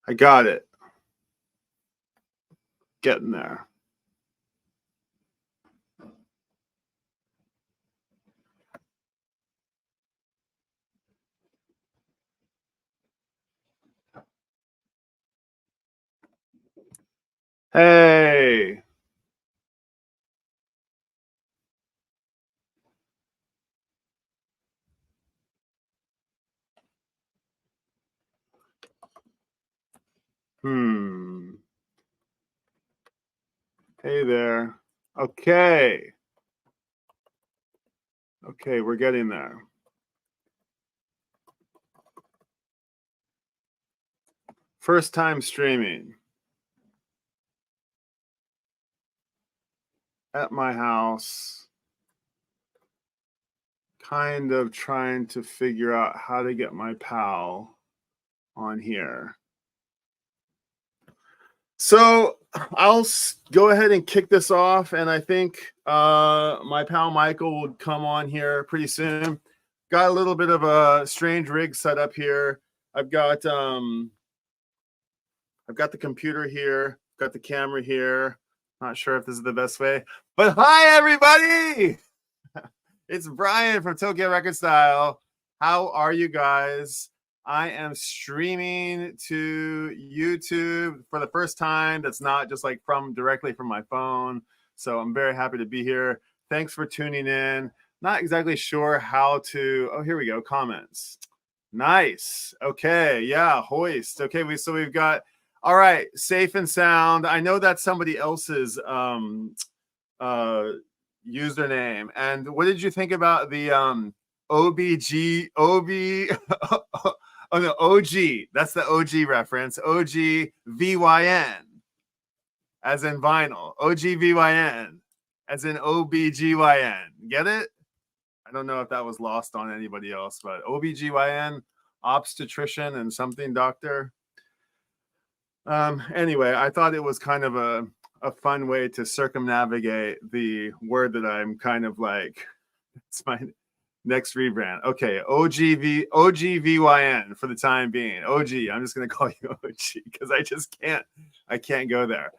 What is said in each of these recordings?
I got it. Getting there. Hey. Hey there. Okay. Okay, we're getting there. First time streaming at my house. Kind of trying to figure out how to get my pal on here. So I'll go ahead and kick this off, and I think my pal Michael will come on here pretty soon. Got a little bit of a strange rig set up here. I've got the computer here, got the camera here. Not sure if this is the best way, but hi everybody! It's Brian from Tokyo Record Style. How are you guys? I am streaming to YouTube for the first time. That's not just like directly from my phone. So I'm very happy to be here. Thanks for tuning in. Not exactly sure how to. Oh, here we go. Comments. Nice. Okay. Yeah. Hoist. Okay. We've got. All right. Safe and sound. I know that's somebody else's username. And what did you think about the Oh no, OG. That's the OG reference. OG VYN, as in vinyl. OG VYN, as in OBGYN. Get it? I don't know if that was lost on anybody else, but OBGYN, obstetrician and something doctor. Anyway, I thought it was kind of a fun way to circumnavigate the word that I'm kind of like, it's my next rebrand. Okay, OGVYN for the time being. OG. I'm just gonna call you OG because I can't go there.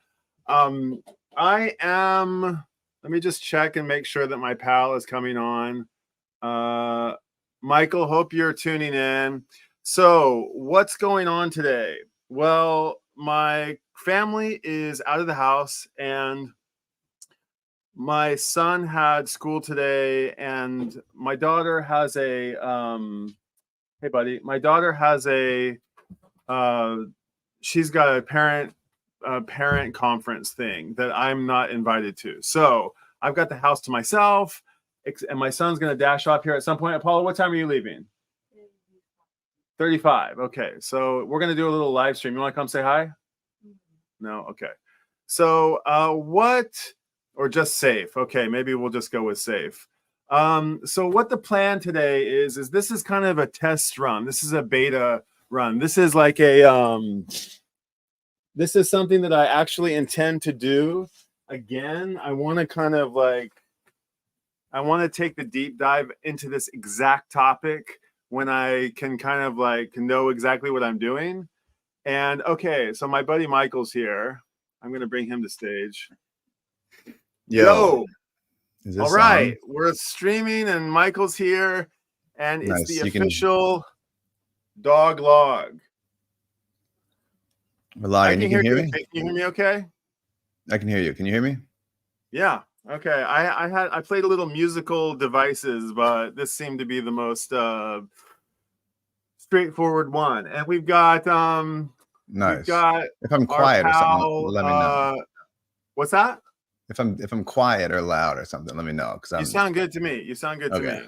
I am. Let me just check and make sure that my pal is coming on. Michael, hope you're tuning in. So, what's going on today? Well, my family is out of the house and my son had school today, and my daughter has a hey buddy, my daughter has a she's got a parent conference thing that I'm not invited to. So I've got the house to myself, and my son's gonna dash off here at some point. Apollo, what time are you leaving? 35. Okay, so we're gonna do a little live stream. You want to come say hi? No. Okay. So or just safe. Okay, maybe we'll just go with safe. So what the plan today is this is kind of a test run. This is a beta run. This is like this is something that I actually intend to do again. I want to kind of like, I want to take the deep dive into this exact topic when I can kind of like know exactly what I'm doing. And okay, so my buddy Michael's here. I'm going to bring him to stage. Yo. All right. We're streaming and Michael's here. And it's the official dog log. Can you hear me? Can you hear me okay? I can hear you. Can you hear me? Yeah. Okay. I played a little musical devices, but this seemed to be the most straightforward one. And we've got nice. We've got if I'm quiet or something, let me know. What's that? If I'm quiet or loud or something, let me know. Because you sound good to me. You sound good to me.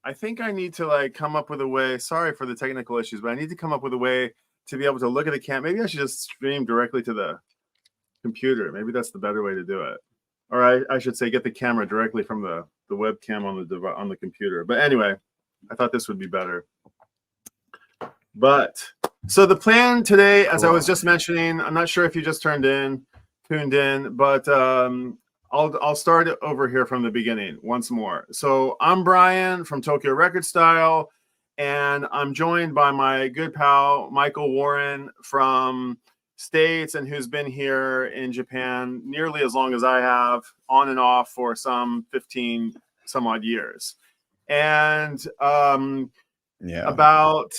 I think I need to like come up with a way. Sorry for the technical issues, but I need to come up with a way to be able to look at the cam. Maybe I should just stream directly to the computer. Maybe that's the better way to do it. Or I should say get the camera directly from the webcam on the computer. But anyway, I thought this would be better. But so the plan today, as I was just mentioning, I'm not sure if you just tuned in, but I'll start it over here from the beginning once more. So I'm Brian from Tokyo Record Style, and I'm joined by my good pal Michael Warren from States, and who's been here in Japan nearly as long as I have, on and off for some 15 some odd years. And about,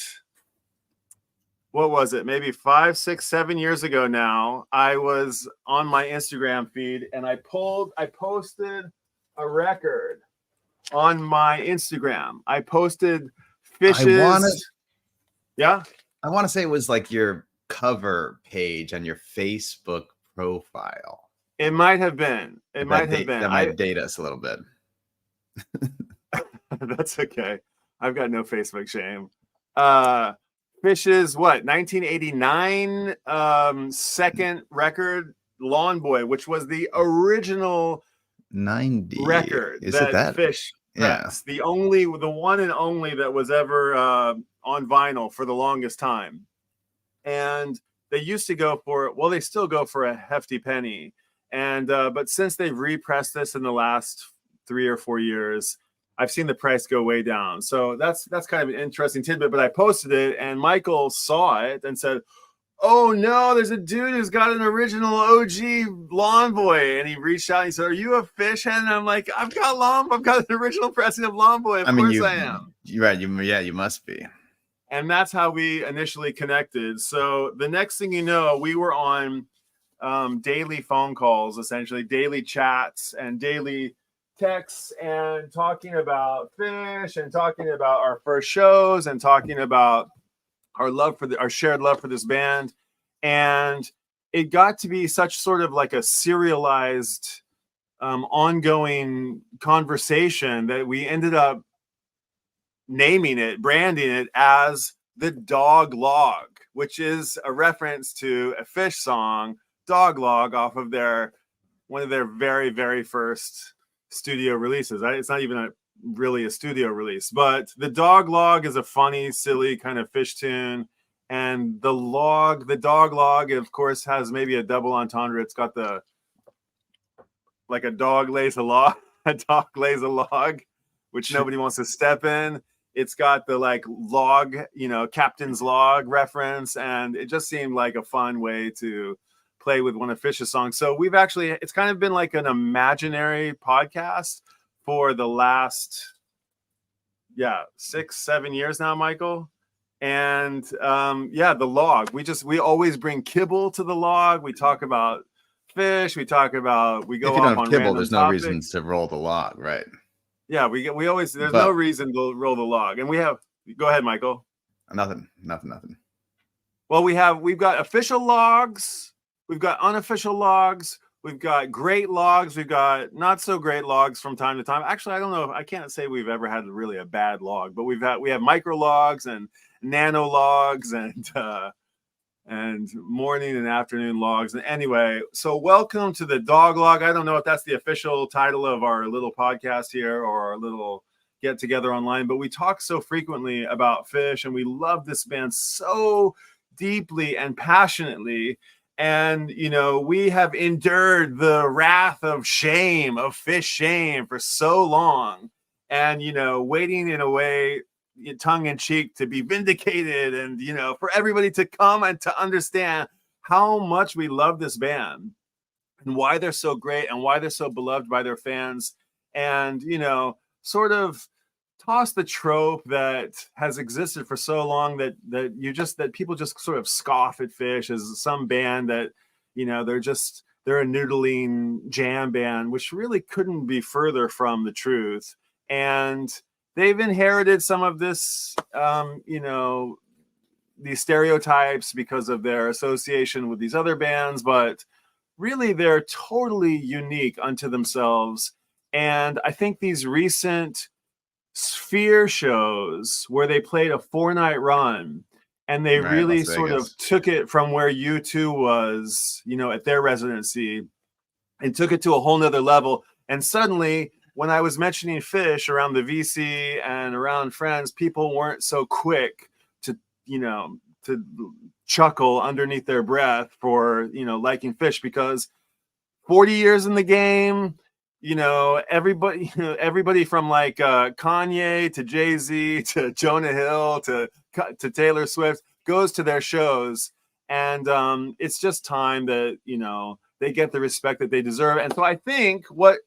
what was it, maybe 5, 6, 7 years ago now, I was on my Instagram feed and I posted a record on my Instagram. I posted Phish's. I want to say it was like your cover page on your Facebook profile. It might have been. That might date us a little bit. That's okay. I've got no Facebook shame. Phish's 1989 second record, Lawn Boy, which was the original 90 record that Phish pressed. The one and only that was ever on vinyl for the longest time. And they used to go for, well, they still go for a hefty penny. And but since they've repressed this in the last 3 or 4 years, I've seen the price go way down. So that's kind of an interesting tidbit. But I posted it, and Michael saw it and said, "Oh no, there's a dude who's got an original OG Lawn Boy." And he reached out and he said, "Are you a Phish head?" And I'm like, I've got an original pressing of Lawn Boy. Of course I am. You're right. You must be. And that's how we initially connected. So the next thing you know, we were on daily phone calls, essentially daily chats and daily texts, and talking about Phish and talking about our first shows and talking about our shared love for this band. And it got to be such sort of like a serialized ongoing conversation that we ended up branding it as the Dog Log, which is a reference to a Phish song, Dog Log, off of one of their very, very first studio releases. It's not even really a studio release, but the Dog Log is a funny, silly kind of Phish tune. And the Dog Log, of course, has maybe a double entendre. It's got like a dog lays a log, which nobody wants to step in. It's got the like log, captain's log reference. And it just seemed like a fun way to play with one of Phish's songs. So it's kind of been like an imaginary podcast for the last 6, 7 years now, Michael. And the log, we always bring kibble to the log. We talk about Phish, we go off on kibble, there's no reason to roll the log, right? Yeah, we always, there's no reason to roll the log. And go ahead, Michael. Nothing. Well, we've got official logs, we've got unofficial logs, we've got great logs, we've got not so great logs from time to time. Actually, I don't know, I can't say we've ever had really a bad log, but we have micro logs and nano logs and morning and afternoon logs. And anyway, so welcome to the Dog Log. I don't know if that's the official title of our little podcast here or our little get together online, but we talk so frequently about Phish, and we love this band so deeply and passionately. And, we have endured the wrath of shame, of Phish shame, for so long. And, waiting in a way, tongue in cheek, to be vindicated, and, for everybody to come and to understand how much we love this band and why they're so great and why they're so beloved by their fans. And, sort of toss the trope that has existed for so long that people just sort of scoff at Phish as some band that, they're a noodling jam band, which really couldn't be further from the truth. And they've inherited some of this, these stereotypes because of their association with these other bands, but really they're totally unique unto themselves. And I think these recent Sphere shows where they played a 4-night run and they really sort of took it from where U2 was, at their residency, and took it to a whole nother level. And suddenly, when I was mentioning Phish around the VC and around friends, people weren't so quick to chuckle underneath their breath for, liking Phish, because 40 years in the game, everybody from like Kanye to Jay-Z to Jonah Hill to Taylor Swift goes to their shows, and it's just time that they get the respect that they deserve. And so I think what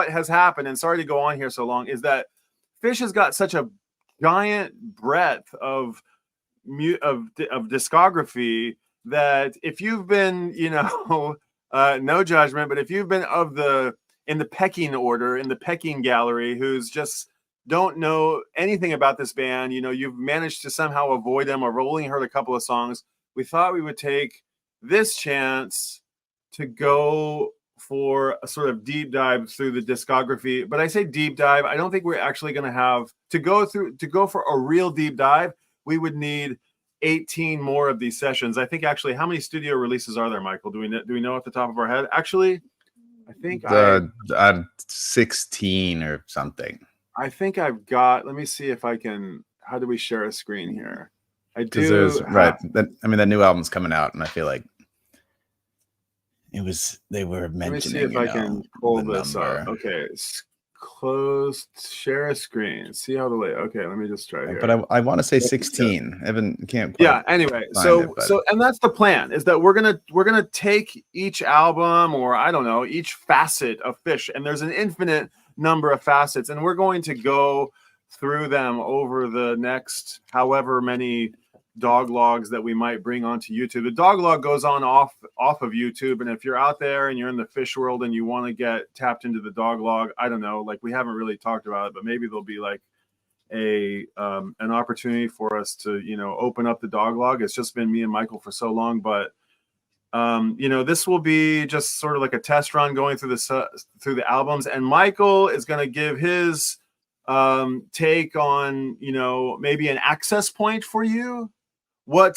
has happened, and sorry to go on here so long, is that Phish has got such a giant breadth of discography that if you've been, no judgment, but if you've been in the pecking order, in the pecking gallery, who's just don't know anything about this band, you've managed to somehow avoid them or only heard a couple of songs, we thought we would take this chance to go for a sort of deep dive through the discography. But I say deep dive, I don't think we're actually going to have to go for a real deep dive. We would need 18 more of these sessions. I think actually, how many studio releases are there, Michael? Do we know off the top of our head? Actually, I think 16 or something. I think I've got. Let me see if I can. How do we share a screen here? I do. Right. That new album's coming out, and I feel like they were mentioning. Let me see if I can pull this up. Okay, close, share a screen, see how the way. Okay, let me just try here. But I want to say 16. Evan can't. Yeah. Anyway, so and that's the plan, is that we're gonna take each album, or I don't know, each facet of Phish, and there's an infinite number of facets, and we're going to go through them over the next however many dog logs that we might bring onto YouTube. The dog log goes on off of YouTube, and if you're out there and you're in the Phish world and you want to get tapped into the dog log, I don't know, like we haven't really talked about it, but maybe there'll be like an opportunity for us to open up the dog log. It's just been me and Michael for so long, but this will be just sort of like a test run going through the albums, and Michael is going to give his take on maybe an access point for you. What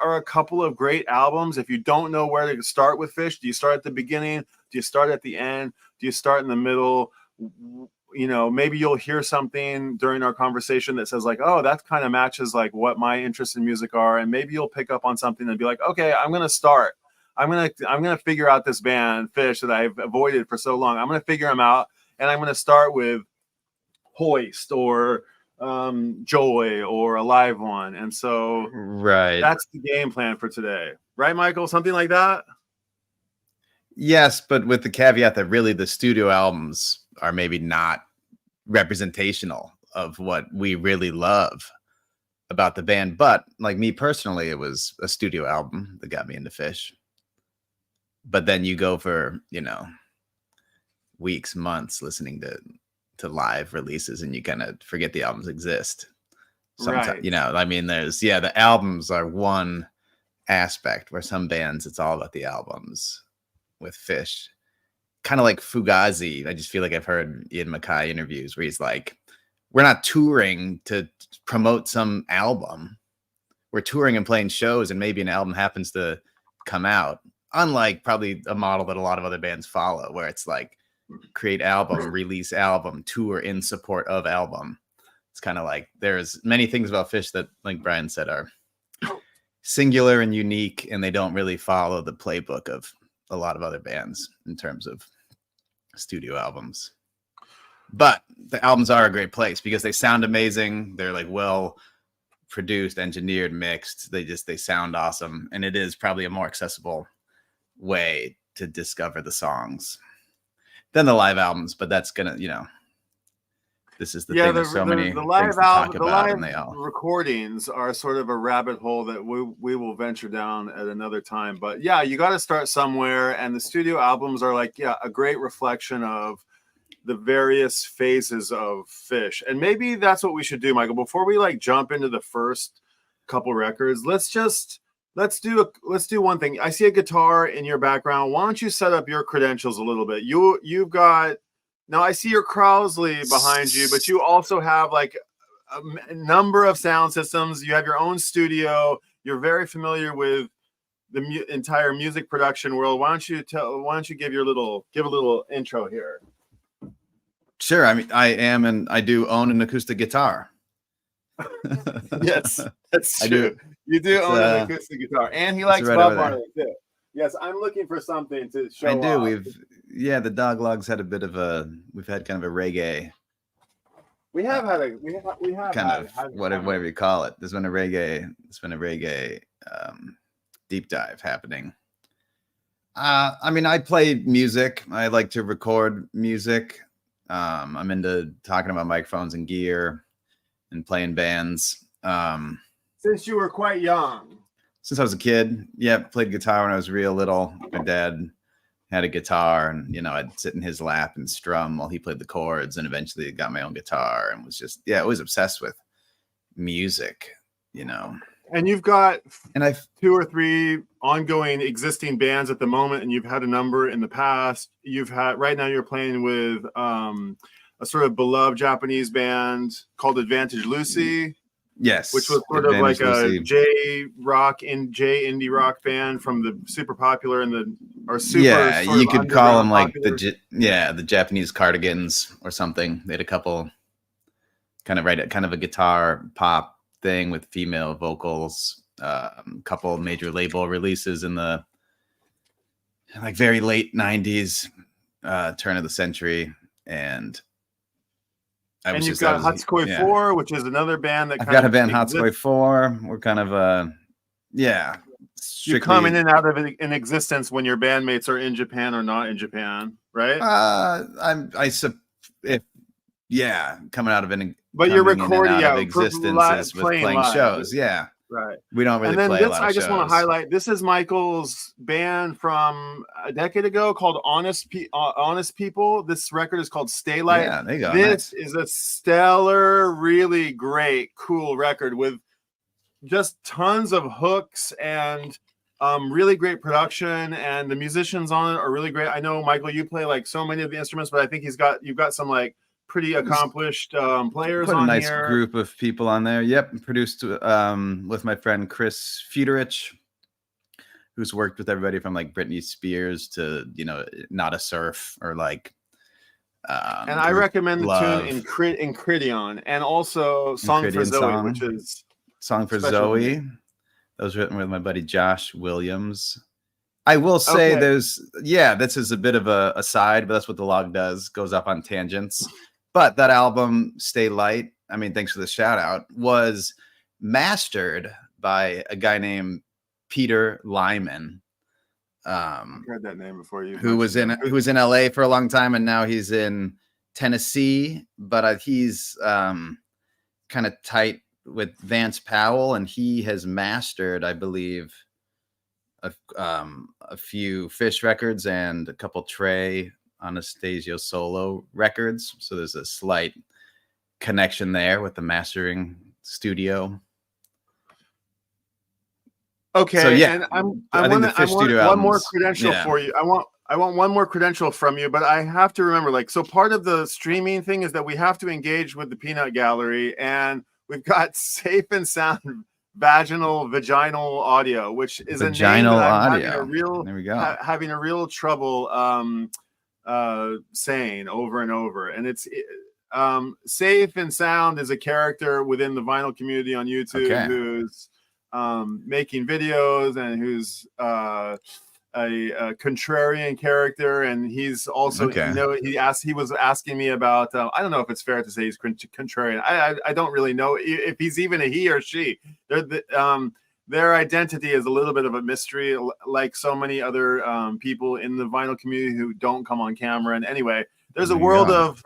are a couple of great albums? If you don't know where to start with Phish, do you start at the beginning? Do you start at the end? Do you start in the middle? Maybe you'll hear something during our conversation that says like, oh, that kind of matches like what my interests in music are. And maybe you'll pick up on something and be like, okay, I'm going to start. I'm going to figure out this band Phish that I've avoided for so long. I'm going to figure them out. And I'm going to start with Hoist or Joy or a live one. And so that's the game plan for today, right, Michael? Something like that. Yes, but with the caveat that really the studio albums are maybe not representational of what we really love about the band. But like me personally, it was a studio album that got me into Phish. But then you go for weeks, months listening to live releases, and you kind of forget the albums exist sometimes. Right. There's the albums are one aspect, where some bands it's all about the albums. With Phish, kind of like Fugazi, I just feel like I've heard Ian MacKaye interviews where he's like, we're not touring to promote some album, we're touring and playing shows, and maybe an album happens to come out, unlike probably a model that a lot of other bands follow, where it's like create album, release album, tour in support of album. It's kind of like there's many things about Phish that, like Brian said, are singular and unique, and they don't really follow the playbook of a lot of other bands in terms of studio albums. But the albums are a great place because they sound amazing. They're like well produced, engineered, mixed. They sound awesome, and it is probably a more accessible way to discover the songs than the live albums, but that's gonna, this is the thing. There's so many things to talk about, and they all recordings are sort of a rabbit hole that we will venture down at another time. But yeah, you got to start somewhere, and the studio albums are like a great reflection of the various phases of Phish. And maybe that's what we should do, Michael. Before we like jump into the first couple records, let's do one thing. I see a guitar in your background. Why don't you set up your credentials a little bit? You've got, now I see your Krausley behind you, but you also have like a number of sound systems. You have your own studio. You're very familiar with the entire music production world. Why don't you give a little intro here? Sure. I am, and I do own an acoustic guitar. Yes, that's true. You do own an acoustic guitar, and he likes Bob Marley too. Yes, I'm looking for something to show. I do. Off. The dog logs had a bit of we've had kind of a reggae. We have had a we have kind had, of whatever you call it. There's been a reggae deep dive happening. I mean, I play music. I like to record music. I'm into talking about microphones and gear and playing bands. Since you were quite young. Since I was a kid, played guitar when I was real little. My dad had a guitar, and I'd sit in his lap and strum while he played the chords, and eventually got my own guitar and was just always obsessed with music, And you've got I've 2 or 3 ongoing existing bands at the moment, and you've had a number in the past. Right now you're playing with a sort of beloved Japanese band called Advantage Lucy. Yes, which was sort Advantage of like Lucy. a J indie rock band from the super popular you could call them like the Japanese Cardigans or something. They had a couple kind of a guitar pop thing with female vocals, couple major label releases in the like very late 90s, turn of the century, and you've got Hatsukoi 4, which is another band that I've got a band, Hatsukoi 4. We're kind of you're coming in out of an existence when your bandmates are in Japan or not in Japan, right? Coming out of an but you're recording existences with playing live. Shows. Yeah. Right. We don't really play a lot of I just want to highlight, this is Michael's band from a decade ago called Honest People. This record is called Stay Light. Yeah, there you go. This is a stellar, really great, cool record with just tons of hooks and really great production, and the musicians on it are really great. I know, Michael, you play like so many of the instruments, but I think you've got some like pretty accomplished players on nice here. Group of people on there. Produced with my friend Chris Feuderich, who's worked with everybody from like Britney Spears to Not a Surf or like and I recommend the tune Incridion, and also Song for Zoe, which is Song for Zoe. That was written with my buddy Josh Williams. I will say this is a bit of a aside, but that's what the log does, goes off on tangents. But that album, Stay Light, I mean, thanks for the shout out, was mastered by a guy named Peter Lyman. I've heard that name before. Who was in LA for a long time, and now he's in Tennessee, but he's kind of tight with Vance Powell, and he has mastered, I believe, a few Phish records and a couple Trey Anastasio solo records. So there's a slight connection there with the mastering studio. Okay, so and I want one more credential for you. I want one more credential from you, but I have to remember, so part of the streaming thing is that we have to engage with the Peanut Gallery, and we've got Safe and Sound vaginal audio, which is vaginal audio. Having a real trouble saying over and over, and it's Safe and Sound is a character within the vinyl community on YouTube who's making videos, and who's a contrarian character, and he's also he was asking me about I don't know if it's fair to say he's contrarian. I don't really know if he's even a he or she. Their identity is a little bit of a mystery, like so many other people in the vinyl community who don't come on camera. And anyway, there's a world of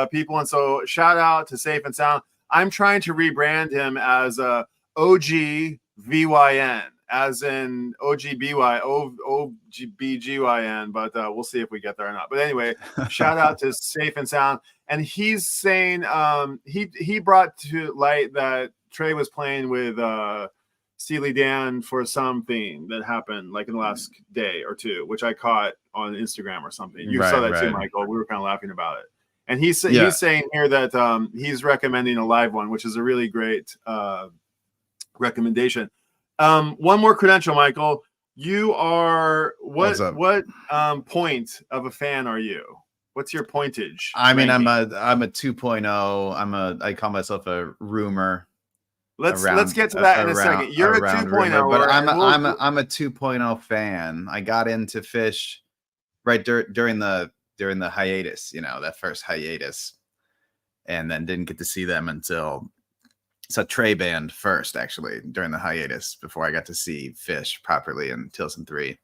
people, and so shout out to Safe and Sound. I'm trying to rebrand him as a OG VYN, as in OGBY, OGBGYN, but we'll see if we get there or not. But anyway, shout out to Safe and Sound. And he's saying he brought to light that Trey was playing with Steely Dan for something that happened like in the last day or two, which I caught on Instagram or something. You saw that too, Michael. We were kind of laughing about it. And he's saying here that he's recommending a live one, which is a really great recommendation. One more credential, Michael. You are what point of a fan are you? What's your pointage? I mean, ranking? I'm a 2.0. I call myself a rumor. Let's get to that in a second. You're a 2.0, but I'm a 2.0 fan. I got into Phish right during the hiatus, that first hiatus, and then didn't get to see them until saw Trey band first, actually, during the hiatus before I got to see Phish properly in 2003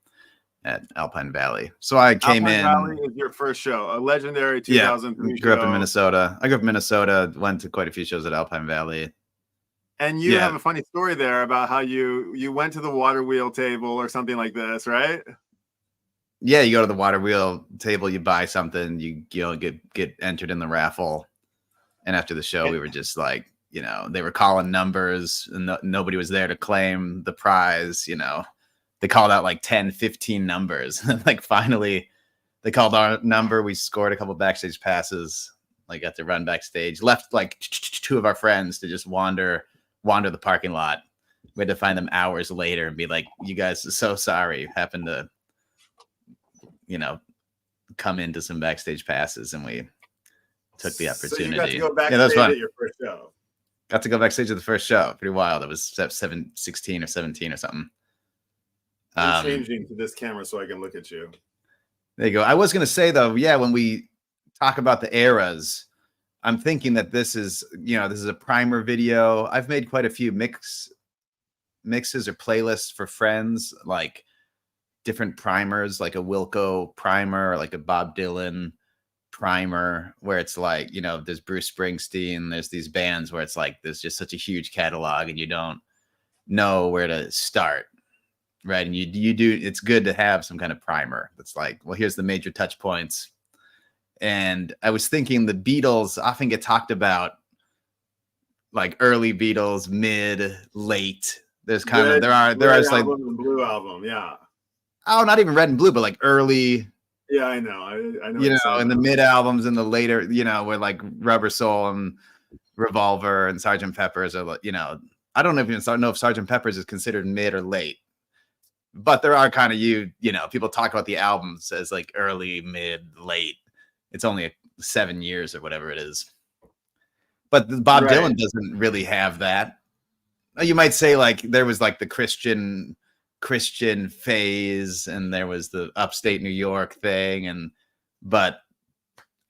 at Alpine Valley. So I came in. Alpine Valley is your first show, a legendary 2003 grew up in Minnesota. I grew up in Minnesota, went to quite a few shows at Alpine Valley. And you have a funny story there about how you went to the water wheel table or something like this, right? Yeah, you go to the water wheel table, you buy something, you get entered in the raffle. And after the show, we were just like, they were calling numbers and nobody was there to claim the prize. They called out like 10, 15 numbers. Like finally they called our number. We scored a couple backstage passes, like got to run backstage, left like two of our friends to just wander the parking lot. We had to find them hours later and be like, you guys are so sorry. Happened to, come into some backstage passes, and we took the opportunity. So you got to go backstage that was fun. At your first show. Got to go backstage at the first show. Pretty wild. It was 16 or 17 or something. I'm changing to this camera so I can look at you. There you go. I was going to say, though, when we talk about the eras, I'm thinking that this is a primer video. I've made quite a few mixes or playlists for friends, like different primers, like a Wilco primer or like a Bob Dylan primer, where it's like, there's Bruce Springsteen, there's these bands where it's like there's just such a huge catalog and you don't know where to start, right? And you do, it's good to have some kind of primer that's like, well, here's the major touch points. And I was thinking the Beatles often get talked about, like early Beatles, mid, late. There's kind of there are like Blue album, yeah. Oh, not even Red and Blue, but like early. Yeah, I know. I know. In the mid albums and the later, where like Rubber Soul and Revolver and Sgt. Pepper's are, I don't even know if Sgt. Pepper's is considered mid or late, but there are kind of people talk about the albums as like early, mid, late. It's only 7 years or whatever it is. But Bob Dylan doesn't really have that. You might say like there was like the Christian phase, and there was the upstate New York thing,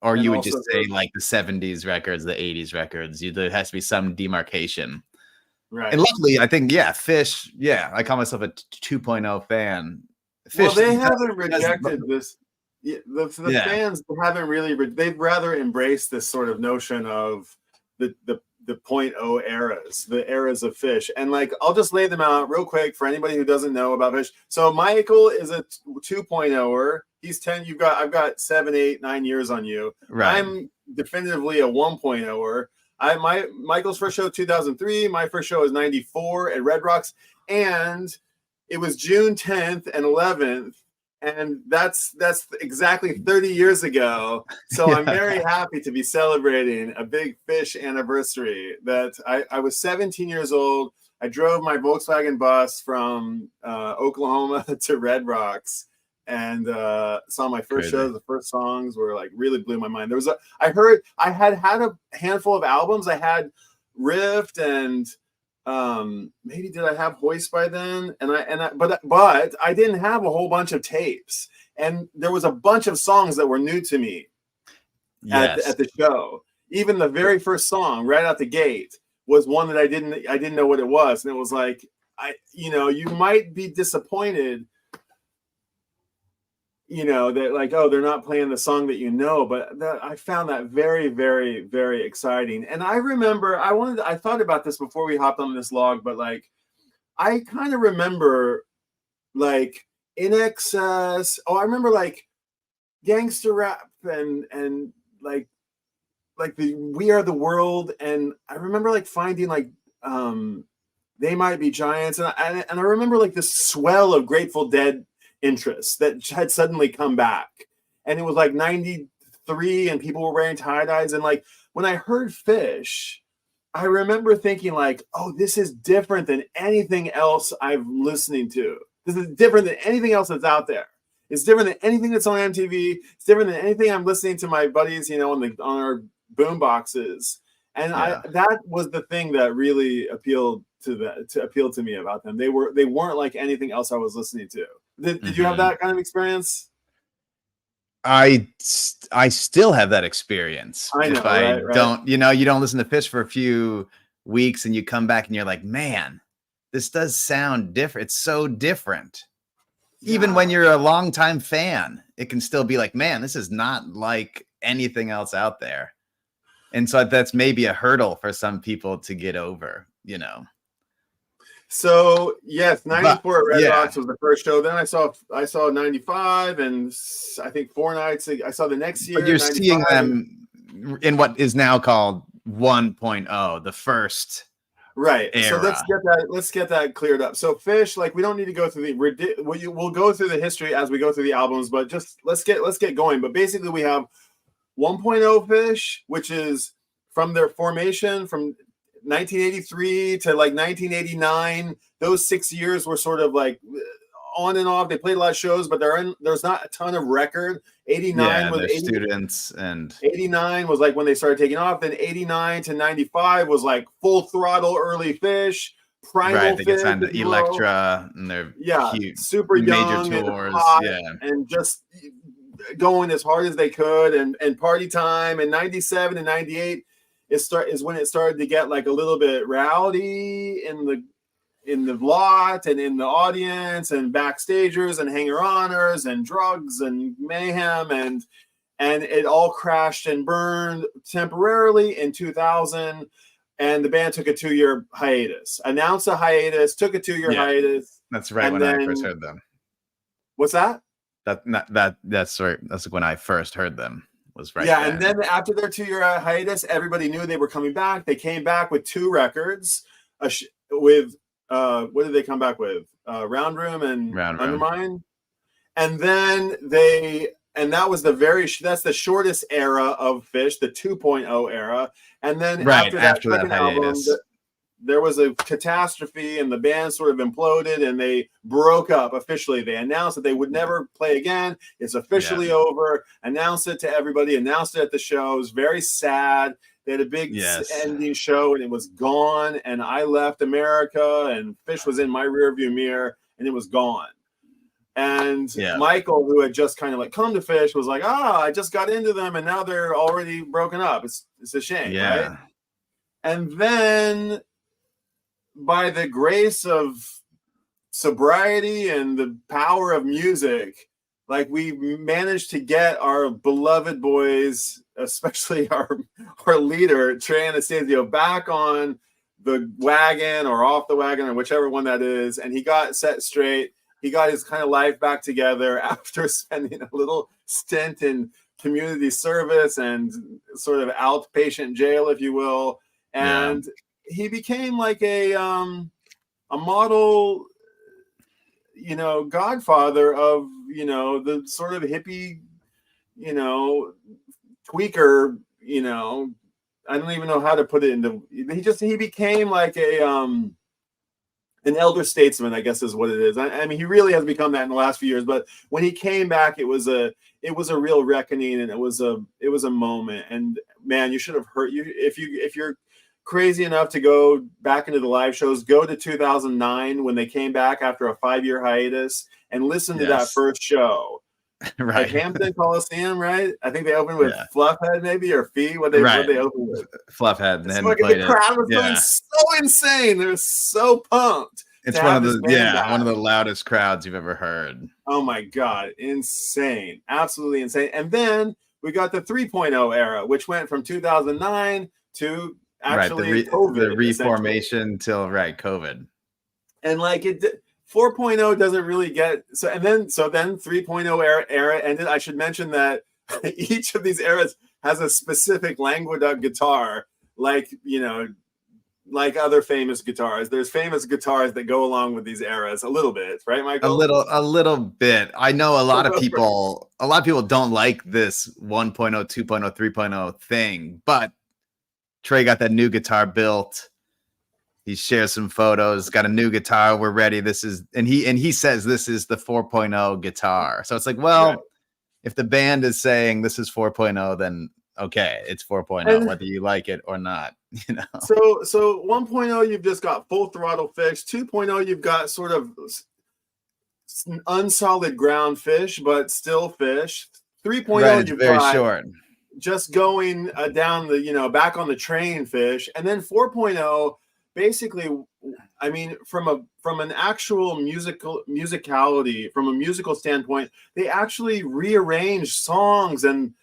or you would just say like the 70s records, the 80s records. There has to be some demarcation. Right. And luckily, I think, Phish, I call myself a 2.0 fan. Phish, well, they haven't rejected this. The fans haven't really, they'd rather embrace this sort of notion of the 0.0 eras, the eras of Phish. And like, I'll just lay them out real quick for anybody who doesn't know about Phish. So Michael is a 2.0er. He's 10. I've got 7, 8, 9 years on you. Right. I'm definitively a 1.0er. Michael's first show 2003. My first show was 94 at Red Rocks, and it was June 10th and 11th. And that's exactly 30 years ago. So I'm very happy to be celebrating a big Phish anniversary. That I was 17 years old. I drove my Volkswagen bus from Oklahoma to Red Rocks and saw my first show. The first songs were like really blew my mind. I had a handful of albums. I had Rift and maybe did I have Hoist by then? But I didn't have a whole bunch of tapes, and there was a bunch of songs that were new to me at the show. Even the very first song right out the gate was one that I didn't know what it was, and it was like you might be disappointed, that like, oh, they're not playing the song that but I found that very, very, very exciting. And I remember I thought about this before we hopped on this log, but like, I kind of remember like In Excess. Oh, I remember like Gangster Rap and like the We Are the World. And I remember like finding like, They Might Be Giants. And I remember like this swell of Grateful Dead interest that had suddenly come back, and it was like 93 and people were wearing tie-dyes. And like when I heard Phish, I remember thinking like, oh, this is different than anything else I'm listening to. This is different than anything else that's out there. It's different than anything that's on MTV. It's different than anything I'm listening to my buddies, on our boom boxes. And Yeah. that was the thing that really appealed to me about them. They weren't like anything else I was listening to. Did you have that kind of experience? I still have that experience. I know, If I right? don't, you don't listen to Phish for a few weeks and you come back and you're like, man, this does sound different. It's so different. Even when you're a longtime fan, it can still be like, man, this is not like anything else out there. And so that's maybe a hurdle for some people to get over, So yes, 94 at Red Rocks was the first show. Then I saw 95, and I think 4 nights. I saw the next year. But you're seeing them in what is now called 1.0, the first right era. So let's get that cleared up. So Phish, like, we don't need to go through we'll go through the history as we go through the albums, but just let's get going. But basically we have 1.0 Phish, which is from their formation from 1983 to like 1989. Those 6 years were sort of like on and off. They played a lot of shows, but there's not a ton of record. 89 was students, and 89 was like when they started taking off. Then 89 to 95 was full throttle early Phish. Primal right, they Phish, get signed to Elektra, and they're huge, super young, major tours, and hot, and just going as hard as they could, and party time. And 97 and 98 is when it started to get like a little bit rowdy in the lot and in the audience and backstagers and hanger-oners and drugs and mayhem, and it all crashed and burned temporarily in 2000. And the band took a 2-year hiatus, announced a hiatus, took a 2-year hiatus. That's right. When I first heard them. What's that? That's right. That's when I first heard them. Was right. Yeah, and then after their 2-year hiatus, everybody knew they were coming back. They came back with 2 records. With what did they come back with? Round Room and Undermine. And then that was that's the shortest era of Phish, the 2.0 era. And then after that second album, there was a catastrophe, and the band sort of imploded, and they broke up officially. They announced that they would never play again. It's officially over. Announced it to everybody. Announced it at the shows. Very sad. They had a big ending show, and it was gone. And I left America, and Phish was in my rearview mirror, and it was gone. And Michael, who had just kind of like come to Phish, was like, I just got into them, and now they're already broken up. It's a shame, right? And then, by the grace of sobriety and the power of music, like, we managed to get our beloved boys, especially our leader, Trey Anastasio, back on the wagon or off the wagon or whichever one that is. And he got set straight. He got his kind of life back together after spending a little stint in community service and sort of outpatient jail, if you will. And he became like a model, godfather of, the sort of hippie, tweaker, I don't even know how to put it into. He became like an elder statesman, I guess is what it is. I mean, he really has become that in the last few years. But when he came back, it was a real reckoning, and it was a moment. And man, you should have heard if you're crazy enough to go back into the live shows, go to 2009 when they came back after a 5-year hiitup and listen to that first show. Right, at Hampton Coliseum, right? I think they opened with Fluffhead, maybe, or Fee. What they opened with? Fluffhead. And the crowd was going so insane. They're so pumped. It's one of the loudest crowds you've ever heard. Oh my god, insane! Absolutely insane. And then we got the 3.0 era, which went from 2009 to actually COVID, the reformation till COVID. And like 4.0 doesn't really get so then 3.0 era ended. I should mention that each of these eras has a specific Languedoc guitar, like other famous guitars. There's famous guitars that go along with these eras a little bit, right, Michael? A little bit. I know a lot of people don't like this 1.0, 2.0, 3.0 thing, but Trey got that new guitar built. He shares some photos, got a new guitar. We're ready. And he says this is the 4.0 guitar. So it's like, well, if the band is saying this is 4.0, then okay, it's 4.0, whether you like it or not. you know. So 1.0, you've just got full throttle Phish. 2.0, you've got sort of unsolid ground Phish, but still Phish. 3.0, Right, it's you've very got short. just going down the, back on the train Phish. And then 4.0, basically, I mean, from an actual musicality, from a musical standpoint, they actually rearranged songs and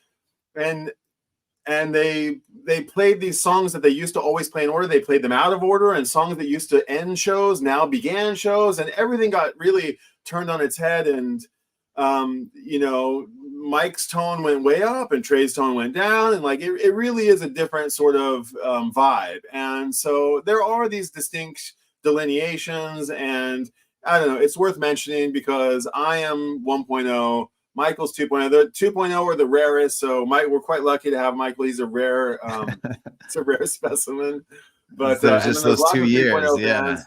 they played these songs that they used to always play in order. They played them out of order, and songs that used to end shows now began shows, and everything got really turned on its head. And Mike's tone went way up and Trey's tone went down, and like it really is a different sort of vibe. And so there are these distinct delineations, and I don't know, it's worth mentioning because I am 1.0, Michael's 2.0. The 2.0 are the rarest, so we're quite lucky to have Michael. He's a rare, it's a rare specimen. But there's just those 2 years, yeah. fans.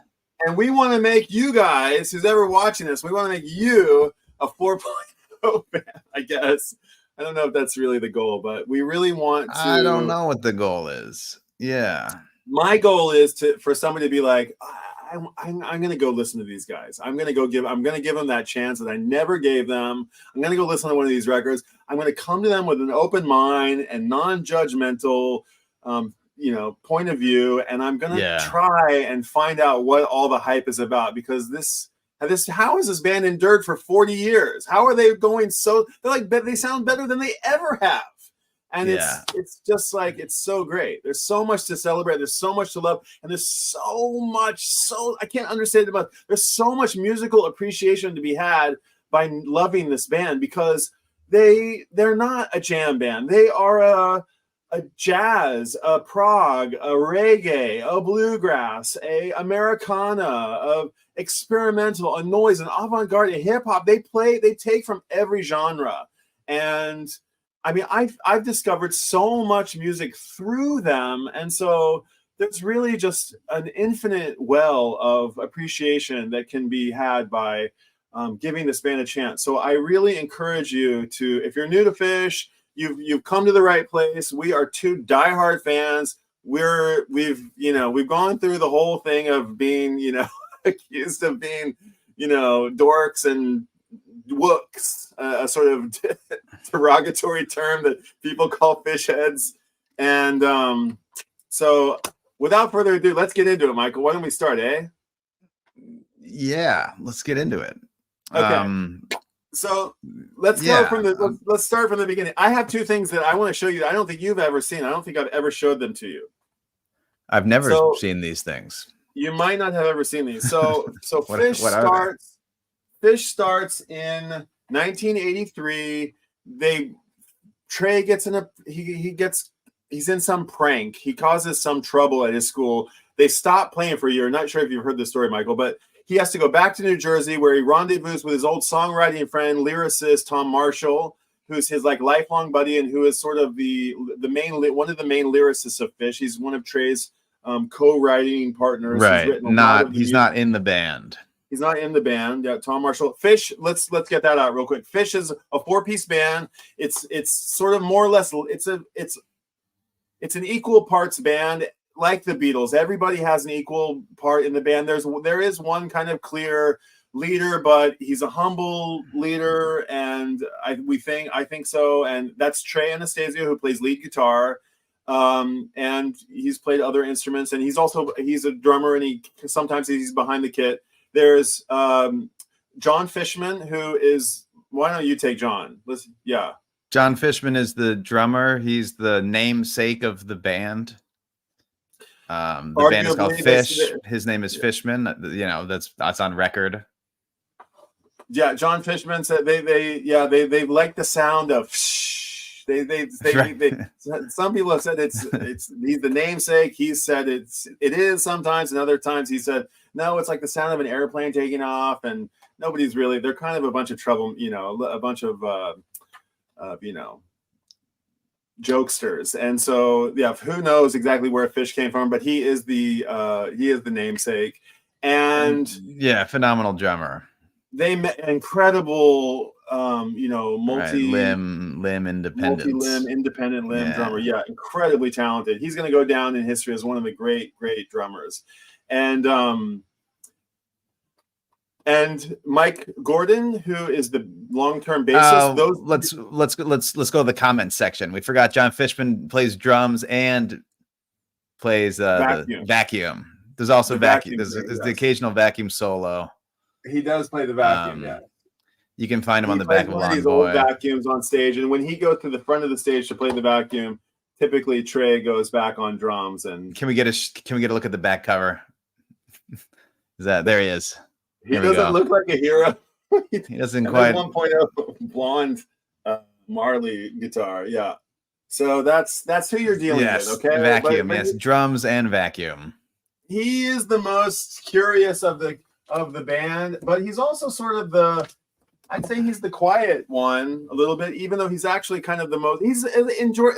And we want to make you guys, who's ever watching this, we want to make you a 4.0 fan, I guess. I don't know if that's really the goal, but we really want to. I don't know what the goal is. Yeah. My goal is for somebody to be like, I'm going to go listen to these guys. I'm going to give them that chance that I never gave them. I'm going to go listen to one of these records. I'm going to come to them with an open mind and non-judgmental, point of view. And I'm going to try and find out what all the hype is about, because how has this band endured for 40 years? How are they going they sound better than they ever have. And it's just like, it's so great. There's so much to celebrate. There's so much to love. And there's I can't understand it, but there's so much musical appreciation to be had by loving this band, because they're not a jam band. They are a jazz, a prog, a reggae, a bluegrass, a Americana, a experimental, a noise, an avant-garde, a hip hop. They take from every genre. And I mean, I've discovered so much music through them. And so there's really just an infinite well of appreciation that can be had by giving this band a chance. So I really encourage you to, if you're new to Phish, you've come to the right place. We are two diehard fans. We've gone through the whole thing of being, accused of being, dorks and wooks, a sort of derogatory term that people call Phish heads. And so without further ado, let's get into it, Michael. Why don't we start, eh? Yeah, let's get into it. Okay. So let's go let's start from the beginning. I have two things that I want to show you that I don't think you've ever seen. I don't think I've ever showed them to you. I've never seen these things. You might not have ever seen these. So Phish starts in 1983. Trey gets he's in some prank. He causes some trouble at his school. They stop playing for a year. Not sure if you've heard this story, Michael, but he has to go back to New Jersey, where he rendezvous with his old songwriting friend, lyricist Tom Marshall, who's his lifelong buddy and who is sort of one of the main lyricists of Phish. He's one of Trey's co-writing partners. Right. He's not in the band. He's not in the band. Yeah, Tom Marshall. Phish, let's get that out real quick. Phish is a 4-piece band. It's sort of more or less it's an equal parts band, like the Beatles. Everybody has an equal part in the band. There is one kind of clear leader, but he's a humble leader, and I think so. And that's Trey Anastasio, who plays lead guitar. And he's played other instruments, and he's a drummer, and sometimes he's behind the kit. There's John Fishman, who is, why don't you take John? John Fishman is the drummer. He's the namesake of the band. The band is called Phish. His name is Fishman. That's on record. Yeah, John Fishman said they like the sound of some people have said he's the namesake. He said it is sometimes, and other times he said no, it's like the sound of an airplane taking off, and they're kind of a bunch of trouble, a bunch of jokesters. And so who knows exactly where Phish came from, but he is the namesake. And phenomenal drummer. They met incredible limb independence, multi-limb, independent limb Yeah. drummer. Yeah, incredibly talented. He's going to go down in history as one of the great drummers. And Mike Gordon, who is the long-term bassist. Let's go to the comments section. We forgot John Fishman plays drums and plays the vacuum. There's also vacuum. There's the occasional vacuum solo. He does play the vacuum. Yeah. You can find him on the back of one of these Boy. old vacuums on stage, and when he goes to the front of the stage to play the vacuum, typically Trey goes back on drums. And can we get a look at the back cover? There he is. He doesn't look like a hero. He doesn't quite. 1.0 blonde Marley guitar. Yeah. So that's who you're dealing with. Okay. Vacuum. Yes. Drums and vacuum. He is the most curious of the band, but he's also sort of I'd say he's the quiet one a little bit, even though he's actually kind of the most. He's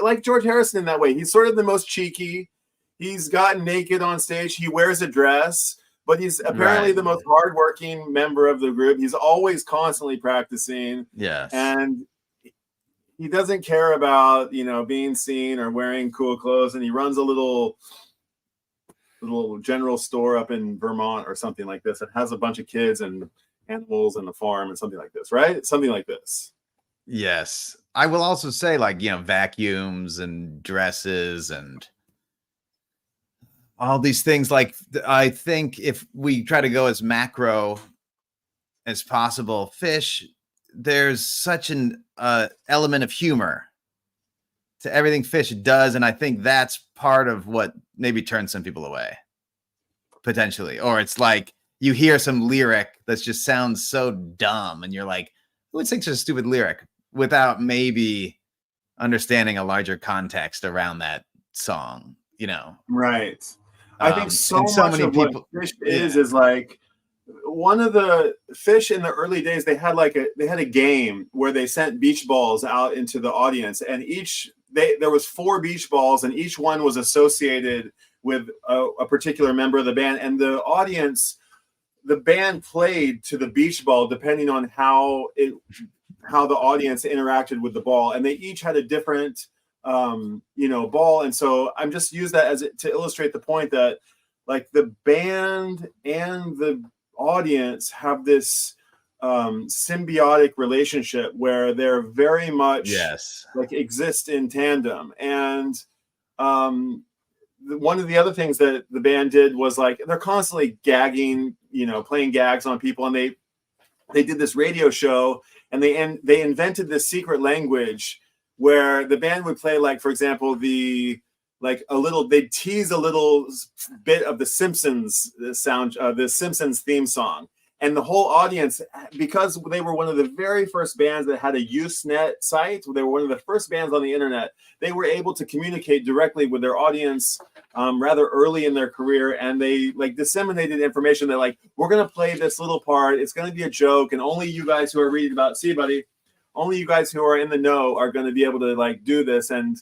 like George Harrison in that way. He's sort of the most cheeky. He's gotten naked on stage. He wears a dress, but he's apparently the most hardworking member of the group. He's always constantly practicing. Yes. And he doesn't care about, being seen or wearing cool clothes. And he runs a little general store up in Vermont or something like this. It has a bunch of kids and animals and a farm and something like this, right? Something like this. Yes. I will also say, vacuums and dresses and all these things. I think if we try to go as macro as possible, Phish, there's such an element of humor to everything Phish does, and I think that's part of what maybe turns some people away, potentially. Or it's like you hear some lyric that just sounds so dumb, and you're like, who would sing such a stupid lyric, without maybe understanding a larger context around that song, Right. I think so many of people, what Phish is like one of the Phish in the early days. They had a game where they sent beach balls out into the audience, and there was 4 beach balls, and each one was associated with a particular member of the band, and the band played to the beach ball depending on how the audience interacted with the ball, and they each had a different ball. And so I'm just use that to illustrate the point that the band and the audience have this symbiotic relationship where they're very much exist in tandem. And one of the other things that the band did was they're constantly gagging, playing gags on people, and they did this radio show, and they invented this secret language where the band would play, for example, they'd tease a little bit of the Simpsons the Simpsons theme song. And the whole audience, because they were one of the very first bands that had a Usenet site, they were one of the first bands on the internet, they were able to communicate directly with their audience rather early in their career. And they disseminated information that we're going to play this little part. It's going to be a joke. And only you guys who are reading about, only you guys who are in the know are going to be able to do this. And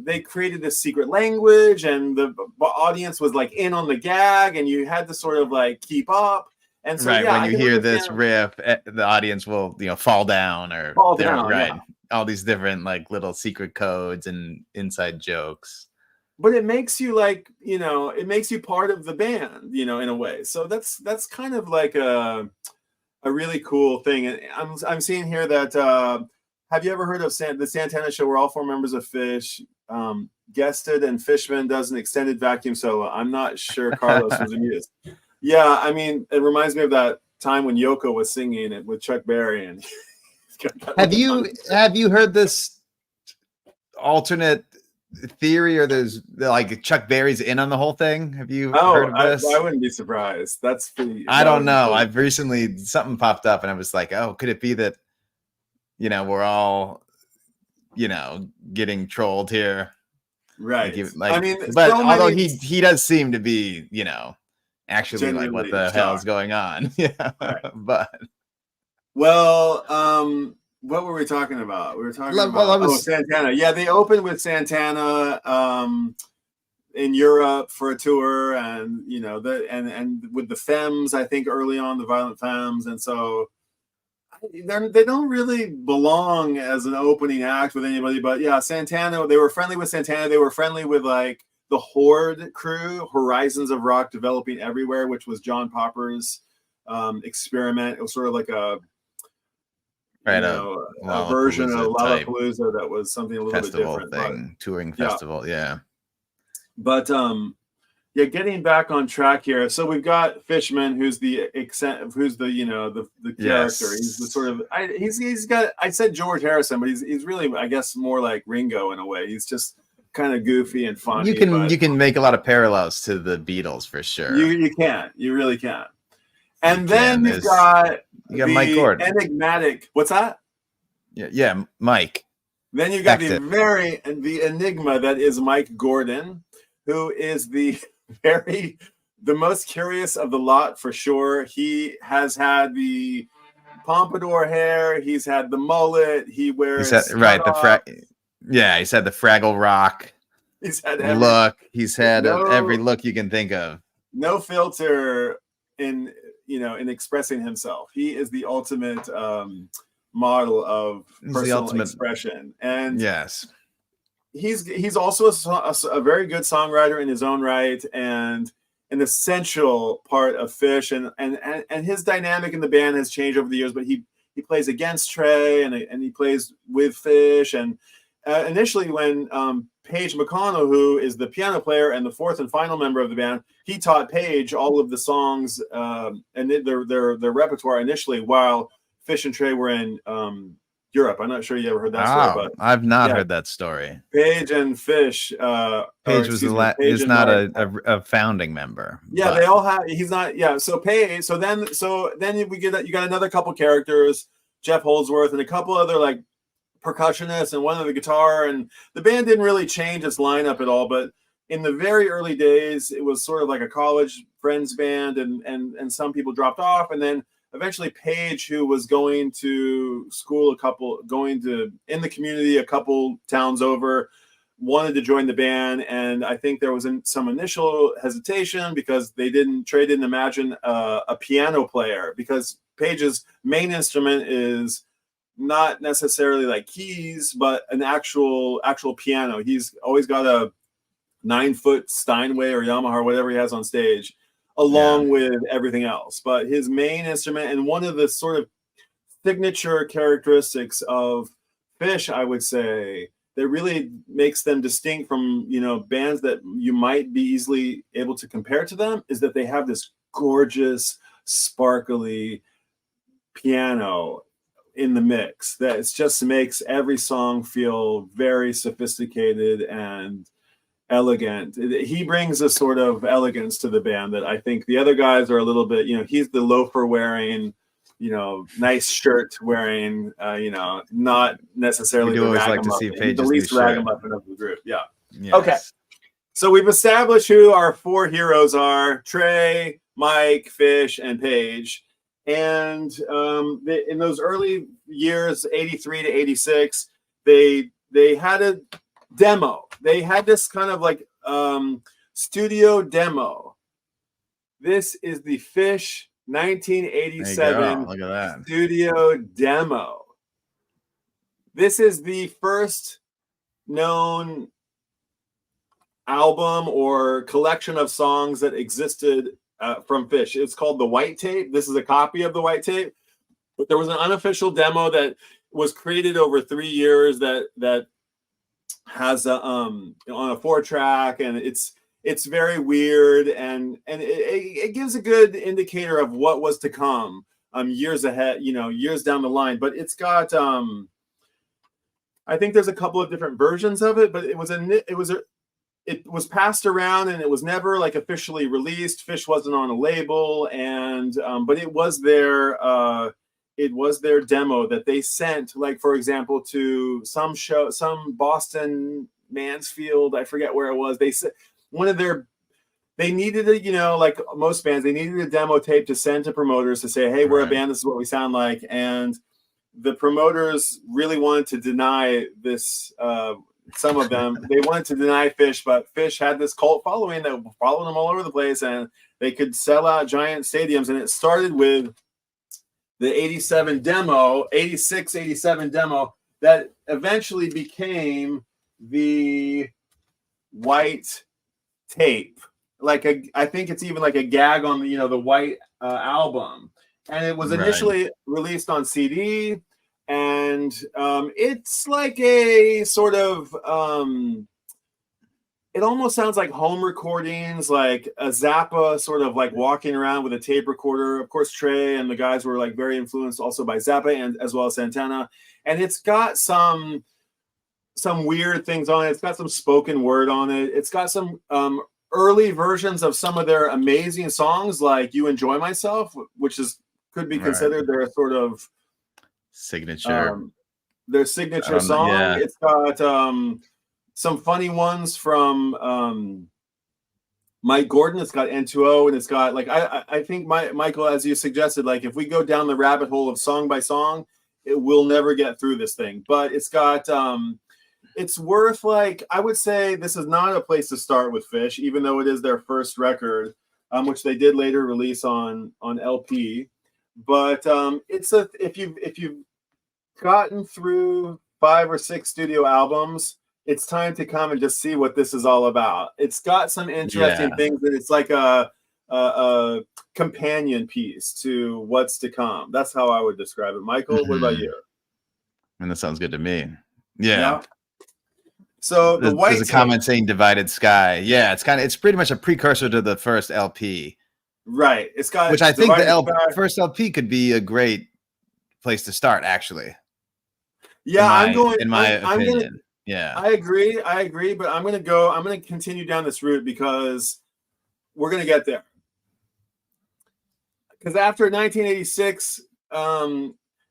they created this secret language, and the audience was in on the gag, and you had to sort of keep up. And so, when you hear this riff, the audience will, fall down or fall down. Right. Yeah. All these different little secret codes and inside jokes. But it makes you it makes you part of the band, in a way. So that's kind of a really cool thing. And I'm seeing here that have you ever heard of the Santana Show, where all 4 members of Phish guested and Fishman does an extended vacuum solo? I'm not sure Carlos was amused. Yeah, I mean, it reminds me of that time when Yoko was singing it with Chuck Berry. And have you heard this alternate theory, or there's Chuck Berry's in on the whole thing? Have you heard of this? I wouldn't be surprised. I don't know. I've recently something popped up, and I was like, oh, could it be that we're all getting trolled here, right? I mean, but although he does seem to be actually genuinely what the hell's going on. Yeah. Right. But what were we talking about? We were talking about Santana. Yeah, they opened with Santana in Europe for a tour, and and with the Femmes, I think early on, the Violent Femmes. And so they don't really belong as an opening act with anybody, but yeah, Santana, they were friendly with Santana. They were friendly with like the Horde crew, Horizons of Rock Developing Everywhere, which was John Popper's experiment. It was sort of like a version of Lollapalooza that was something a little bit different. Touring festival, yeah. But yeah, getting back on track here. So we've got Fishman, who's the character. Yes. He's the sort of he's got. I said George Harrison, but he's really, I guess, more like Ringo in a way. He's just kind of goofy and funny. You can make a lot of parallels to the Beatles for sure. You can. You really can. And then you've got Mike Gordon. Enigmatic. What's that? Yeah, Mike. Then you've got the enigma that is Mike Gordon, who is the most curious of the lot for sure. He has had the pompadour hair. He's had the mullet. He wears he's had the Fraggle Rock. He's had look. He's had every look you can think of. No filter in expressing himself. He is the ultimate model of personal expression. And yes. He's also a very good songwriter in his own right, and an essential part of Phish. And his dynamic in the band has changed over the years. But he plays against Trey, and he plays with Phish. And initially, when Page McConnell, who is the piano player and the fourth and final member of the band, he taught Page all of the songs and their repertoire initially, while Phish and Trey were in Europe. I'm not sure you ever heard that story, but I've not heard that story. Page and Phish. Page is not a founding member. Yeah, they all have. He's not. Yeah, so Page. So then we get that. You got another couple characters, Jeff Holdsworth, and a couple other like percussionists, and one of the guitar. And the band didn't really change its lineup at all. But in the very early days, it was sort of like a college friends band, and some people dropped off, and then eventually Page, who was going to school in the community a couple towns over, wanted to join the band. And I think there was some initial hesitation because Trey didn't imagine a piano player, because Page's main instrument is not necessarily like keys, but an actual piano. He's always got a 9-foot Steinway or Yamaha or whatever he has on stage, along with everything else. But his main instrument, and one of the sort of signature characteristics of Phish, I would say, that really makes them distinct from, bands that you might be easily able to compare to them, is that they have this gorgeous, sparkly piano in the mix that it just makes every song feel very sophisticated and elegant. He brings a sort of elegance to the band that I think the other guys are a little bit, he's the loafer wearing, nice shirt wearing, not necessarily the always like to see Page's the least new shirt. ragamuffin of the group. Yeah. Yes. Okay. So we've established who our four heroes are: Trey, Mike, Phish, and Page. And in those early years, 83 to 86, they had a demo. They had this kind of like studio demo. This is the Phish 1987 Look at that studio demo. This is the first known album or collection of songs that existed from Phish. It's called the White Tape. This is a copy of the White Tape, but there was an unofficial demo that was created over 3 years that has on a 4-track, and it's very weird, and it gives a good indicator of what was to come years ahead, years down the line. But it's got I think there's a couple of different versions of it, but it was passed around, and it was never like officially released. Phish wasn't on a label, and but it was their demo that they sent, like, for example, to some Boston, Mansfield, I forget where it was. They said they needed like most bands, they needed a demo tape to send to promoters to say, hey, we're a band, this is what we sound like. And the promoters really wanted to deny this. Some of them, they wanted to deny Phish, but Phish had this cult following that followed them all over the place, and they could sell out giant stadiums. And it started with the 87 demo, 86, 87 demo that eventually became the white tape. I think it's even like a gag on the, the white album. And it was initially released on CD, and it's like a sort of it almost sounds like home recordings, like a Zappa sort of like walking around with a tape recorder. Of course, Trey and the guys were like very influenced also by Zappa and as well as Santana. And it's got some weird things on it. It's got some spoken word on it. It's got some early versions of some of their amazing songs, like "You Enjoy Myself," which could be considered their sort of signature. Their signature song. Yeah. It's got some funny ones from Mike Gordon. It's got N2O, and it's got like I think Michael, as you suggested, like if we go down the rabbit hole of song by song, it will never get through this thing. But it's got it's worth, like, I would say this is not a place to start with Phish, even though it is their first record, which they did later release on LP. But if you've gotten through 5 or 6 studio albums, it's time to come and just see what this is all about. It's got some interesting things that it's like a companion piece to what's to come. That's how I would describe it. Michael, what about you? And that sounds good to me. Yeah. So there's a comment saying "Divided Sky." Yeah, it's pretty much a precursor to the first LP. Right. It's got, which I think the first LP could be a great place to start, actually. Yeah, in my opinion. Yeah, I agree, but I'm going to continue down this route because we're going to get there. Because after 1986,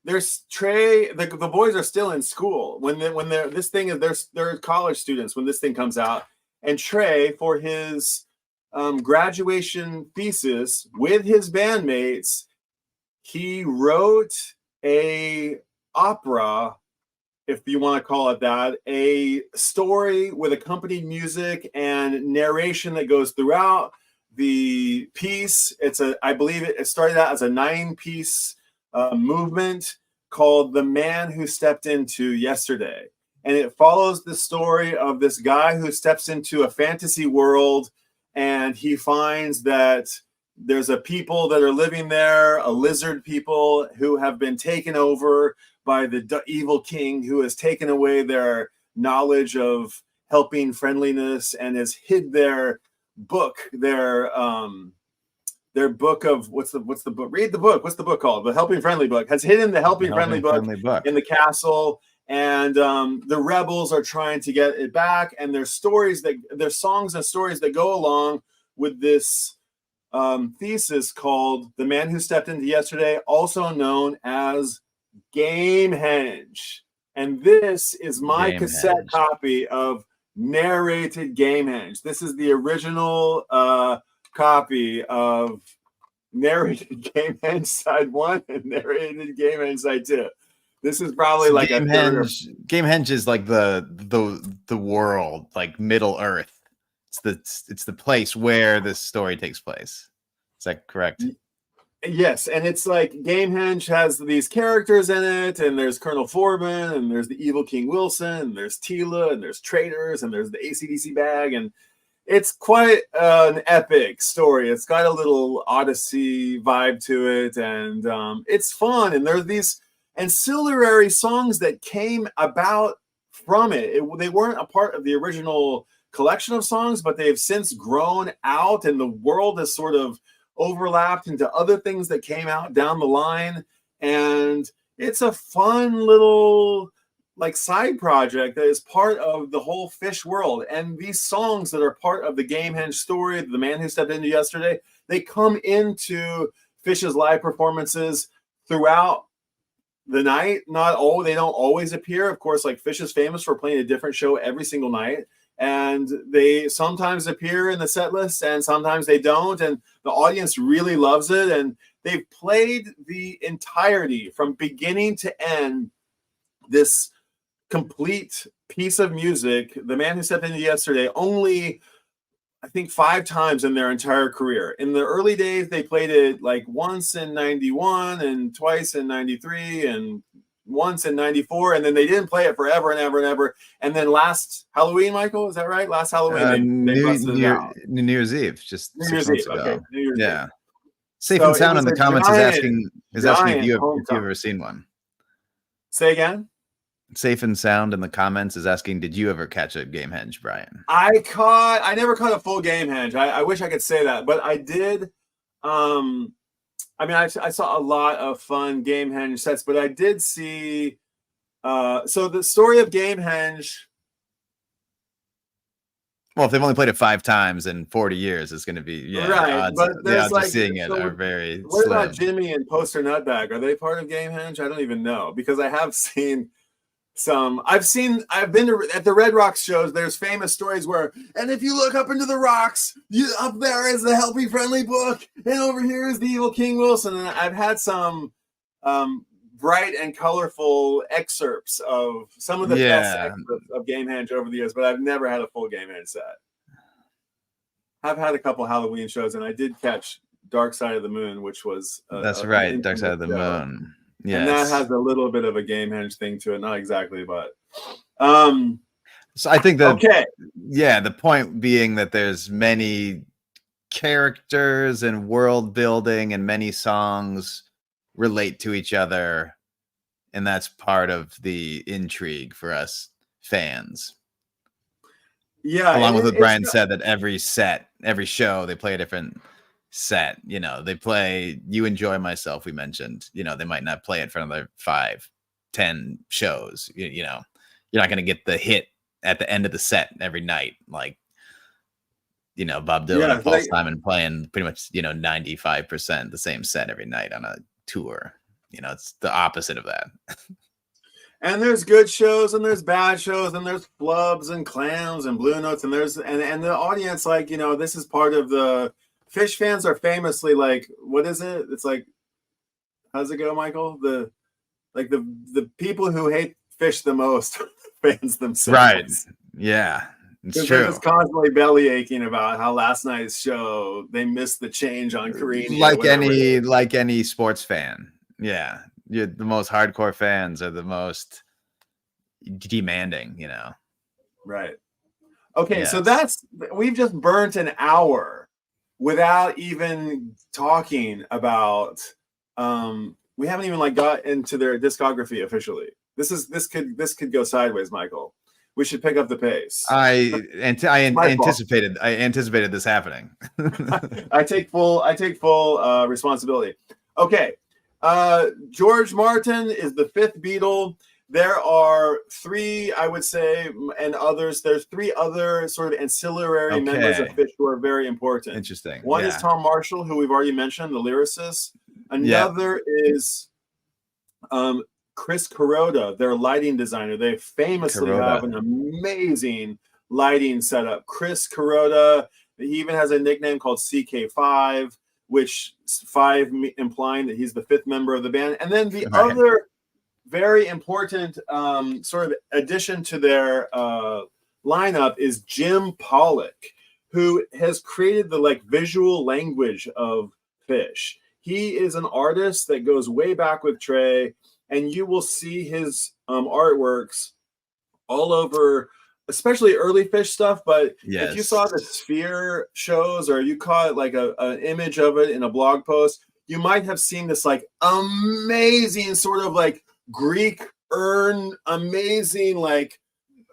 there's Trey. The boys are still in school when they're college students when this thing comes out, and Trey, for his graduation thesis with his bandmates, he wrote a opera, if you want to call it that, a story with accompanied music and narration that goes throughout the piece. I believe it started out as a 9-piece movement called "The Man Who Stepped Into Yesterday," and it follows the story of this guy who steps into a fantasy world, and he finds that there's a people that are living there, a lizard people who have been taken over by the evil king, who has taken away their knowledge of helping friendliness and has hid their book, their book of what's the book? Read the book. What's the book called? The Helping Friendly book has hidden the Helping Friendly book in the castle, and the rebels are trying to get it back. And there's songs and stories that go along with this thesis called "The Man Who Stepped Into Yesterday," also known as Gamehenge. And this is my cassette copy of narrated Gamehenge. This is the original copy of narrated Gamehenge side 1 and narrated Gamehenge side 2. This is probably like Gamehenge is like the world, like Middle Earth. It's the place where this story takes place. Is that correct? Yes, and it's like Gamehenge has these characters in it, and there's Colonel Foreman, and there's the evil King Wilson, and there's Tila, and there's traitors, and there's the AC/DC bag, and it's quite an epic story. It's got a little Odyssey vibe to it, and it's fun. And there's these ancillary songs that came about from it. They weren't a part of the original collection of songs, but they've since grown out, and the world has sort of overlapped into other things that came out down the line. And it's a fun little like side project that is part of the whole Phish world. And these songs that are part of the Gamehenge story, "The Man Who Stepped Into Yesterday," they come into Phish's live performances throughout the night. They don't always appear. Of course, like Phish is famous for playing a different show every single night. And they sometimes appear in the set list and sometimes they don't. And the audience really loves it. And they've played the entirety from beginning to end, this complete piece of music, "The Man Who Stepped Into Yesterday," only I think 5 times in their entire career. In the early days, they played it like once in 91 and twice in 93 and once in 94. And then they didn't play it forever and ever and ever. And then last Halloween, Michael, is that right? Last Halloween, they busted it out. New Year's Eve, just New 6 Year's months Eve. ago. Okay. New Year's Yeah. Eve. Safe So and it Sound was in the a comments giant, is asking if you've homecoming. ever seen one. Say again? Safe and Sound in the comments is asking, did you ever catch a Gamehenge, Brian? I never caught a full Gamehenge. I wish I could say that, but I did. I mean, I saw a lot of fun Gamehenge sets, but I did see. So the story of Gamehenge. Well, if they've only played it 5 times in 40 years, it's going to be right. But the there's odds like of seeing it so are very what slim. about Jimmy and Poster Nutbag? Are they part of Gamehenge? I don't even know because I have seen some. I've been at the Red Rocks shows. There's famous stories where, and if you look up into the rocks, up there is the Helpy Friendly book, and over here is the Evil King Wilson. And I've had some bright and colorful excerpts of some of the best excerpts of Gamehenge over the years, but I've never had a full Gamehenge set. I've had a couple Halloween shows, and I did catch Dark Side of the Moon, which was that's right, Dark Side of the Moon. Yes. And that has a little bit of a Gamehenge thing to it, not exactly, but so I think that the point being that there's many characters and world building and many songs relate to each other, and that's part of the intrigue for us fans. Yeah, along with what Brian said, that every show they play a different set. You know, they play You Enjoy Myself, we mentioned. You know, they might not play it for another 5-10 shows. You know, you're not going to get the hit at the end of the set every night, like, you know, Bob Dylan and Paul Simon playing pretty much, 95% the same set every night on a tour. You know, it's the opposite of that. And there's good shows and there's bad shows and there's flubs and clams and blue notes and there's and the audience, like, this is part of the Phish fans are famously like, what is it? It's like, how's it go, Michael? The people who hate Phish the most fans themselves. Right. Yeah. It's true. They're just constantly belly aching about how last night's show they missed the change on Kareem. Like any sports fan. Yeah. The most hardcore fans are the most demanding, Right. Okay, so we've just burnt an hour without even talking about we haven't even got into their discography officially. This could go sideways, Michael. We should pick up the pace. I anticipated this happening. I take full responsibility. Okay. George Martin is the 5th Beatle. There are 3, I would say, and others. There's 3 other sort of ancillary members of Phish who are very important. Interesting. One is Tom Marshall, who we've already mentioned, the lyricist. Another is Chris Kuroda, their lighting designer. They famously have an amazing lighting setup. Chris Kuroda, he even has a nickname called CK5. Which 5 implying that he's the 5th member of the band. And then the other very important sort of addition to their lineup is Jim Pollock, who has created the visual language of Phish. He is an artist that goes way back with Trey, and you will see his artworks all over, especially early Phish stuff, but if you saw the Sphere shows or you caught an image of it in a blog post, you might have seen this amazing sort of Greek urn, amazing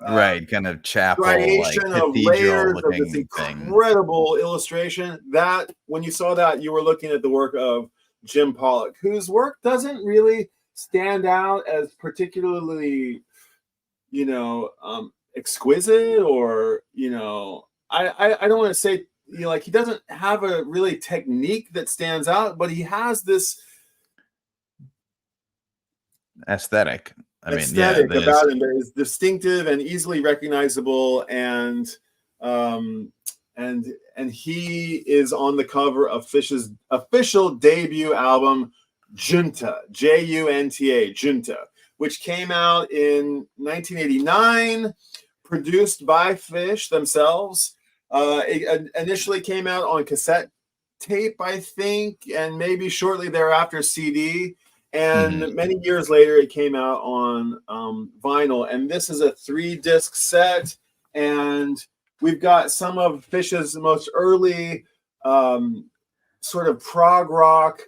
kind of chapel of layers of this incredible illustration. That when you saw that, you were looking at the work of Jim Pollock, whose work doesn't really stand out as particularly, exquisite, or I don't want to say he doesn't have a really technique that stands out, but he has this aesthetic about him that is distinctive and easily recognizable, and he is on the cover of Phish's official debut album, Junta, Junta, Junta, which came out in 1989, produced by Phish themselves. It initially came out on cassette tape, I think, and maybe shortly thereafter CD. And many years later, it came out on vinyl. And this is a 3-disc set. And we've got some of Phish's most early sort of prog rock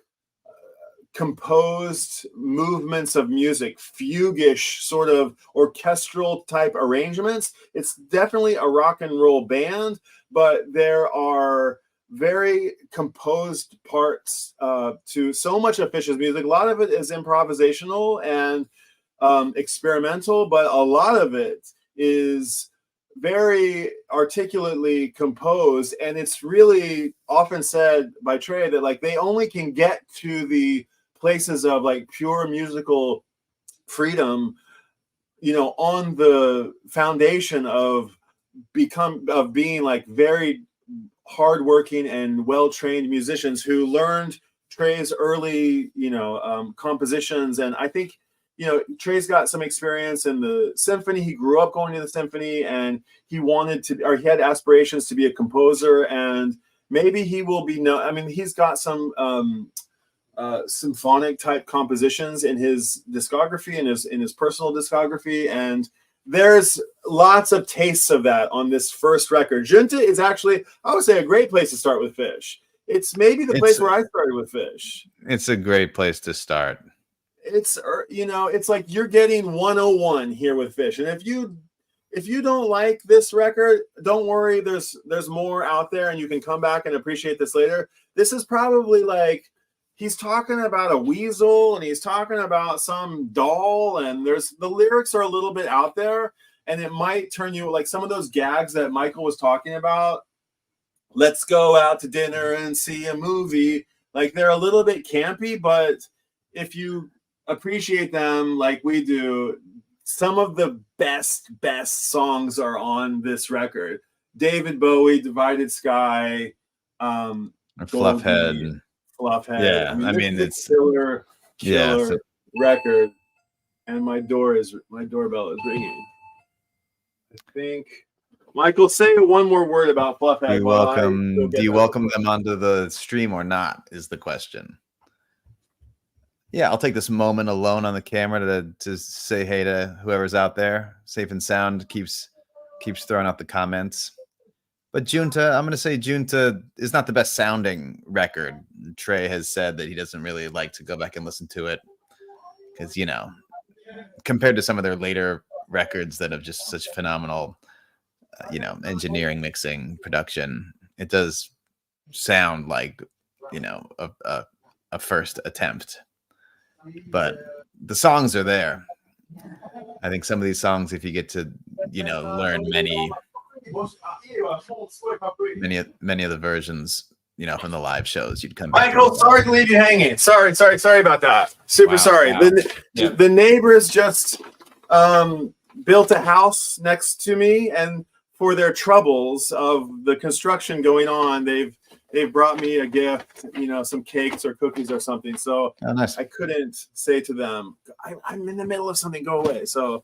composed movements of music, fuguish sort of orchestral type arrangements. It's definitely a rock and roll band, but there are very composed parts to so much of Phish's music. A lot of it is improvisational and experimental, but a lot of it is very articulately composed. And it's really often said by Trey that like they only can get to the places of like pure musical freedom, you know, on the foundation of being like very hardworking and well-trained musicians who learned Trey's early, you know, compositions. And I think, you know, Trey's got some experience in the symphony. He grew up going to the symphony, and he wanted to, or he had aspirations to be a composer. And maybe he will be I mean, he's got some symphonic type compositions in his discography, in his personal discography, and there's lots of tastes of that on this first record. Junta is actually, I would say, a great place to start with Phish. It's maybe the place where I started with Phish. It's a great place to start. It's, you know, it's like you're getting 101 here with Phish. And if you don't like this record, don't worry, there's more out there, and you can come back and appreciate this later. This is probably like, he's talking about a weasel and he's talking about some doll, and the lyrics are a little bit out there, and it might turn you, like some of those gags that Michael was talking about. Let's go out to dinner and see a movie. Like, they're a little bit campy, but if you appreciate them like we do, some of the best songs are on this record. David Bowie, Divided Sky, Fluffhead. Yeah, I mean it's killer record. And my doorbell is ringing. I think, Michael, say one more word about Fluffhead. Do you welcome them onto the stream or not, is the question. Yeah, I'll take this moment alone on the camera to say hey to whoever's out there. Safe and Sound keeps throwing out the comments. But Junta, I'm going to say Junta is not the best sounding record. Trey has said that he doesn't really like to go back and listen to it because, you know, compared to some of their later records that have just such phenomenal, you know, engineering, mixing, production, it does sound like, you know, a first attempt. But the songs are there. I think some of these songs, if you get to, you know, learn many of the versions, you know, from the live shows, you'd come back. Michael, sorry to leave you hanging. Sorry about that. Super sorry. Wow. The neighbors just built a house next to me, and for their troubles of the construction going on, they've brought me a gift, you know, some cakes or cookies or something. So nice. I couldn't say to them, I'm in the middle of something, go away. So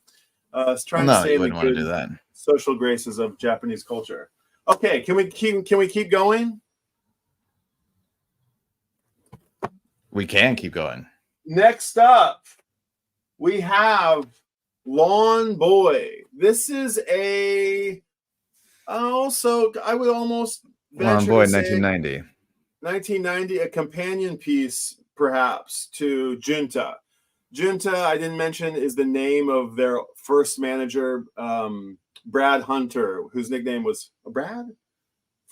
I was trying to say you wouldn't want to do that. Social graces of Japanese culture. Okay, can we keep going? We can keep going. Next up, we have Lawn Boy. This is I would almost Lawn Boy, 1990. 1990, a companion piece, perhaps, to Junta. Junta, I didn't mention, is the name of their first manager, Brad Hunter, whose nickname was Brad?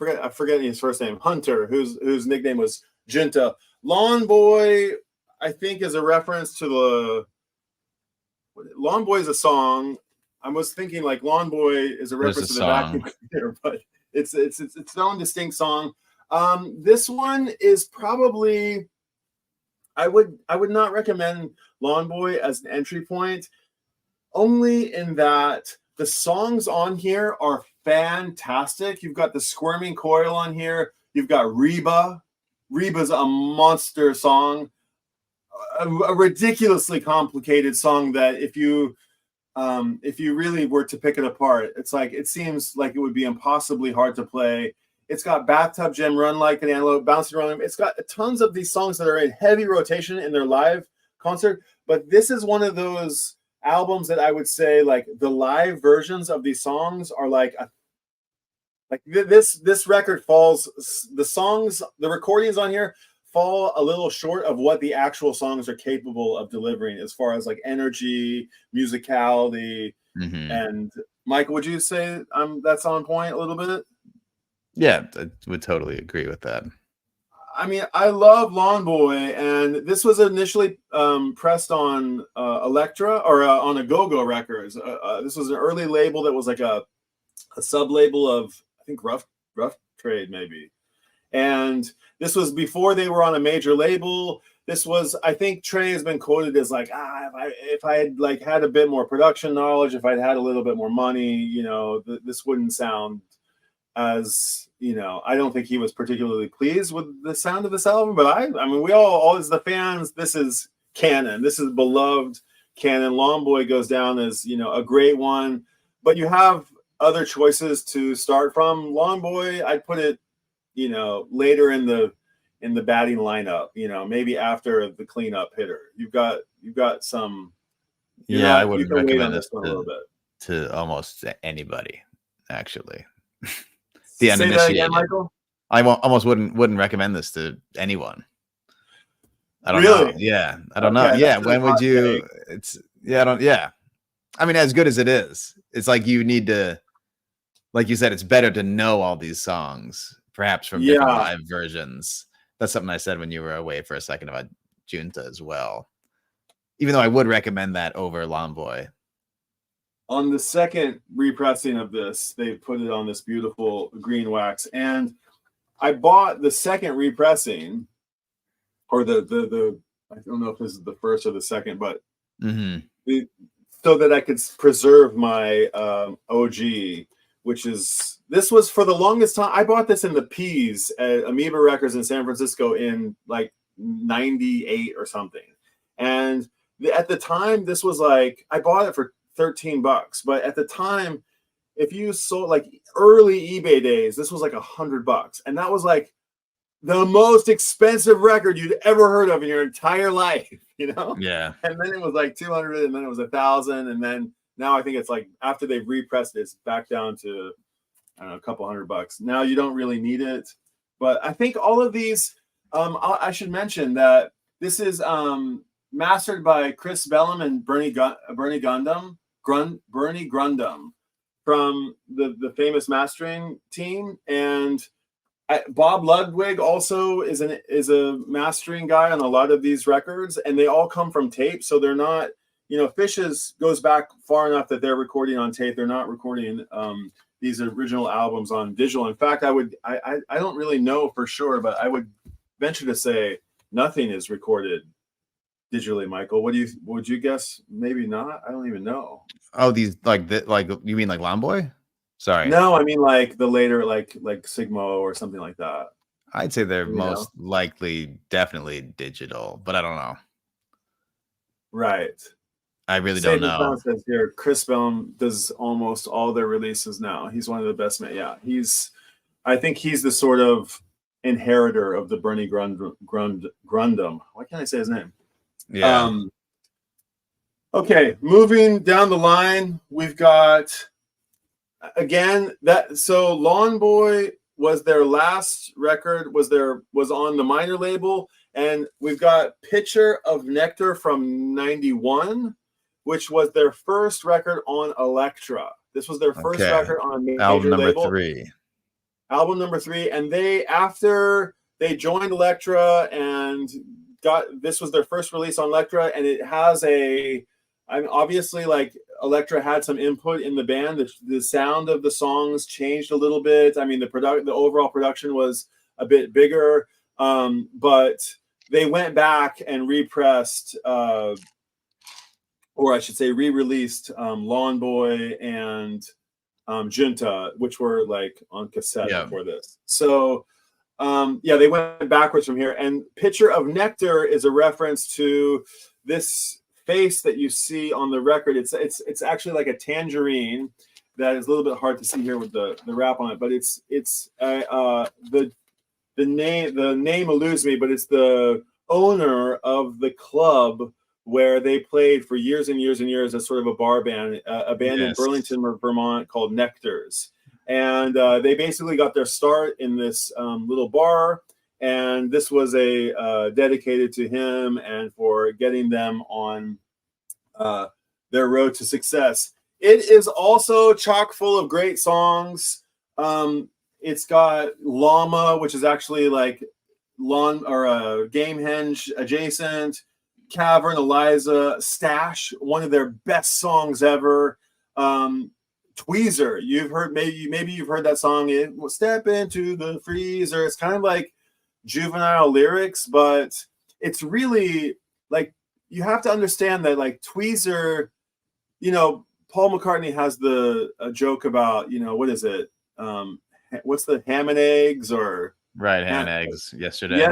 I'm forgetting his first name. Hunter, whose nickname was Junta. Lawn Boy, I think, is a reference to Lawn Boy is a song. I was thinking like Lawn Boy is a reference to the vacuum cleaner, but it's its own distinct song. This one is probably, I would not recommend Lawn Boy as an entry point, only in that the songs on here are fantastic. You've got the Squirming Coil on here. You've got Reba. Reba's a monster song, a ridiculously complicated song that if you if you really were to pick it apart, it's like it seems like it would be impossibly hard to play. It's got Bathtub Gym, Run Like an Antelope, Bouncing Around. It's got tons of these songs that are in heavy rotation in their live concert. But this is one of those albums that I would say, like, the live versions of these songs are like this record falls. The recordings on here fall a little short of what the actual songs are capable of delivering as far as like energy, musicality, and Michael, would you say that's on point a little bit? Yeah, I would totally agree with that. I mean, I love Lawn Boy, and this was initially pressed on Elektra or on a Go-Go Records. This was an early label that was like a sub-label of, I think, Rough Trade, maybe. And this was before they were on a major label. This was, I think, Trey has been quoted as like, if I had like had a bit more production knowledge, if I'd had a little bit more money, you know, this wouldn't sound as, you know, I don't think he was particularly pleased with the sound of this album. But I mean, we all as the fans, this is canon. This is beloved canon. Lawn Boy goes down as, you know, a great one. But you have other choices to start from. Lawn Boy, I'd put it, you know, later in the batting lineup, you know, maybe after the cleanup hitter. You've got some. Yeah, I would recommend this one a little bit to almost anybody, actually. The uninitiated. Say that again, Michael? I almost wouldn't recommend this to anyone. I don't know. Yeah, I don't know. Yeah, when would you? Take. It's yeah, I don't. Yeah, I mean, as good as it is, it's like you need to, like you said, it's better to know all these songs, perhaps from different live versions. That's something I said when you were away for a second about Junta as well. Even though I would recommend that over Lawn Boy. On the second repressing of this, they put it on this beautiful green wax, and I bought the second repressing, or the I don't know if this is the first or the second, but so that I could preserve my OG, which is, this was for the longest time. I bought this in the P's at Amoeba Records in San Francisco in like 98 or something, and at the time this was like, I bought it for $13, but at the time, if you sold like early eBay days, this was like $100, and that was like the most expensive record you'd ever heard of in your entire life, you know? Yeah. And then it was like 200, and then it was 1,000, and then now I think it's like, after they've repressed it, it's back down to, I don't know, a couple $100. Now you don't really need it, but I think all of these, I should mention that this is mastered by Chris Bellum and Bernie Grundum from the famous mastering team, and Bob Ludwig also is a mastering guy on a lot of these records, and they all come from tape, so they're not, you know, Phish goes back far enough that they're recording on tape. They're not recording these original albums on digital. In fact, I don't really know for sure, but I would venture to say nothing is recorded digitally. Michael, would you guess? Maybe not. I don't even know. Oh, these like you mean like Lawn Boy? Sorry. No, I mean like the later like Sigmo or something like that. I'd say they're most likely definitely digital, but I don't know. Right. I really don't know. Says here, Chris Bellum does almost all their releases now. He's one of the best men. Yeah, I think he's the sort of inheritor of the Bernie Grundum. Why can't I say his name? Yeah. Okay, moving down the line, we've got so Lawn Boy was their last record, was on the minor label, and we've got Pitcher of Nectar from 91, which was their first record on Elektra. This was their first record on a major album number label. 3. Album number 3, and after they joined Elektra and this was their first release on Elektra, and it has obviously like Elektra had some input in the band. The sound of the songs changed a little bit. I mean, the overall production was a bit bigger, but they went back and repressed, or I should say re-released Lawn Boy and Junta, which were like on cassette before this. So they went backwards from here. And Pitcher of Nectar is a reference to this face that you see on the record, it's actually like a tangerine that is a little bit hard to see here with the wrap on it, but it's the name eludes me, but it's the owner of the club where they played for years and years and years as sort of a bar band, a band in Burlington, Vermont called Nectars. And they basically got their start in this little bar. And this was dedicated to him and for getting them on their road to success. It is also chock full of great songs. It's got Llama, which is actually like Gamehenge adjacent. Cavern, Eliza, Stash, one of their best songs ever. Tweezer, maybe you've heard that song. It will step into the freezer. It's kind of like juvenile lyrics, but it's really like you have to understand that like Tweezer, Paul McCartney has a joke about, what is it? What's the ham and eggs or right? Ham and eggs. Yesterday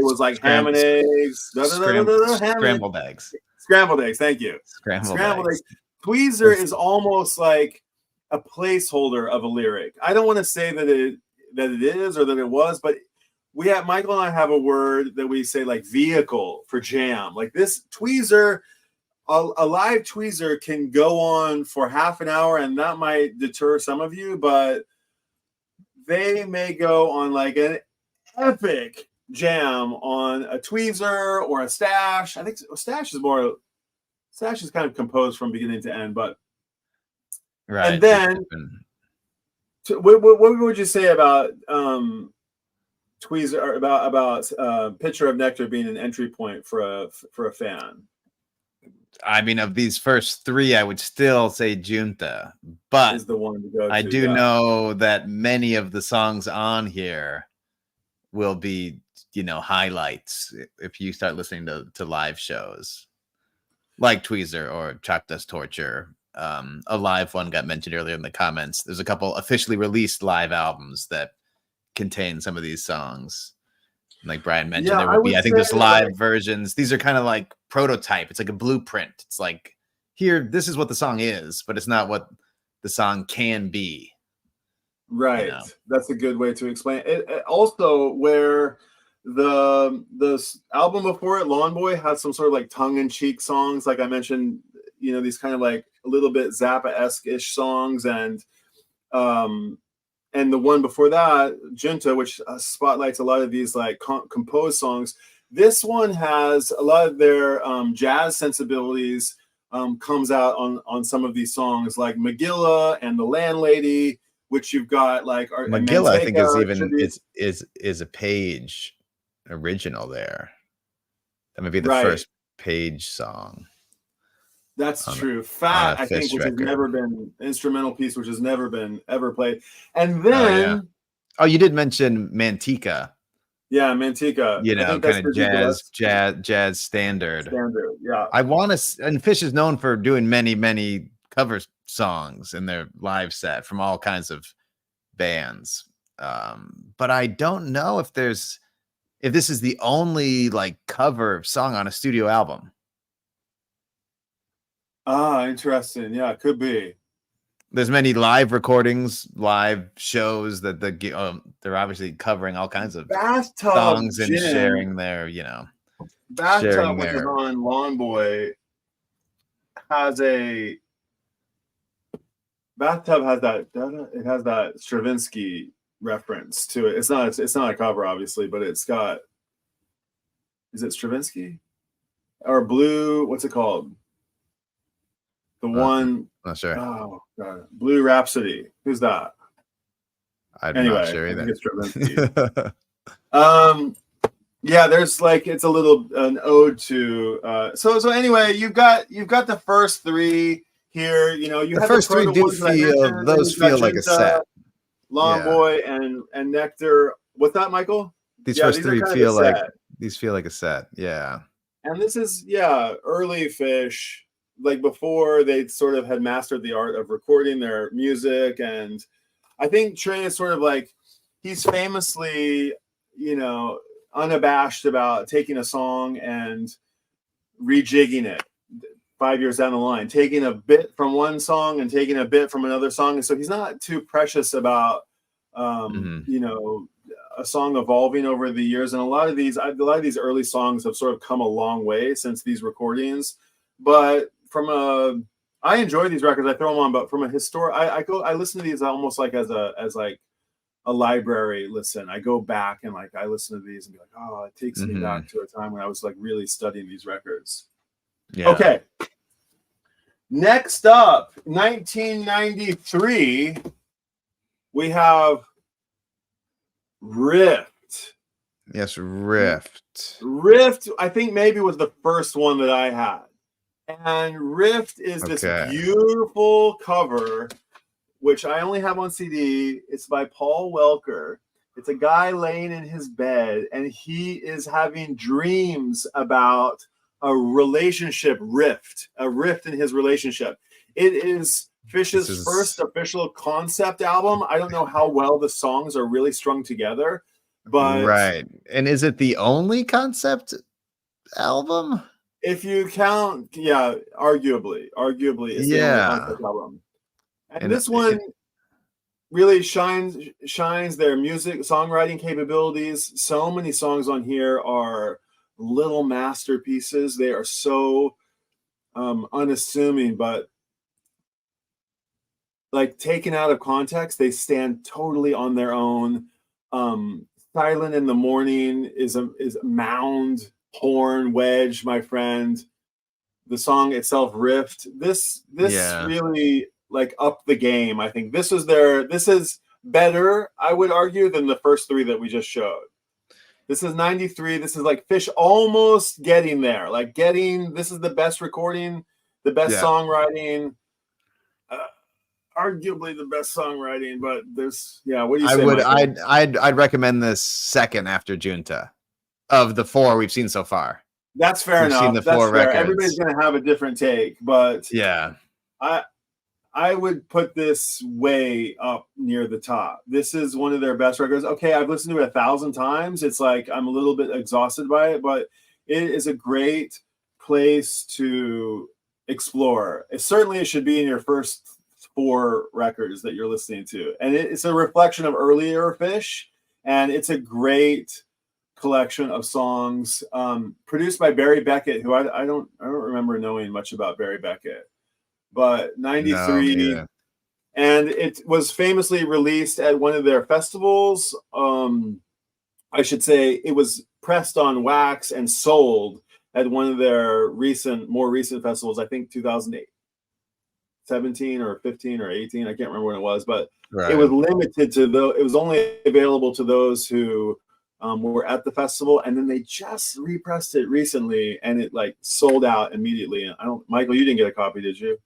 was like ham and eggs. Scrambled eggs. Scrambled eggs. Thank you. Scrambled eggs. Tweezer is almost like a placeholder of a lyric. I don't want to say that it is or that it was, but Michael and I have a word that we say like vehicle for jam. Like this Tweezer, a live Tweezer can go on for half an hour, and that might deter some of you, but they may go on like an epic jam on a Tweezer or a Stash. I think Stash is kind of composed from beginning to end, but right. And then, what would you say about Tweezer or about Picture of Nectar being an entry point for a fan? I mean, of these first three, I would still say Junta, but is the one to go I do know that many of the songs on here will be, highlights if you start listening to live shows like Tweezer or Chalk Dust Torture. A live one got mentioned earlier in the comments. There's a couple officially released live albums that contain some of these songs. Like Brian mentioned, there would be, I think there's live versions. These are kind of like prototype. It's like a blueprint. It's like, here, this is what the song is, but it's not what the song can be. Right. That's a good way to explain it. Also, where the album before it, Lawn Boy, had some sort of like tongue-in-cheek songs, like I mentioned, these kind of like a little bit Zappa-esque-ish songs, and the one before that, Junta, which spotlights a lot of these like composed songs. This one has a lot of their jazz sensibilities comes out on some of these songs, like Megillah and The Landlady, which you've got like Megillah, I think is a Page original there. That might be the first Page song. That's true. Fat, I think, which has never been instrumental piece, which has never been ever played. And then, you did mention Manteca. Yeah, Manteca. Kind of jazz standard. Yeah. I want to, and Phish is known for doing many cover songs in their live set from all kinds of bands. But I don't know if this is the only like cover song on a studio album. Interesting. Yeah, it could be. There's many live recordings, live shows that they're obviously covering all kinds of songs and sharing their, Bathtub, which is on Lawn Boy, has that Stravinsky reference to it. It's not a cover, obviously, but it's got. Is it Stravinsky or Blue? What's it called? The one, not sure. Oh God, Blue Rhapsody. Who's that? I'm not sure either. Yeah, there's like it's a little an ode to. So anyway, you've got the first three here. You have first three do feel like a set. Lawn Boy and Nectar. What's that, Michael? These first three feel like a set. Yeah. And this is early Phish. Like before they sort of had mastered the art of recording their music. And I think Trey is sort of like, he's famously, unabashed about taking a song and rejigging it, 5 years down the line, taking a bit from one song and taking a bit from another song. And so he's not too precious about, you know, a song evolving over the years. And a lot of these early songs have sort of come a long way since these recordings. But I enjoy these records. I throw them on, but from a I listen to these almost like as a library listen. I go back and like I listen to these and be like, oh, it takes me back to a time when I was like really studying these records. Yeah. Okay. Next up, 1993, we have Rift. Yes, Rift. Rift, I think maybe was the first one that I had. And Rift is this beautiful cover, which I only have on CD. It's by Paul Welker. It's a guy laying in his bed, and he is having dreams about a relationship rift, a rift in his relationship. It is Phish's first official concept album. I don't know how well the songs are really strung together, but right. And is it the only concept album? If you count, yeah, arguably it's the only concept album. And this one really shines their music, songwriting capabilities. So many songs on here are little masterpieces. They are so unassuming, but like taken out of context, they stand totally on their own. Silent in the Morning is Mound, Horn, Wedge, My Friend. The song itself, Rift. This really like upped the game. I think this is better, I would argue, than the first three that we just showed. This is 93. This is like Phish almost getting there. This is the best recording, the best songwriting, arguably the best songwriting. But there's, what do you say? I'd recommend this second after Junta of the four we've seen so far. That's fair enough. That's fair. Everybody's going to have a different take, but I would put this way up near the top. This is one of their best records. Okay, I've listened to it 1,000 times. It's like I'm a little bit exhausted by it, but it is a great place to explore. It should be in your first 4 records that you're listening to. And it's a reflection of earlier Phish, and it's a great collection of songs produced by Barry Beckett, who I don't remember knowing much about Barry Beckett. But 93, and it was famously released at one of their festivals. I should say it was pressed on wax and sold at one of their more recent festivals. I think 2008, 17 or 15 or 18. I can't remember when it was, but it was limited to it was only available to those who were at the festival, and then they just repressed it recently, and it like sold out immediately. And Michael, you didn't get a copy, did you?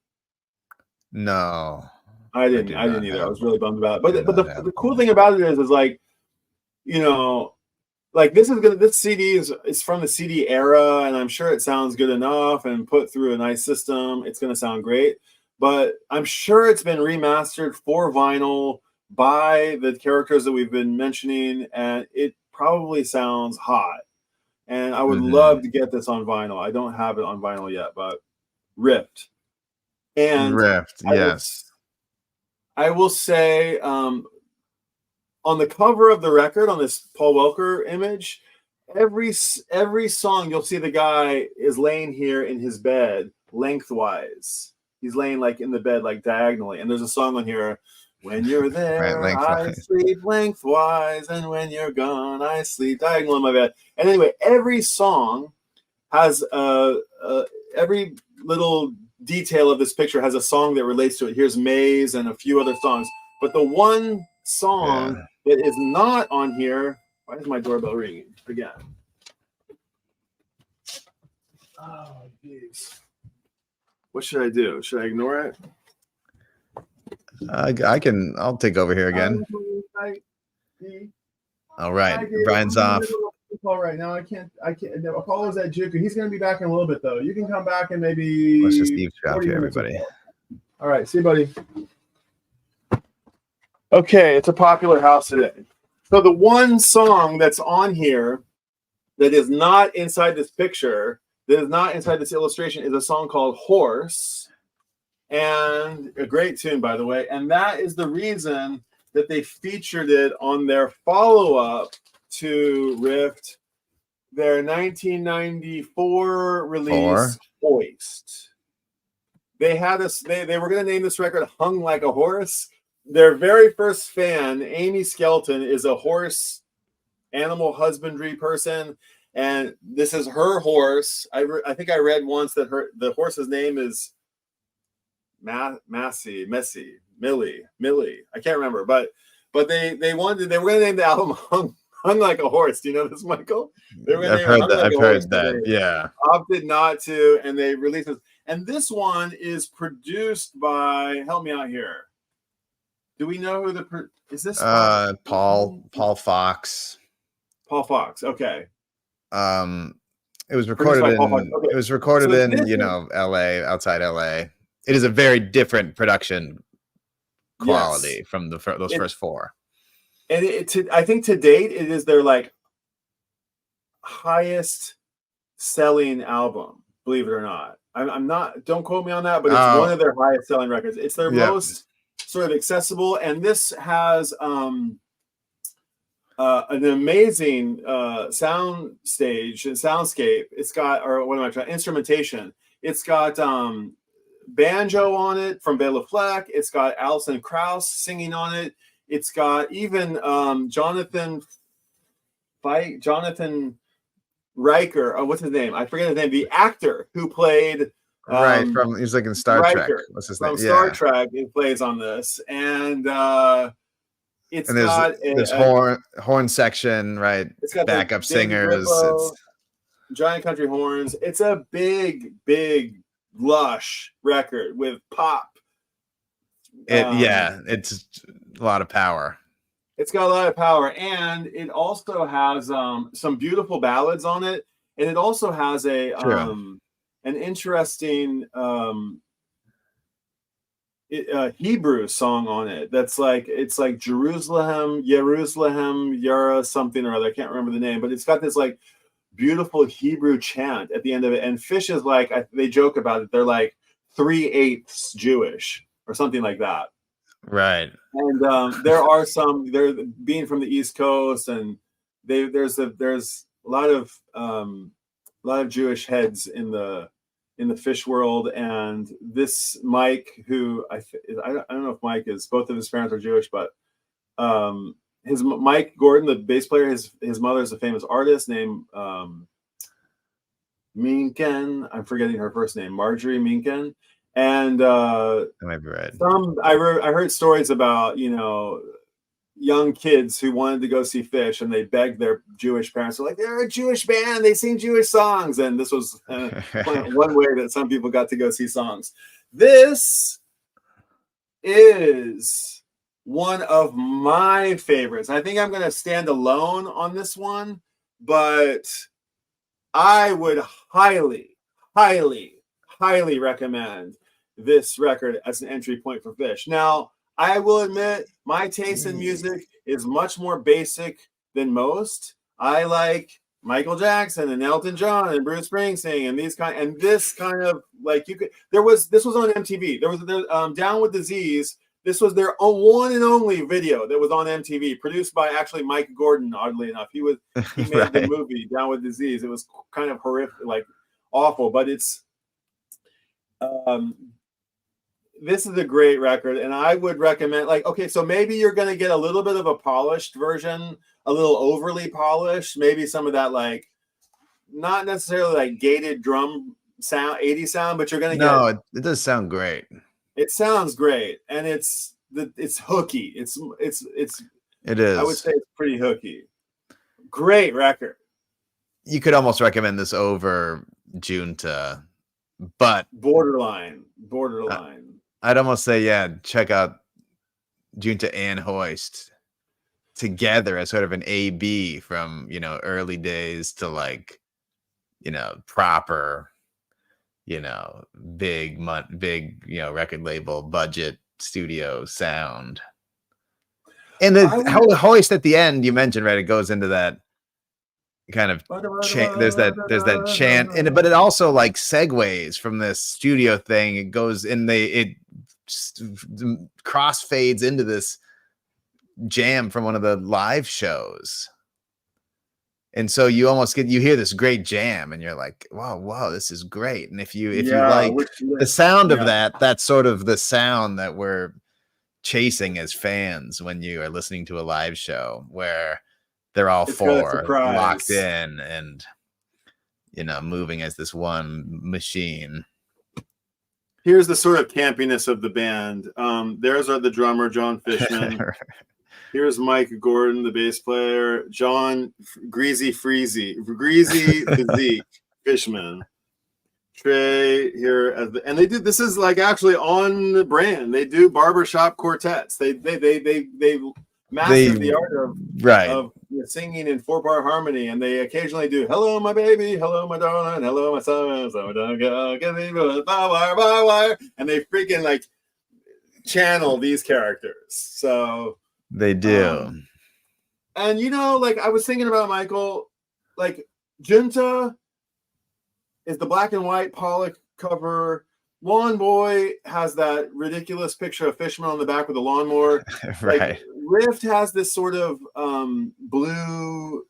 No, I didn't either. I was really bummed about it. But the cool thing about it is like, like this CD is from the CD era, and I'm sure it sounds good enough and put through a nice system. It's going to sound great, but I'm sure it's been remastered for vinyl by the characters that we've been mentioning, and it probably sounds hot. And I would love to get this on vinyl. I don't have it on vinyl yet, but Rift. And Rift, yes. I will say on the cover of the record, on this Paul Welker image, every song you'll see the guy is laying here in his bed lengthwise. He's laying like in the bed like diagonally. And there's a song on here, when you're there, I sleep lengthwise, and when you're gone, I sleep diagonal in my bed. And anyway, every song has every little detail of this picture has a song that relates to it. Here's Maze and a few other songs, but the one song that is not on here. Why is my doorbell ringing again? Oh, jeez. What should I do? Should I ignore it? I'll take over here again. All right, Brian's off. Right now, I can't. Apollo's at Juku. He's going to be back in a little bit, though. You can come back and maybe. Let's just eavesdrop here, everybody. All right, see you, buddy. Okay, it's a popular house today. So the one song that's on here that is not inside this picture that is not inside this illustration is a song called Horse, and a great tune, by the way. And that is the reason that they featured it on their follow-up to Rift, their 1994 release, Hoist. They had us, they were going to name this record Hung Like a Horse. Their very first fan, Amy Skelton, is a horse animal husbandry person, and this is her horse. I think I read once that the horse's name is Millie. I can't remember, but they were going to name the album Hung Like a Horse. Do you know this, Michael? They were I've heard that. I've heard that. Yeah. Opted not to, and they released this. And this one is produced by. Help me out here. Do we know who is this? Paul Fox. Paul Fox. Okay. It was recorded in. Okay. It was recorded in L.A. outside L.A. It is a very different production quality from those first four. And I think to date, it is their like highest selling album, believe it or not. I'm not, don't quote me on that, but it's one of their highest selling records. It's their most sort of accessible. And this has an amazing sound stage and soundscape. It's got, or what am I trying, instrumentation. It's got banjo on it from Bela Fleck. It's got Alison Krauss singing on it. It's got even Jonathan Riker. What's his name? I forget his name. The actor who played he's like in Star Trek. What's his name? From Star Trek. He plays on this, and there's horn section, right? It's got backup singers. It's giant country horns. It's a big, lush record with pop. It's a lot of power. It's got a lot of power, and it also has some beautiful ballads on it, and it also has an interesting Hebrew song on it. It's like Jerusalem, Yara something or other. I can't remember the name, but it's got this like beautiful Hebrew chant at the end of it. And Phish is like, they joke about it. They're like 3/8 Jewish or something like that. Right. And they're being from the East Coast, and there's a lot of Jewish heads in the Phish world. And this Mike, who I don't know if Mike is, both of his parents are Jewish, but his Mike Gordon, the bass player, his mother is a famous artist named Minken. I'm forgetting her first name, Marjorie Minken. And that might be right. I heard stories about young kids who wanted to go see Phish, and they begged their Jewish parents. They're like, they're a Jewish band, they sing Jewish songs, and this was one way that some people got to go see songs. This is one of my favorites. I think I'm going to stand alone on this one, but I would highly recommend this record as an entry point for Phish. Now, I will admit my taste in music is much more basic than most. I like Michael Jackson and Elton John and Bruce Springsteen and this kind of like this was on MTV. There was Down with Disease. This was their one and only video that was on MTV, produced by actually Mike Gordon. Oddly enough, he made the movie Down with Disease. It was kind of horrific, like awful, but it's. This is a great record, and I would recommend, so maybe you're going to get a little bit of a polished version, a little overly polished, maybe some of that, like, not necessarily like gated drum sound, 80 sound, but you're going to get. No, it does sound great. It sounds great, and it's hooky. It is. I would say it's pretty hooky. Great record. You could almost recommend this over Junta, but borderline. I'd almost say, check out Junta and Hoist together as sort of an A-B from, early days to proper, big, record label budget studio sound. And how Hoist at the end, you mentioned, right? It goes into that kind of there's that chant in it, but it also like segues from this studio thing. It goes in it crossfades into this jam from one of the live shows. And so you almost you hear this great jam and you're like, wow, this is great. And if you like the sound of that, that's sort of the sound that we're chasing as fans when you are listening to a live show where they're all four locked in and, moving as this one machine. Here's the sort of campiness of the band. There's the drummer, John Fishman. Here's Mike Gordon, the bass player. John Greasy Physique Fishman. Trey here, and they do. This is like actually on the brand. They do barbershop quartets. They master the art of singing in 4-part harmony, and they occasionally do "Hello, my baby," "Hello, my darling," "Hello, my son," so don't go get me wire, and they freaking like channel these characters. So they do. And like I was thinking about Michael, like Junta is the black and white Pollock cover. Lawn Boy has that ridiculous picture of Fishman on the back with a lawnmower. Right. Like, Rift has this sort of blue,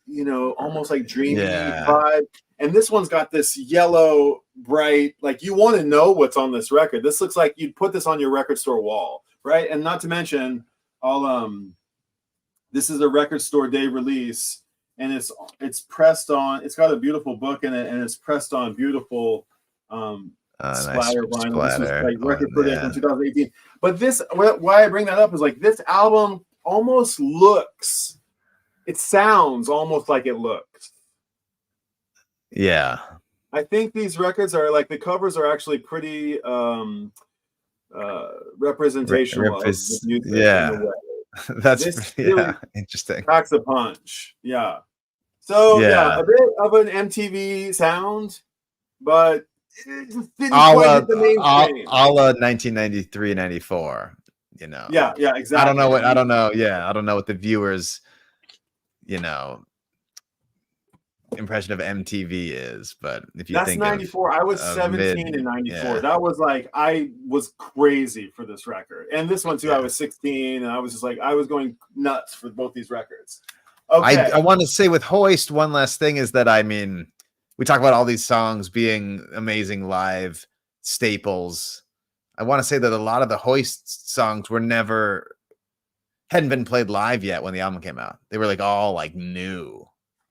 almost like dreamy vibe. And this one's got this yellow, bright, like you want to know what's on this record. This looks like you'd put this on your record store wall, right? And not to mention, this is a record store day release, and it's pressed on. It's got a beautiful book in it, and it's pressed on beautiful splatter vinyl. This was like record for from 2018. But why I bring that up is like this album almost looks. It sounds almost like it looks. Yeah. I think these records are like the covers are actually pretty representational of the music. Yeah. That's really interesting. Packs a punch. Yeah. So a bit of an MTV sound, but it just didn't quite hit the mainstream. A la 1993, 94. Yeah, exactly. I don't know what the viewers, impression of MTV is, but if you think 94, I was 17 in 94. Yeah. That was like I was crazy for this record, and this one too. Yeah. I was 16, and I was just like I was going nuts for both these records. Okay. I want to say with Hoist, one last thing is that we talk about all these songs being amazing live staples. I want to say that a lot of the Hoist songs hadn't been played live yet when the album came out. They were like all like new.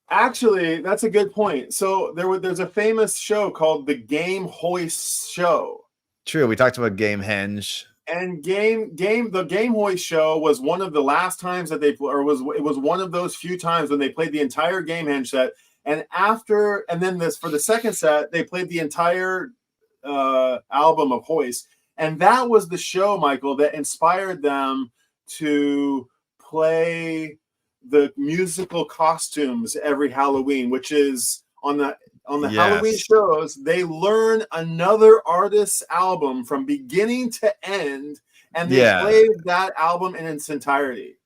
Actually, that's a good point. So there's a famous show called the Game Hoist Show. True, we talked about Game Henge. And the Game Hoist Show was one of the last times that it was one of those few times when they played the entire Game Henge set. And then for the second set, they played the entire album of Hoist. And that was the show, Michael, that inspired them to play the musical costumes every Halloween, which is on the Halloween shows, they learn another artist's album from beginning to end, and they played that album in its entirety.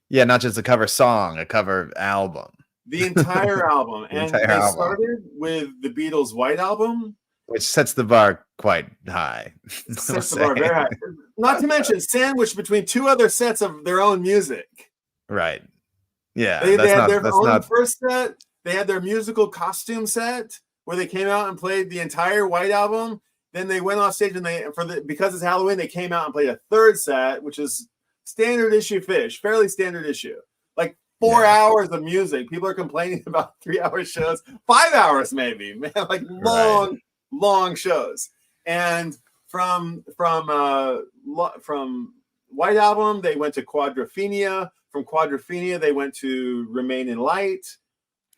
Yeah, not just a cover song, a cover album. The entire album. Started with the Beatles' White Album, which sets the bar quite high. Sets the bar very high. Not to mention sandwiched between two other sets of their own music. Right. Yeah. They had their own first set. They had their musical costume set where they came out and played the entire White Album. Then they went off stage and because it's Halloween, they came out and played a third set, which is standard issue Phish, fairly standard issue. Like 4 hours of music. People are complaining about 3-hour shows, 5 hours maybe, man, like long shows. And from White Album, they went to Quadrophenia. From Quadrophenia, they went to Remain in Light.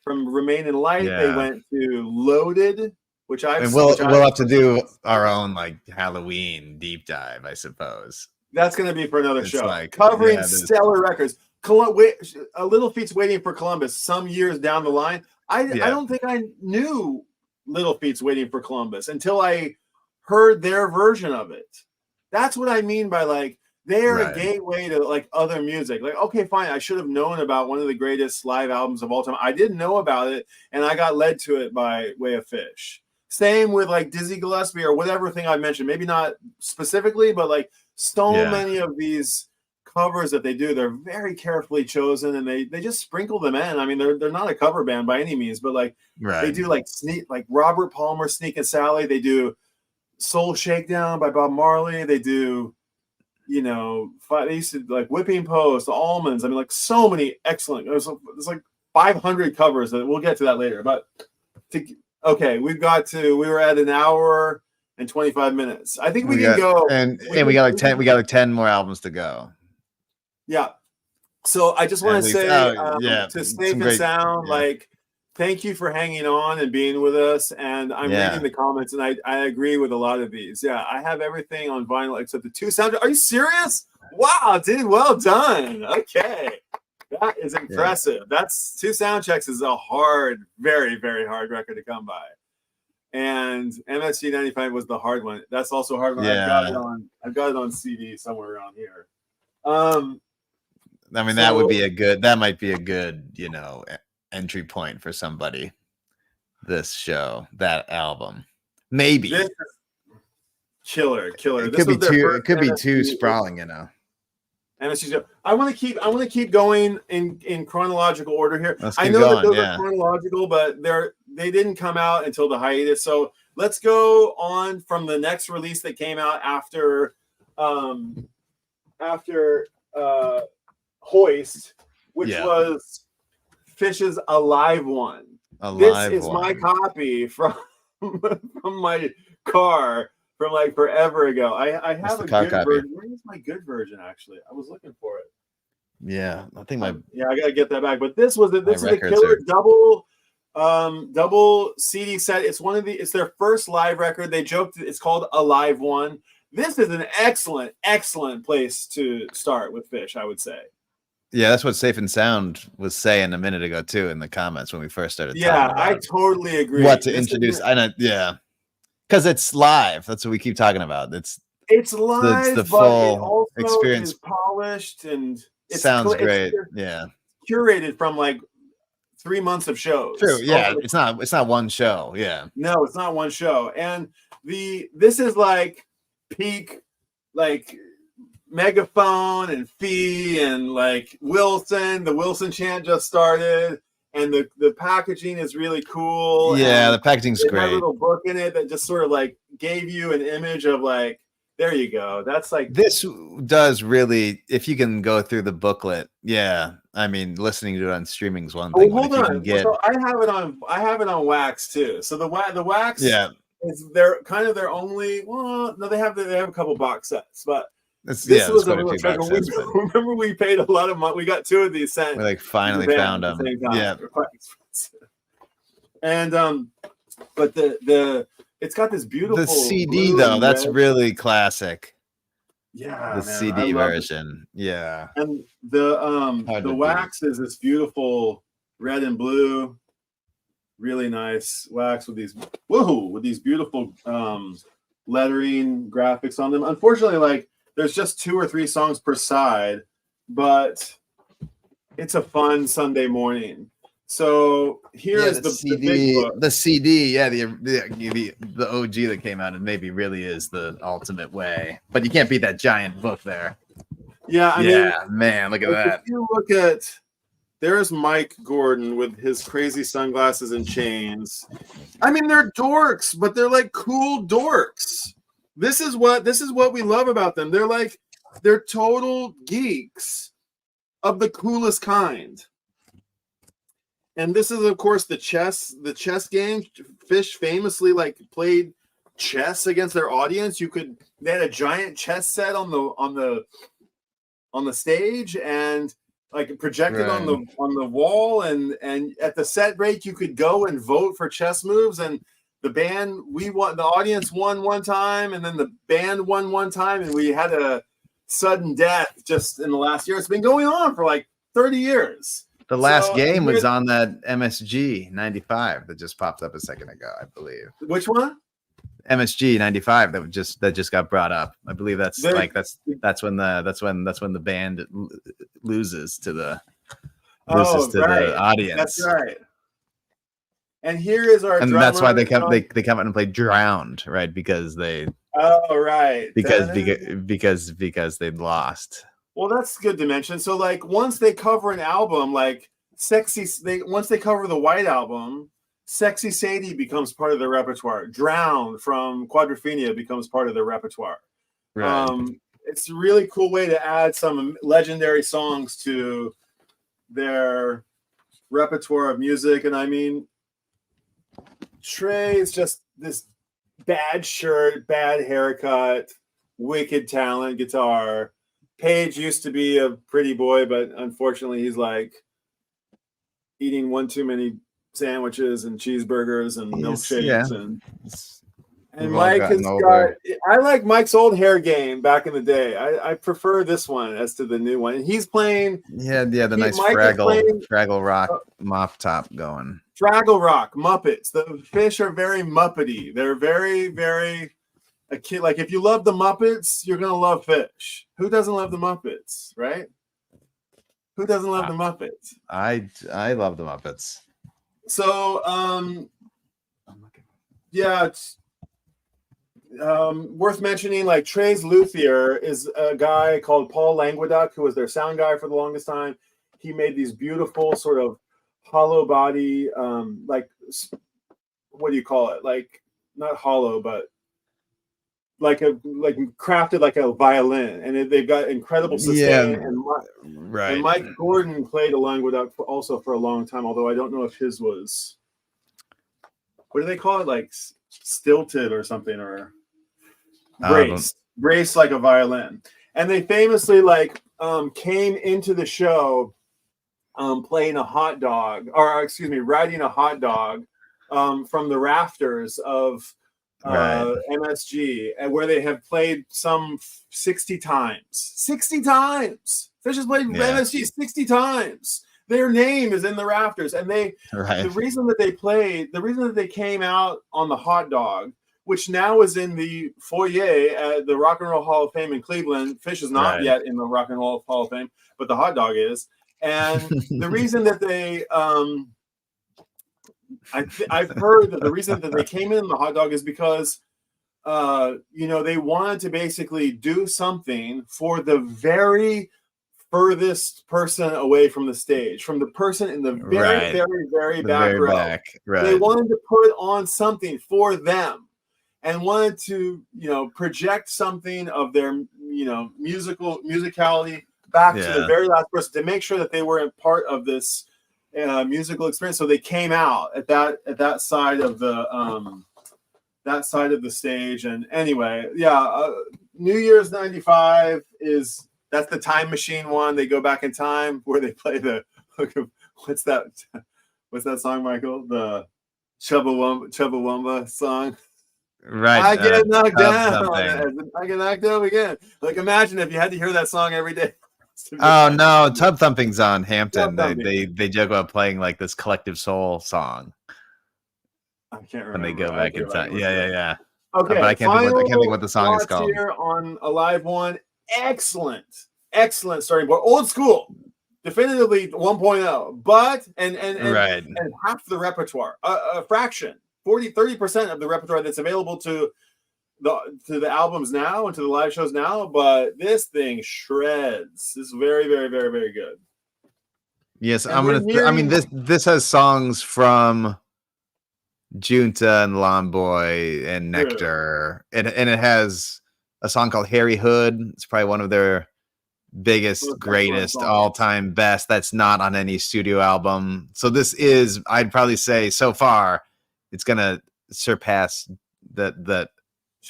From Remain in Light, they went to Loaded, we'll have to do our own like Halloween deep dive, I suppose. That's going to be for another show. Covering stellar records. A Little Feat's Waiting for Columbus some years down the line. I don't think I knew Little Feat's Waiting for Columbus until I heard their version of it. That's what I mean by like they are a Right. gateway to like other music. Like, okay, fine, I should have known about one of the greatest live albums of all time. I didn't know about it, and I got led to it by way of Phish. Same with like Dizzy Gillespie or whatever thing I mentioned. Maybe not specifically, but like so many of these covers that they do, they're very carefully chosen, and they just sprinkle them in. I mean, they're not a cover band by any means, but like they do like Robert Palmer, Sneak and Sally. They do Soul Shakedown by Bob Marley. They do, you know, they used to like Whipping Post, the Almonds. I mean, like so many excellent. There's like 500 covers that we'll get to that later. But okay, we were at an hour and 25 minutes. I think we can go, and we got like 10. We got like 10 more albums to go. Yeah. So I just want to say to Safe and Sound, like, thank you for hanging on and being with us. And I'm reading the comments, and I agree with a lot of these. Yeah, I have everything on vinyl except the 2 soundtracks. Are you serious? Wow, dude, well done. Okay. That is impressive. That's 2 soundtracks is a hard, very, very hard record to come by. And MSG 95 was the hard one. That's also a hard one. Yeah. I've got it on CD somewhere around here. I mean, that might be a good, you know, entry point for somebody. This show, that album, maybe. This is killer. It could be too sprawling, you know. MSG. I want to keep going in chronological order here. I know that those are chronological, but they didn't come out until the hiatus. So let's go on from the next release that came out after Hoist, which was Phish's Alive One. This is my copy from my car from like forever ago. I have a good version. Where is my good version? Actually, I was looking for it. Yeah, I think I gotta get that back. But this is a killer double CD set. It's their first live record. They joked it's called Alive One. This is an excellent place to start with Phish, I would say. Yeah, that's what Safe and Sound was saying a minute ago too in the comments when we first started. Yeah, I totally agree. What to introduce? I know, because it's live. That's what we keep talking about. It's live. It's the full experience. Is polished and it sounds great. It's curated from like 3 months of shows. True. Yeah, it's not one show. Yeah. No, it's not one show. And this is like peak, like Megaphone and Fee and like Wilson. The Wilson chant just started, and the packaging is really cool. Yeah, the packaging's great. Had a little book in it that just sort of like gave you an image of like, there you go. That's like, this does really, if you can go through the booklet. Yeah, I mean, listening to it on streaming is one thing. Hold on. So I have it on wax too. So the wax, is their kind of their only. Well, no, they have a couple box sets, but. This was a little treasure. Remember, we paid a lot of money. We got 2 of these sent. We like finally found them. Yeah, quite expensive. And but it's got this beautiful. The CD though, that's really classic. Yeah, the CD version. Yeah, and the wax is this beautiful red and blue, really nice wax with these beautiful lettering graphics on them. Unfortunately, like. There's just 2 or 3 songs per side, but it's a fun Sunday morning. So here's the CD, the big book. The CD, the OG that came out, and maybe really is the ultimate way. But you can't beat that giant book there. Yeah, I mean, man, look at that. If you look at, there's Mike Gordon with his crazy sunglasses and chains. I mean, they're dorks, but they're like cool dorks. This is what we love about them. They're total geeks of the coolest kind. And this is, of course, the chess game. Phish famously like played chess against their audience. They had a giant chess set on the stage and like projected on the wall, and at the set break you could go and vote for chess moves, and the audience won one time, and then the band won one time, and we had a sudden death just in the last year. It's been going on for like 30 years. The last game was on that MSG 95 that just popped up a second ago, I believe. Which one? MSG 95 that just got brought up. I believe that's when the band loses to the audience. That's right. And here is our drummer. That's why they come out and play Drowned, right? Because they because they'd lost. Well, that's good to mention. So like once they cover an album like once they cover the White Album, Sexy Sadie becomes part of their repertoire. Drowned from Quadrophenia becomes part of their repertoire. Right. It's a really cool way to add some legendary songs to their repertoire of music. And I mean, Trey is just this bad shirt, bad haircut, wicked talent guitar. Page used to be a pretty boy, but unfortunately he's like eating one too many sandwiches and cheeseburgers and milkshakes. And Mike has got, I like Mike's old hair game back in the day. I prefer this one as to the new one. And he's playing. The nice Fraggle Rock mop top going. Fraggle Rock, Muppets. The Phish are very Muppety. They're very, very a kid. Like if you love the Muppets, you're going to love Phish. Who doesn't love the Muppets, right? Who doesn't love the Muppets? I love the Muppets. So, it's worth mentioning, like Trey's luthier is a guy called Paul Languedoc, who was their sound guy for the longest time. He made these beautiful sort of hollow body, like, what do you call it? Like, not hollow, but like crafted like a violin, and they've got incredible sustain. And Mike Gordon played a Languedoc also for a long time, although I don't know if his was, what do they call it, like stilted or something, or braced like a violin. And they famously came into the show riding a hot dog from the rafters of MSG, and where they have played some 60 times. 60 times. Phish has played MSG 60 times. Their name is in the rafters, and the reason that they came out on the hot dog, which now is in the foyer at the Rock and Roll Hall of Fame in Cleveland. Phish is not yet in the Rock and Roll Hall of Fame, but the hot dog is. And the reason that they I've heard that the reason that they came in the hot dog is because they wanted to basically do something for the very furthest person away from the stage, from the person in the very, very, very back row. They wanted to put on something for them and wanted to, project something of their, musicality back to the very last person, to make sure that they were a part of this musical experience. So they came out at that side of the stage. And anyway, New Year's '95 that's the Time Machine one. They go back in time where they play the what's that song, Michael? The Chubbawamba song. Right. I get knocked down. I get knocked down again. Like, imagine if you had to hear that song every day. Oh no, Tub Thumping's on Hampton. They joke about playing like this Collective Soul song. I can't remember. When they go back in time. Yeah. Okay, but I can't think what the song is called. Here on a live one. Excellent starting point. Old school, definitively 1.0, but and half the repertoire, a fraction, 30% of the repertoire that's available to the albums now and to the live shows now. But this thing shreds. This is very, very, very, very good. Yes, this has songs from Junta and Lomboy and Nectar, and it has a song called Harry Hood. It's probably one of their biggest, greatest, all-time best. That's not on any studio album. So this is, I'd probably say, so far, it's gonna surpass the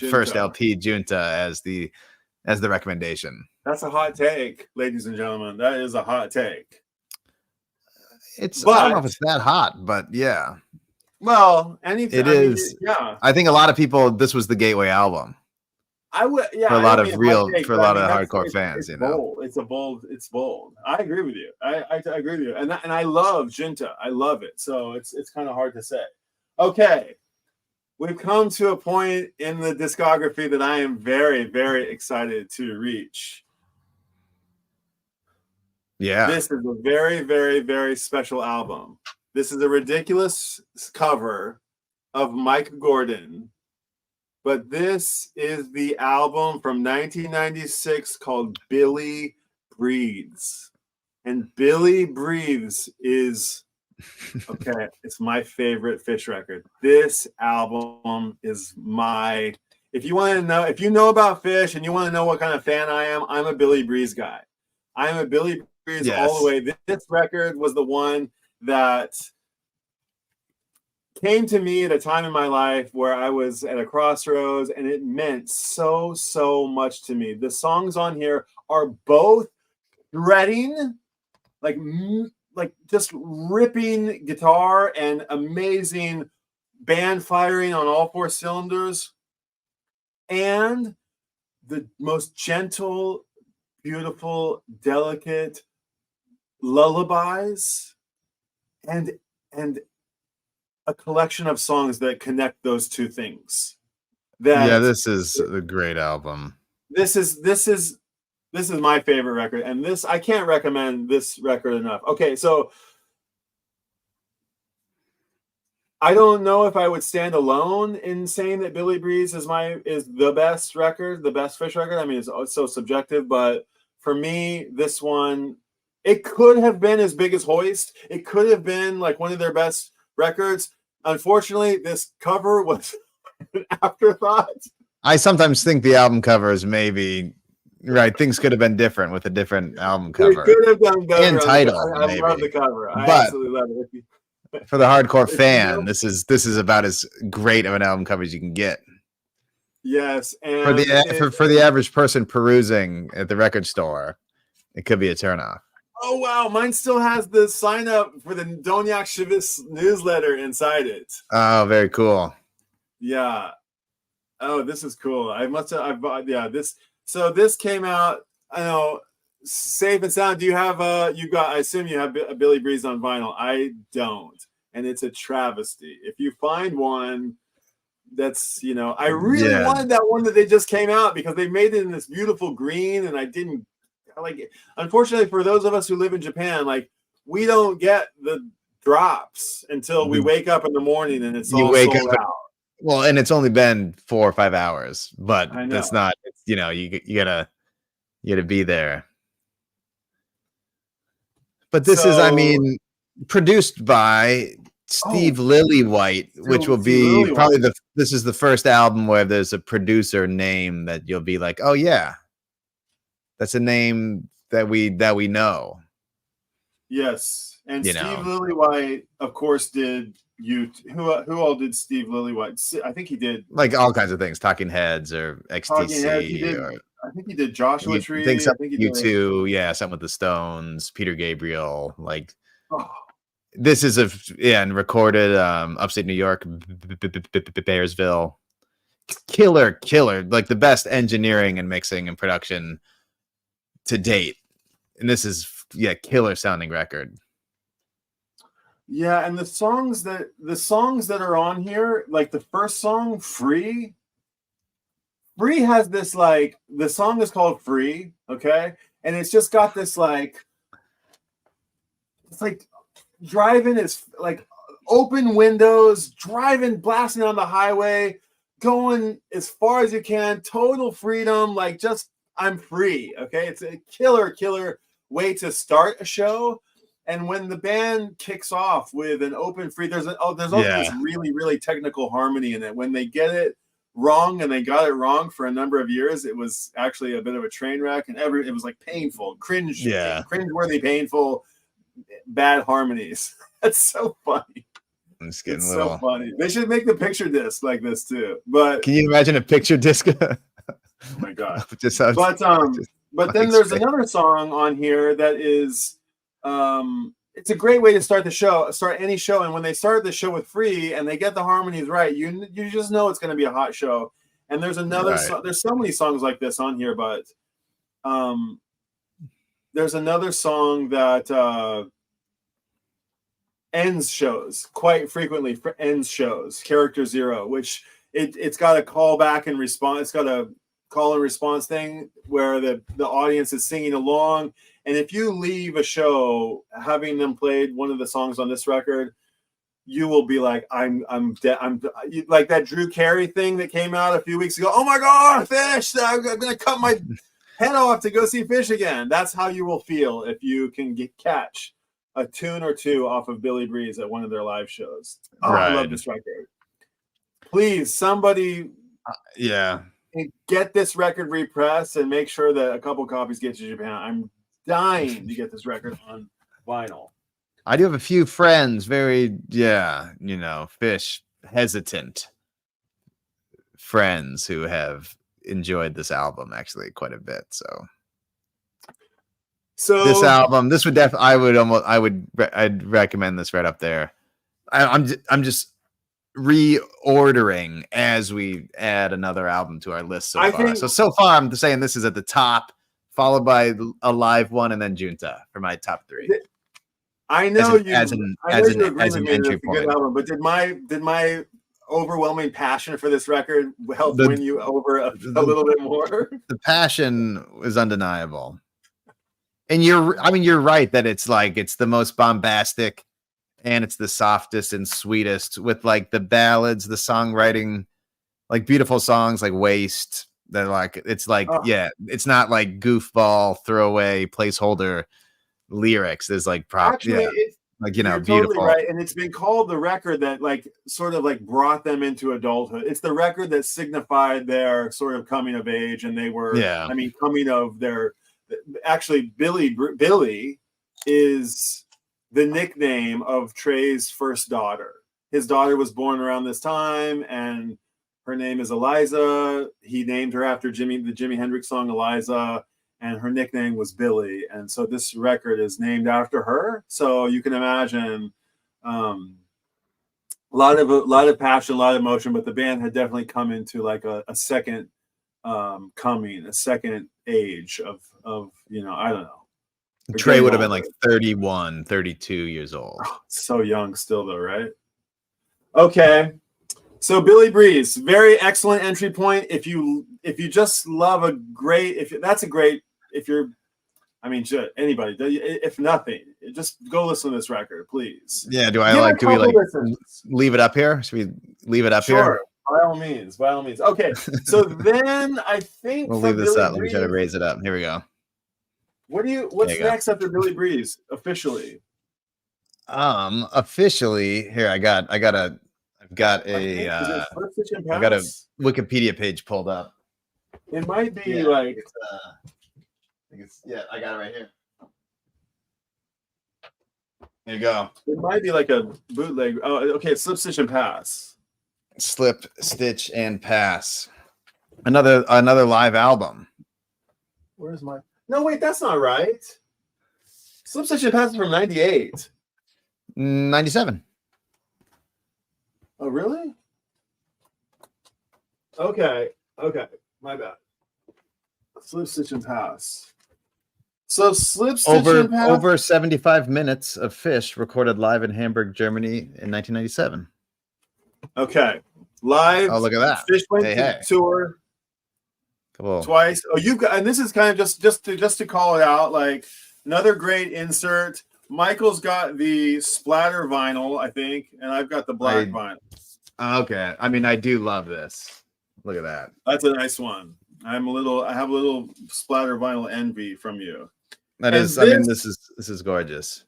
first LP Junta as the recommendation. That's a hot take, ladies and gentlemen. That is a hot take. I don't know if it's that hot, but yeah. Well, anything. It is. I think a lot of people, this was the gateway album. I would, for a lot of hardcore fans, It's bold. I agree with you. I agree with you. And I love Junta. I love it. So it's kind of hard to say. Okay, we've come to a point in the discography that I am very, very excited to reach. Yeah. This is a very, very, very special album. This is a ridiculous cover of Mike Gordon, but this is the album from 1996 called Billy Breathes. And Billy Breathes is, okay, it's my favorite Phish record. This album is my, if you want to know, if you know about Phish and you want to know what kind of fan I am, I'm a Billy Breathes guy. I'm a Billy Breathes all the way. This record was the one that came to me at a time in my life where I was at a crossroads, and it meant so, so much to me. The songs on here are both shredding, like just ripping guitar and amazing band firing on all four cylinders, and the most gentle, beautiful, delicate lullabies, and a collection of songs that connect those two things. This is a great album. This is my favorite record, and this, I can't recommend this record enough. Okay, so I don't know if I would stand alone in saying that Billy Breathes is the best record, the best Phish record. I mean, it's so subjective, but for me, this one, it could have been as big as Hoist. It could have been like one of their best records. Unfortunately, this cover was an afterthought. I sometimes think the album covers maybe right. Things could have been different with a different album cover. They could have done better. And title. I love the cover. I absolutely love it. For the hardcore fan, this is about as great of an album cover as you can get. Yes, and for the average person perusing at the record store, it could be a turnoff. Oh wow, mine still has the sign up for the Donyak Shavis newsletter inside it. Oh, very cool. Yeah. Oh, this is cool. I bought this. So this came out, I know, safe and sound. Do you have I assume you have a Billy Breathes on vinyl. I don't. And it's a travesty. If you find one that's, I really wanted that one that they just came out because they made it in this beautiful green, and I didn't like it. Unfortunately, for those of us who live in Japan, like, we don't get the drops until we wake up in the morning and it's all sold out. Well, and it's only been 4 or 5 hours, but that's not, you gotta be there. But this is, I mean, produced by Steve Lillywhite, which will be probably this is the first album where there's a producer name that you'll be like, oh yeah, that's a name that we know. Yes, and Steve Lillywhite, of course, did who all did Steve Lillywhite? I think he did like all kinds of things, Talking Heads or XTC. I think he did Joshua Tree. I think U2, something with the Stones, Peter Gabriel. Like, this is and recorded upstate New York, Bearsville. Killer, like the best engineering and mixing and production to date. And this is killer sounding record. Yeah, and the songs that are on here, like the first song, Free has this, like, the song is called Free, okay? And it's just got this, like, it's like driving is like open windows, driving, blasting on the highway, going as far as you can, total freedom, like, just, I'm free, okay? It's a killer way to start a show. And when the band kicks off with an open free, there's also this really, really technical harmony in it. When they get it wrong, and they got it wrong for a number of years, it was actually a bit of a train wreck, and it was like painful, cringeworthy, painful, bad harmonies. That's so funny. It's getting so funny. They should make the picture disc like this too. But can you imagine a picture disc? Oh my god! But then there's another song on here that is, it's a great way to start any show. And when they start the show with Free and they get the harmonies right, you just know it's going to be a hot show. And there's another there's so many songs like this on here, but there's another song that ends shows quite frequently. Ends shows, Character Zero, which it's got a call back and response. It's got a call and response thing where the audience is singing along. And if you leave a show having them played one of the songs on this record, you will be like, I'm like that Drew Carey thing that came out a few weeks ago. Oh my God, Phish! I'm gonna cut my head off to go see Phish again. That's how you will feel if you can catch a tune or two off of Billy Breeze at one of their live shows. Oh, right. I love this record. Please, somebody, get this record repressed and make sure that a couple copies get to Japan. I'm dying to get this record on vinyl. I do have a few friends, very, Phish hesitant friends who have enjoyed this album actually quite a bit. So this album, this would I'd recommend this right up there. I'm just reordering as we add another album to our list so far. So far, I'm saying this is at the top, followed by a live one, and then Junta for my top three. I know as an entry point. Album, but did my overwhelming passion for this record help win you over a little bit more? The passion is undeniable, and you're right that it's the most bombastic, and it's the softest and sweetest with like the ballads, the songwriting, like beautiful songs like Waste. That it's not like goofball throwaway placeholder lyrics. There's beautiful, totally right. And it's been called the record that sort of brought them into adulthood. It's the record that signified their sort of coming of age, and they were coming of their actually Billy is the nickname of Trey's first daughter. His daughter was born around this time, and her name is Eliza. He named her after the Jimi Hendrix song Eliza, and her nickname was Billy. And so this record is named after her. So you can imagine a lot of passion, a lot of emotion, but the band had definitely come into a second coming, a second age of I don't know. Trey would have been 31, 32 years old. Oh, so young still though, right? Okay. So Billy Breeze, very excellent entry point. If you just love anybody, if nothing, just go listen to this record, please. Yeah. Do we leave it up here? Should we leave it up here? Sure. By all means. Okay. So then I think we'll leave this up. Let me try to raise it up. Here we go. What's next after Billy Breeze officially? Officially here. I've got a Wikipedia page pulled up. It might be I got it right here. There you go. It might be a bootleg. Oh, okay. Slip, Stitch, and Pass. Slip, Stitch, and Pass. Another live album. Where's my? No, wait, that's not right. Slip, Stitch, and Pass is from 98. 97. Oh, really? Okay. My bad. Slip, Stitch, and Pass. So Slip, Stitch, and Pass. Over 75 minutes of Phish recorded live in Hamburg, Germany in 1997. Okay. Live. Oh, look at that. Phish went to tour twice. Oh, you've got, and this is kind of just to call it out, another great insert. Michael's got the splatter vinyl, I think, and I've got the black vinyl. Okay. I mean, I do love this. Look at that. That's a nice one. I have a little splatter vinyl envy from you. This is gorgeous.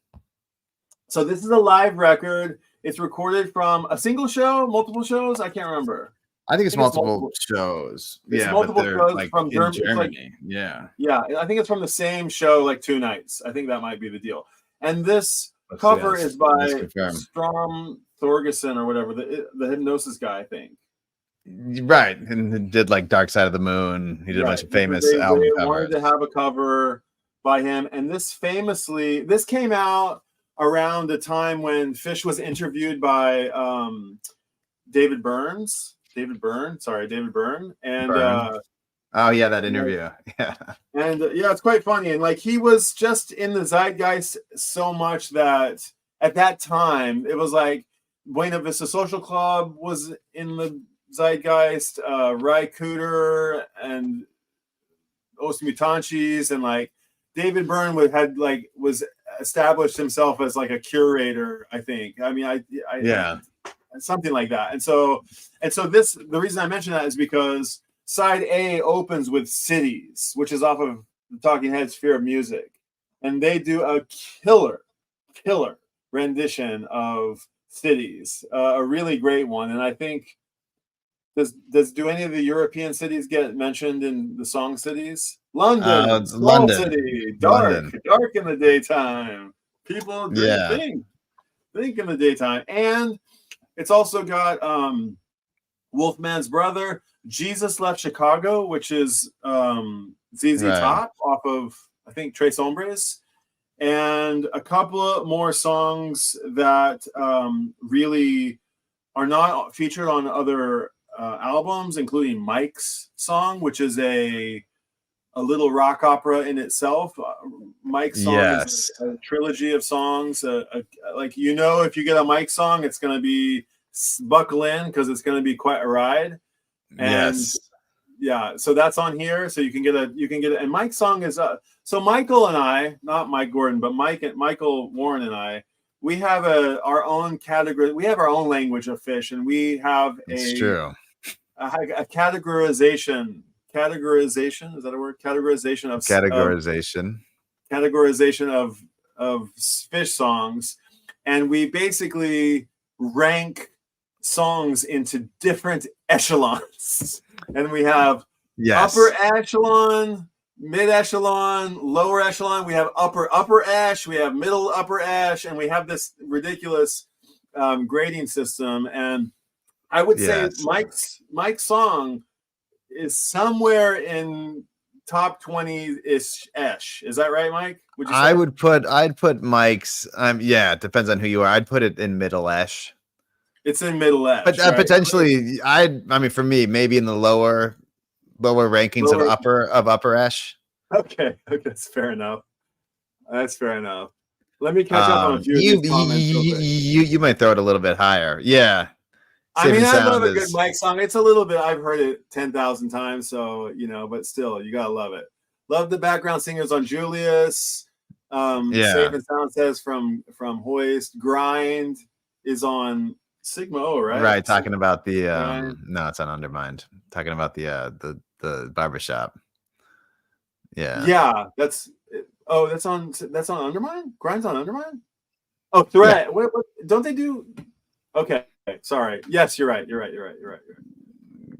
So this is a live record. It's recorded from a single show, multiple shows. I can't remember. I think it's multiple shows. It's multiple shows from Germany. Yeah, I think it's from the same show, 2 nights. I think that might be the deal. And this cover is by Strom Thorgerson or whatever, the Hypnosis guy, I think. Right, and did Dark Side of the Moon. He did a bunch of famous album covers. They wanted to have a cover by him, and this came out around the time when Phish was interviewed by David Byrne, and that interview, and it's quite funny, and he was just in the zeitgeist so much that at that time, it was like Buena Vista Social Club was in the zeitgeist, Ry Cooder and Os Mutantes, and like David Byrne was established himself as like a curator, I think. I mean, I something like that. And so the reason I mention that is because side A opens with Cities, which is off of the Talking Heads' Fear of Music, and they do a killer rendition of Cities, a really great one. And I think do any of the European cities get mentioned in the song Cities? London, small city, dark in the daytime. People think in the daytime. And it's also got Wolfman's Brother, Jesus Left Chicago, which is ZZ Top off of, I think, Tres Hombres, and a couple of more songs that really are not featured on other albums, including Mike's song, which is a little rock opera in itself. Mike's song is a trilogy of songs. Like, if you get a Mike song, it's going to be buckle in, because it's going to be quite a ride. And so that's on here. So you can get it. And Mike's song is so Michael and I, not Mike Gordon, but Michael Warren and I, we have our own category. We have our own language of Phish, and we have a categorization. Categorization, is that a word? Categorization of Phish songs, and we basically rank songs into different echelons. And we have upper echelon, mid echelon, lower echelon. We have upper ash, we have middle upper ash, and we have this ridiculous grading system. And I would say Mike's song is somewhere in top 20-ish. Is that right, Mike? Would you say? I'd put Mike's. It depends on who you are. I'd put it in middle ash. It's in middle ash, but potentially, I mean, for me, maybe in the lower rankings of upper ash. Okay, that's fair enough. Let me catch up on a few of these comments. You might throw it a little bit higher. Yeah. I mean, I love a good Mike song. It's a little bit, I've heard it 10,000 times, so, but still, you gotta love it. Love the background singers on Julius. Safe and Sound says from Hoist. Grind is on Sigma O, right? Right, talking about the no, it's on Undermined. Talking about the barbershop. Yeah, that's on Undermined? Grind's on Undermined? Oh, Threat. Yeah. What don't they do? Okay. Sorry. Yes, you're right.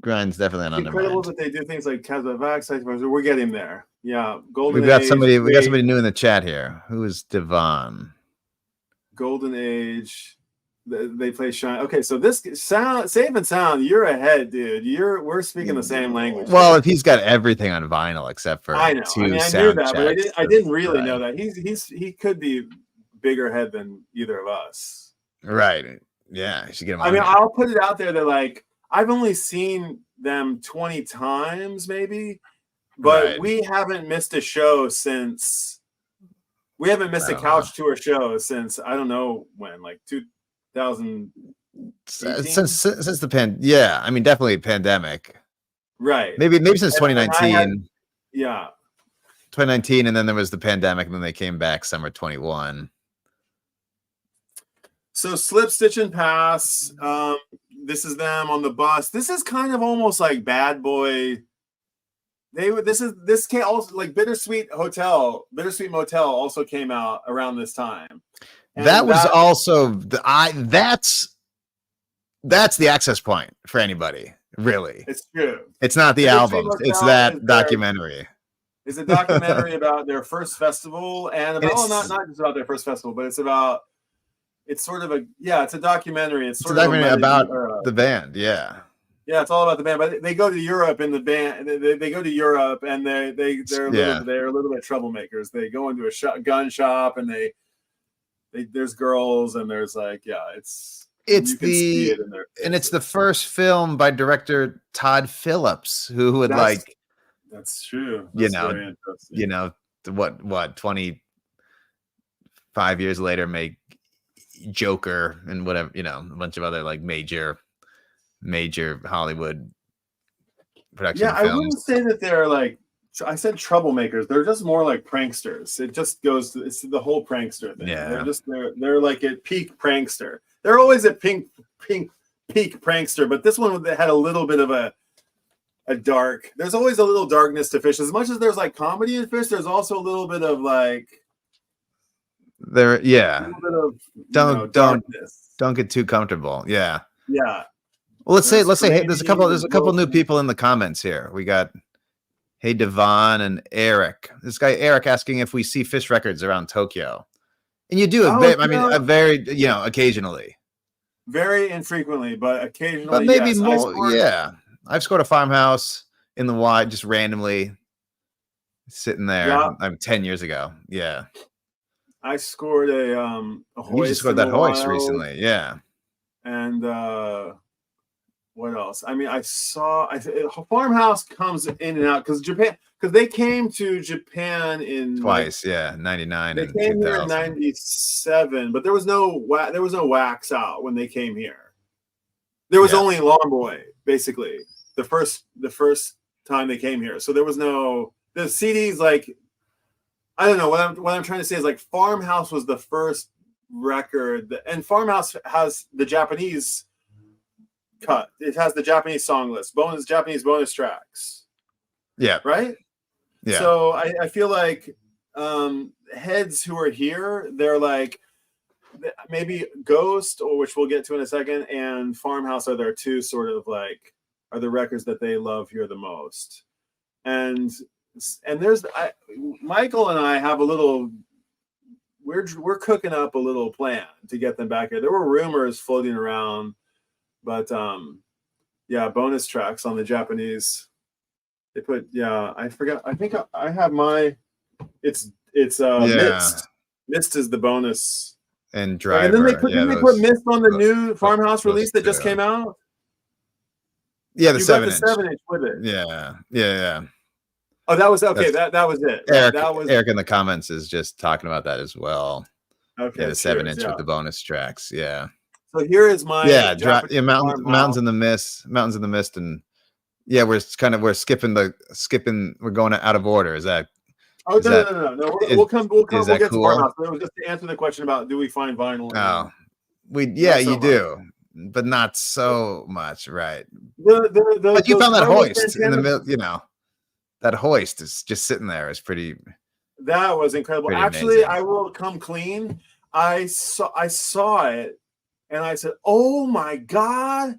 Grind's definitely on Undermined. Incredible that they do things like Kazavax. We're getting there. Yeah. We've got somebody new in the chat here. Who is Devon? Golden Age. They play Shine. Okay, so this sound, Safe and Sound, you're ahead, dude. We're speaking the same language. Well, if he's got everything on vinyl except for I know. I knew that, but I didn't really know that. He could be bigger head than either of us. Right. Yeah, you should get him. I mean, I'll put it out there that like I've only seen them 20 times, maybe, but we haven't missed a show since. We haven't missed a couch tour show since I don't know when, like 2000. Since the I mean, definitely pandemic. Right. Maybe since 2019. 2019, and then there was the pandemic, and then they came back summer 21. So Slip, Stitch, and Pass. This is them on the bus. This is kind of almost like Bad Boy. This came also like Bittersweet Motel also came out around this time. And that was also that's the access point for anybody, really. It's true. It's not the album. It's that documentary. It's a documentary about their first festival, and not just about their first festival, but it's about. It's sort of it's a documentary. It's sort of a documentary about the band. Yeah, it's all about the band. But they go to Europe in the band. They go to Europe, and they're a little bit troublemakers. They go into a gun shop, and there's girls, and there's it's the first film by director Todd Phillips, who would That's true. What 25 years later make Joker and whatever, you know, a bunch of other like major Hollywood production Yeah, I wouldn't films. say that they're like, I said troublemakers. They're just more like pranksters. It just goes to, it's the whole prankster thing. Yeah. They're like at peak prankster. They're always at peak prankster, but this one had a little bit of a dark. There's always a little darkness to Phish. As much as there's like comedy in Phish, there's also a little bit of like there. Yeah. A little bit of Don't get too comfortable. Yeah. Yeah. Well, let's say hey, there's a couple new people in the comments here. We got Hey Devon and Eric. This guy Eric asking if we see Phish records around Tokyo. And you do, very, you know, occasionally. Very infrequently, but occasionally. But maybe more. Yeah. I've scored a farmhouse in the Y just randomly sitting there. Yeah. 10 years ago. Yeah. I scored a hoist. You just scored that hoist recently. Yeah. And what else? I mean, farmhouse comes in and out because they came to Japan in twice, 99. They came here in 97, but there was no wax out when they came here. There was only Lawn Boy, basically, the first time they came here. So there was no the CDs. Like, I don't know what I'm trying to say is like Farmhouse was the first record, and Farmhouse has the Japanese cut. It has the Japanese song list, Japanese bonus tracks. Yeah. Right? Yeah. So I feel like heads who are here, they're like maybe Ghost, or which we'll get to in a second, and Farmhouse are their two sort of like are the records that they love here the most. And there's Michael and I have a little we're cooking up a little plan to get them back here. There were rumors floating around. But bonus tracks on the Japanese. They put I forgot. I think I have my. It's Mist. Mist is the bonus. And Driver. And then they put Mist on the new Farmhouse release that just came out. Yeah, the 7-inch. The 7-inch with it. Yeah. Oh, that was okay. That was it. Eric in the comments is just talking about that as well. Okay. Yeah, the 7-inch with the bonus tracks. Yeah. So here is my mountains in the mist, and we're skipping we're going out of order. Is that? Oh, no. We'll get cool? To Farmhouse. It was just to answer the question about do we find vinyl? Oh, you do, but not so much, right? But you found that hoist in the middle. You know, that hoist is just sitting there. Is pretty. That was incredible. Actually, amazing. I will come clean. I saw it. And I said, "Oh my God,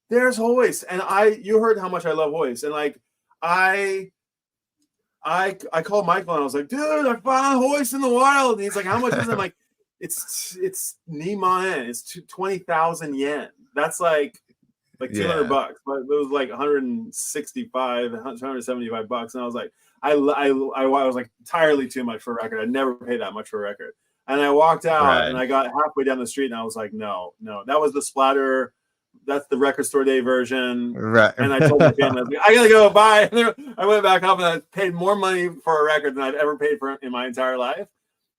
there's Hoist!" And you heard how much I love Hoist. And like, I called Michael and I was like, "Dude, I found Hoist in the wild." And he's like, "How much is it?" I'm like, "It's Niman. It's 20,000 yen. That's like $200, but it was like 165, 175 bucks." And I was like, I was like entirely too much for a record. I'd never pay that much for a record. And I walked out and I got halfway down the street and I was like, no, that was the splatter. That's the record store day version. Right. And I told my family, I gotta go, bye. And I went back up and I paid more money for a record than I'd ever paid for in my entire life.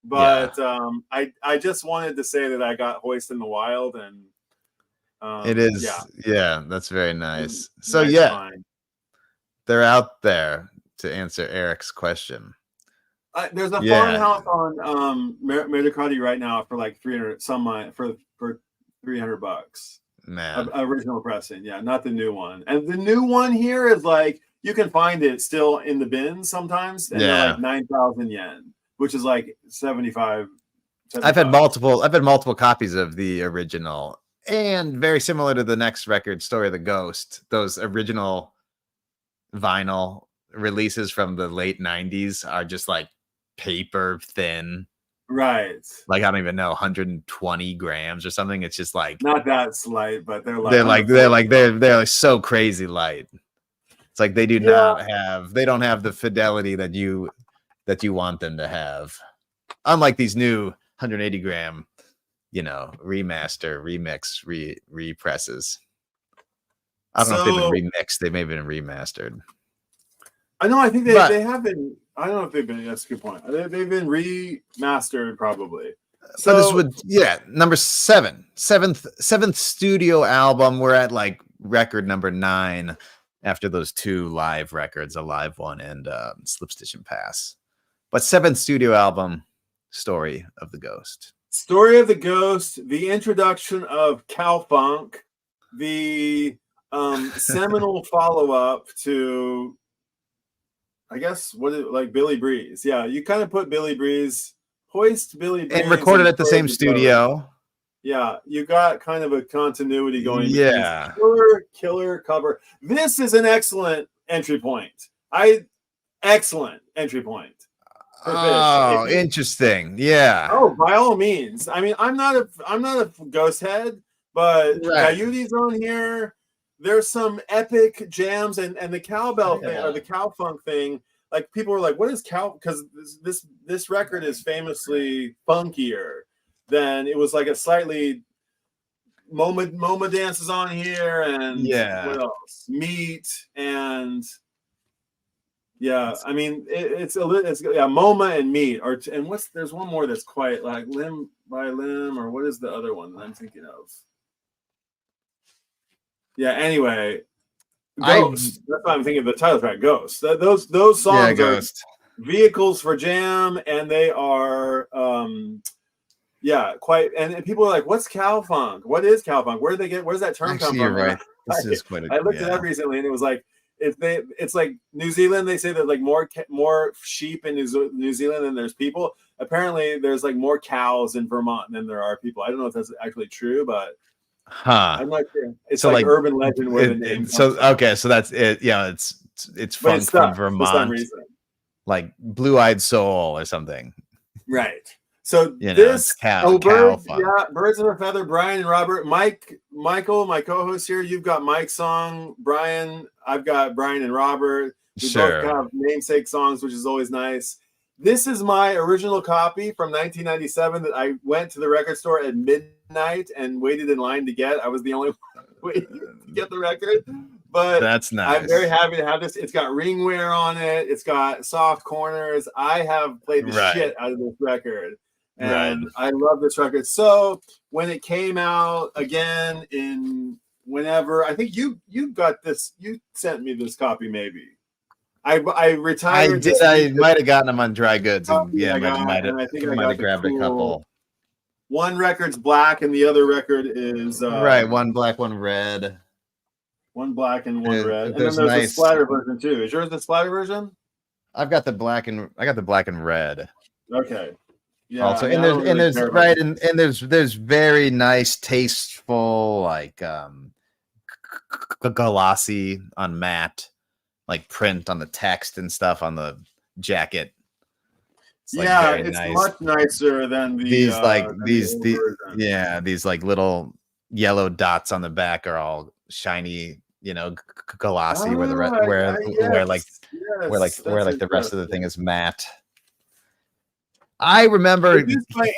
But I just wanted to say that I got Hoist in the Wild, and it is that's very nice. So they're out there to answer Eric's question. There's a farmhouse on Medicati right now for like 300 for $300. Man, original pressing, not the new one. And the new one here is like you can find it still in the bins sometimes, and they're like 9,000 yen, which is like 75. I've had multiple copies of the original, and very similar to the next record, Story of the Ghost. Those original vinyl releases from the late 90s are just like paper thin, right? Like I don't even know, 120 grams or something. It's just like not that slight, but they're like so crazy light. It's like they do not have don't have the fidelity that you want them to have, unlike these new 180 gram remix represses. I don't know if they've been remixed. They may have been remastered. I know. I think they have been. I don't know if they've been. That's a good point. They've been remastered, probably. So but this would, number seventh studio album. We're at like record number 9 after those 2 live records, a live one and Slip Stitch and Pass. But 7th studio album, Story of the Ghost. Story of the Ghost, the introduction of Cowfunk, the seminal follow-up to, I guess, like Billy Breeze. Yeah, you kind of put Billy Breeze, hoist Billy Breeze. And recorded at the same studio. Yeah, you got kind of a continuity going. Yeah. Killer cover. This is an excellent entry point. Excellent entry point. Oh, interesting. Yeah. Oh, by all means. I mean, I'm not a ghost head, but Coyote's on here. There's some epic jams and the cowbell thing or the cowfunk thing. Like people were like, "What is cow?" Because this record is famously funkier than it was. Like a slightly MoMA dances on here, and what else? Meat and. Yeah, I mean it's MoMA and Meat and there's one more that's quite like Limb by Limb, or what is the other one that I'm thinking of? Yeah, anyway, Ghost. That's why I'm thinking of the title track, Ghost. Those songs are vehicles for jam, and they are quite. And people are like, "What's cowfunk? What is cowfunk? Where's that term come from?" You're right. This is quite I looked it up recently, and it was like. It's like New Zealand. They say there's like more sheep in New Zealand than there's people. Apparently, there's like more cows in Vermont than there are people. I don't know if that's actually true, but I'm not sure. It's so like urban legend where the name. So that's it. Yeah, it's funk from Vermont, for some reason. Like Blue Eyed Soul or something. Right. So Birds of a Feather, Brian and Robert, Michael, my co-host here. You've got Mike's song, Brian. I've got Brian and Robert. We both have namesake songs, which is always nice. This is my original copy from 1997 that I went to the record store at midnight and waited in line to get. I was the only one waiting to get the record. But that's nice. I'm very happy to have this. It's got ring wear on it. It's got soft corners. I have played the shit out of this record. And I love this record. So when it came out again in whenever, I think you got this. You sent me this copy, maybe. I retired. I did. I might have gotten them on Dry Goods. And, I might have grabbed a couple. One record's black, and the other record is one black, one red. One black and one red. And then there's a splatter version too. Is yours the splatter version? I've got the black and red. Okay. Yeah, also, and there's very nice, tasteful, like glossy on matte, like print on the text and stuff on the jacket. It's much nicer than these like little yellow dots on the back are all shiny, glossy, where the rest of the thing is matte. I remember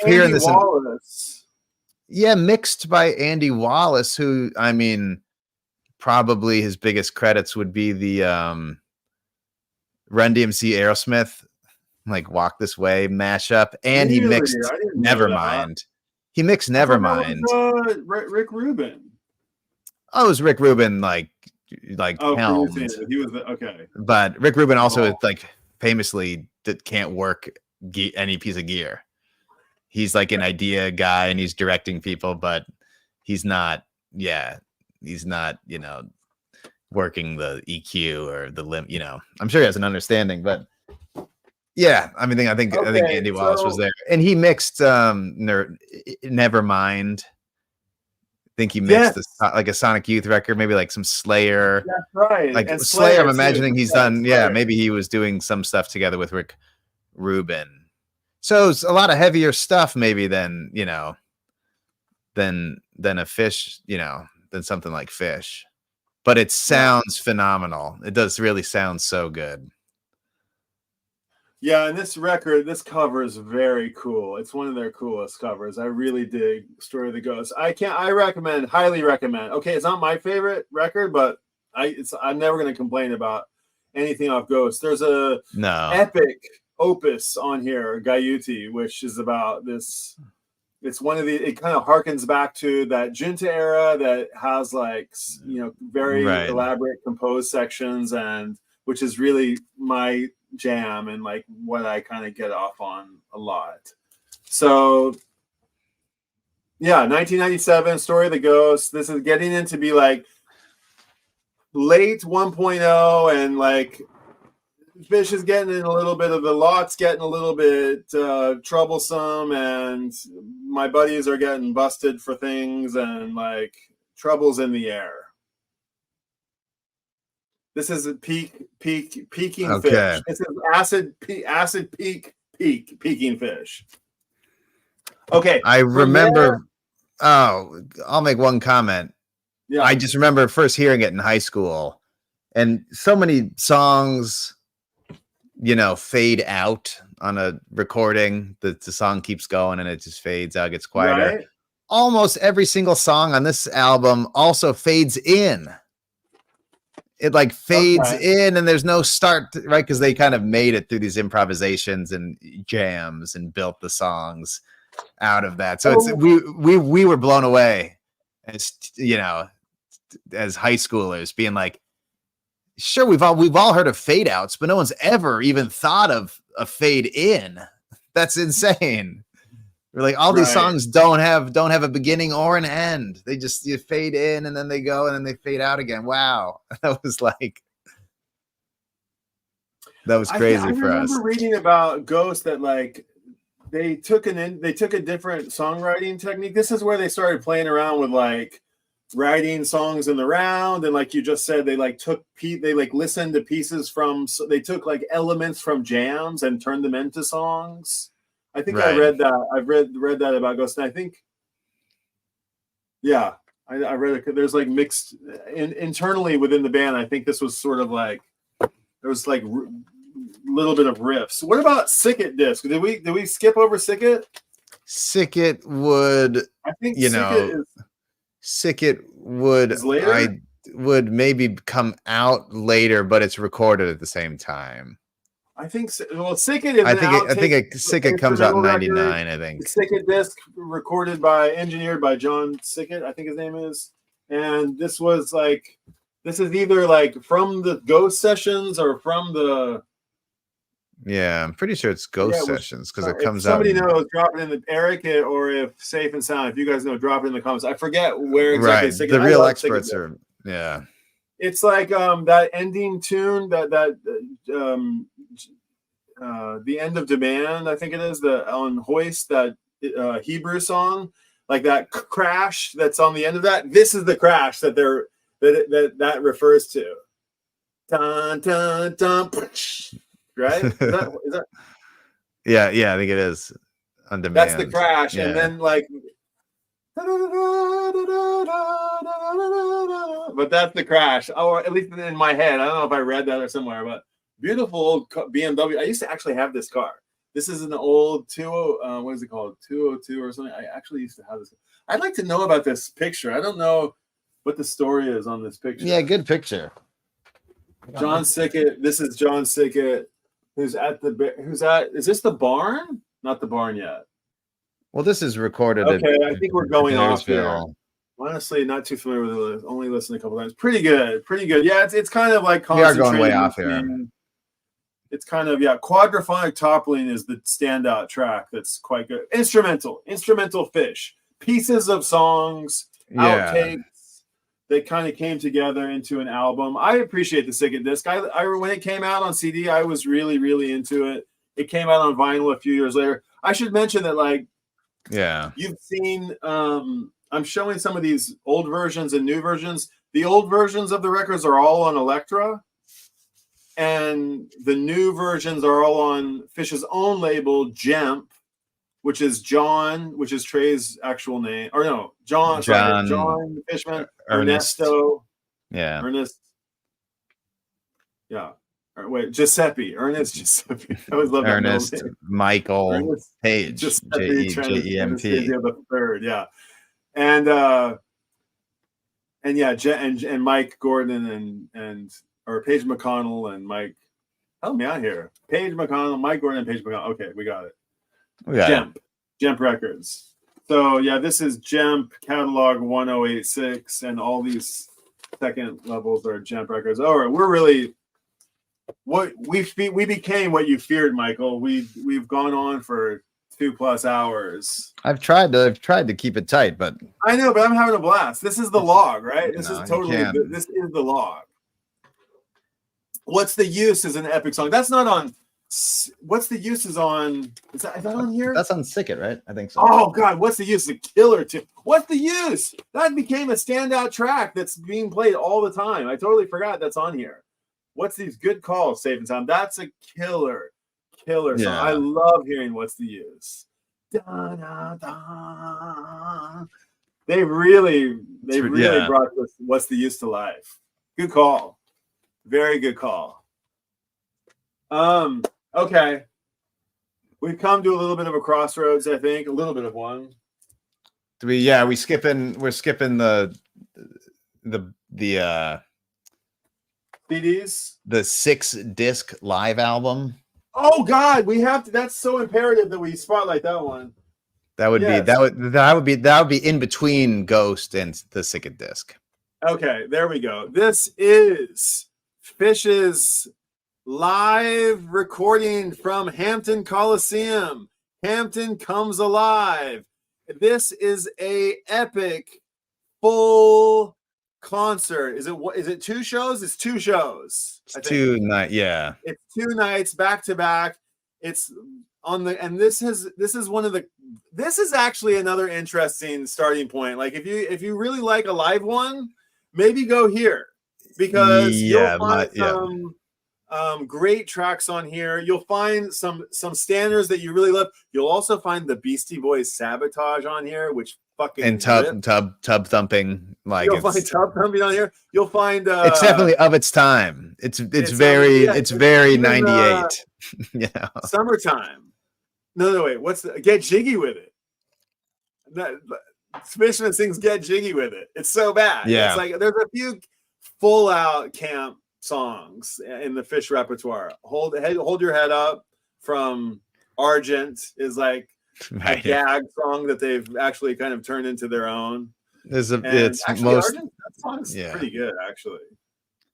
hearing this. Mixed by Andy Wallace, who, I mean, probably his biggest credits would be the Run DMC Aerosmith, like Walk This Way mashup, and he mixed Nevermind. He mixed Nevermind. Rick Rubin. Oh, it was Rick Rubin, like helmed. He was okay. But Rick Rubin also like famously can't work any piece of gear. He's like an idea guy and he's directing people, but he's not working the EQ or the limb, I'm sure he has an understanding, but I think Andy Wallace was there, and he mixed Nevermind. I think he mixed like a Sonic Youth record, maybe like some Slayer. That's right. Like and Slayer, I'm imagining he's done. Yeah, maybe he was doing some stuff together with Rick Rubin. So it's a lot of heavier stuff, maybe than a Phish, than something like Phish. But it sounds phenomenal. It does really sound so good. Yeah, and this cover is very cool. It's one of their coolest covers. I really dig Story of the Ghost. I highly recommend. Okay, it's not my favorite record, but I'm never going to complain about anything off Ghost. There's epic opus on here, Gaiuti, which is about this it's one of the, it kind of harkens back to that Junta era that has like, very elaborate composed sections, and which is really my jam and like what I kind of get off on a lot. So yeah, 1997, Story of the Ghost. This is getting into be like late 1.0, and like Phish is getting in a little bit of the lot's getting a little bit troublesome, and my buddies are getting busted for things, and like trouble's in the air. This is a peaking Okay. Phish. This is peaking Phish. Okay. I remember. I'll make one comment. Yeah. I just remember first hearing it in high school, and so many songs, fade out on a recording. The song keeps going and it just fades out, gets quieter. Right? Almost every single song on this album also fades in. It like fades in, and there's no start, right? Because they kind of made it through these improvisations and jams and built the songs out of that. So it's we were blown away as as high schoolers, being like, sure, we've all heard of fade outs, but no one's ever even thought of a fade in. That's insane. We're like, all these songs don't have a beginning or an end. They just fade in and then they go and then they fade out again. Wow. That was crazy for us. I remember reading about Ghost that like they took a different songwriting technique. This is where they started playing around with like writing songs in the round, and like you just said, they listened to pieces from, so they took like elements from jams and turned them into songs. I think I read that. I've read that about Ghost, and I think, yeah, I read it. There's like mixed internally within the band. I think this was sort of like there was like little bit of riffs. What about Sick It disc? Did we skip over Sick It? Sick It would, I think Sick It would maybe come out later, but it's recorded at the same time. I think Sick It is. I think Sick It comes out in '99. I think Sick It disc engineered by John Sickett, I think his name is. And this is either like from the Ghost sessions or from the. Yeah, I'm pretty sure it's Ghost sessions because it comes out. Somebody knows, drop it in the Eric, or if Safe and Sound, if you guys know, drop it in the comments. I forget where exactly. Right, the real experts are. Yeah, it's like that ending tune that the end of Demand, I think it is, the on Hoist, that Hebrew song, like that crash that's on the end of that. This is the crash that that refers to. Dun, dun, dun, right? Is that? Yeah, I think it is on Demand. That's the crash, and then like. But that's the crash. Or at least in my head. I don't know if I read that or somewhere, but beautiful old BMW. I used to actually have this car. This is an old 20, what is it called? 202 or something. I actually used to have this. I'd like to know about this picture. I don't know what the story is on this picture. Yeah, good picture. John Sickett. This is John Sickett. Is this the barn? Not the barn yet. Well, this is recorded. Okay, I think we're going off here. Honestly, not too familiar with it. Only listened a couple times. Pretty good. Yeah, it's kind of like we are going way off here. It's kind of Quadraphonic Toppling is the standout track. That's quite good. Instrumental Phish. Pieces of songs, outtakes. They kind of came together into an album. I appreciate the Sick It disc. I when it came out on CD, I was really, really into it. It came out on vinyl a few years later. I should mention that, like, you've seen. I'm showing some of these old versions and new versions. The old versions of the records are all on Elektra, and the new versions are all on Phish's own label, Jemp, which is John, which is Trey's actual name. Or no, John Fishman, Ernesto. Yeah. Ernest. Yeah. Wait, Giuseppe. Ernest Giuseppe. I always love that. Ernest Michael Ernest Page. Gemp. The third, yeah. And Mike Gordon and Paige McConnell and Mike. Help me out here. Paige McConnell, Mike Gordon, and Paige McConnell. Okay, we got it. Jemp Records. So yeah, this is GEMP catalog 1086, and all these second levels are GEMP records. All right, we're really what we became what you feared, Michael. We've gone on for 2+ hours. I've tried to keep it tight, but I know, but I'm having a blast. This is the log, right? This is you totally can't. this is the log. What's the Use is an epic song. That's not on. What's the Use is on. Is that on here? That's on Sick It, right? I think so. Oh God, What's the Use? The killer too. What's the Use? That became a standout track that's being played all the time. I totally forgot that's on here. What's these good calls, Safe and Sound? That's a killer song. Yeah. I love hearing What's the Use. Da, da, da. They really brought this What's the Use to life. Good call. Very good call. Okay. We've come to a little bit of a crossroads, I think. A little bit of one. We're skipping the CDs? The 6-disc live album. Oh God, we have to. That's so imperative that we spotlight that one. That would be in between Ghost and the Sick It disc. Okay, there we go. This is Phish's live recording from Hampton Coliseum. Hampton Comes Alive. This is a epic full concert. Is it 2 shows? It's 2 shows. It's 2 nights. Yeah, it's 2 nights back to back. It's on the, and this is actually another interesting starting point. Like if you really like a live one, maybe go here, because you'll find some great tracks on here. You'll find some standards that you really love. You'll also find the Beastie Boys Sabotage on here, which fucking and tub thumping. Like you'll find tub thumping on here. You'll find it's definitely of its time. It's very 98. Yeah, Summertime. No, wait. What's the Get Jiggy With It? Smishman sings Get Jiggy With It. It's so bad. Yeah, it's like there's a few full out camp songs in the Phish repertoire. Hold Your Head Up from Argent is like a gag song that they've actually kind of turned into their own. That song's pretty good actually,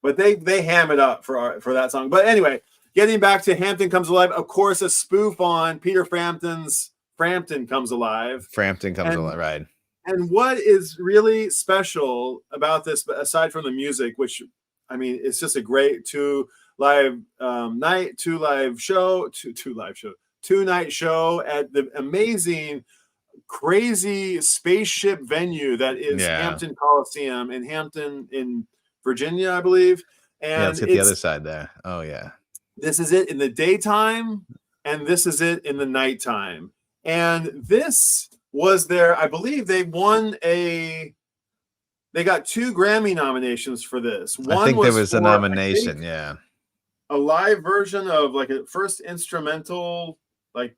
but they ham it up for that song. But anyway, getting back to Hampton Comes Alive, of course, a spoof on Peter Frampton's Frampton Comes Alive. Frampton Comes Alive, right? And what is really special about this, aside from the music, which I mean, it's just a great 2 night show at the amazing, crazy spaceship venue that is Hampton Coliseum in Hampton in Virginia, I believe. And let's hit the other side there. Oh yeah. This is it in the daytime, and this is it in the nighttime. And this was I believe they got 2 Grammy nominations for this. I think there was a nomination, a live version of like a first instrumental, like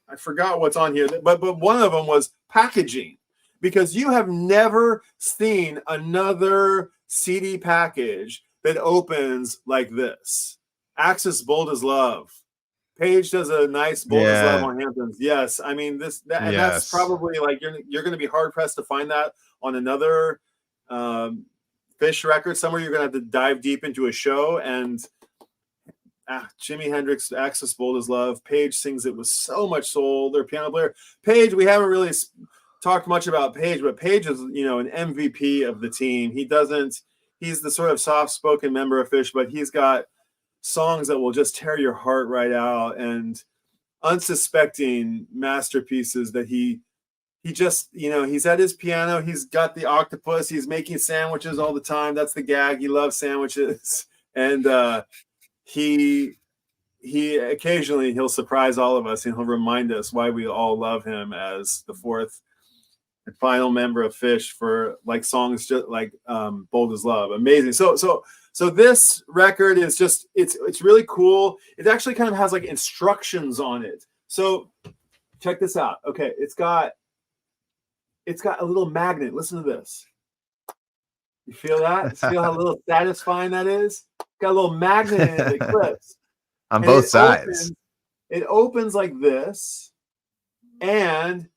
I forgot what's on here, but one of them was packaging, because you have never seen another CD package that opens like this. Axis Bold as Love. Page does a nice Bold as Love on Hamptons. Yes, I mean that's probably like you're going to be hard pressed to find that on another Phish record somewhere. You're going to have to dive deep into a show. And Jimi Hendrix, Axis Bold as Love. Page sings it with so much soul. Their piano player, Page. We haven't really talked much about Page, but Page is an MVP of the team. He's the sort of soft-spoken member of Phish, but he's got songs that will just tear your heart right out, and unsuspecting masterpieces that he just, he's at his piano, he's got the octopus, he's making sandwiches all the time. That's the gag. He loves sandwiches. And he occasionally he'll surprise all of us, and he'll remind us why we all love him as the 4th and final member of Phish for like songs just like Bold as Love. Amazing. So this record is just, it's really cool. It actually kind of has like instructions on it. So check this out. Okay, it's got a little magnet. Listen to this. You feel that? Feel how little satisfying that is? It's got a little magnet in it that clips. On both sides. It opens like this, and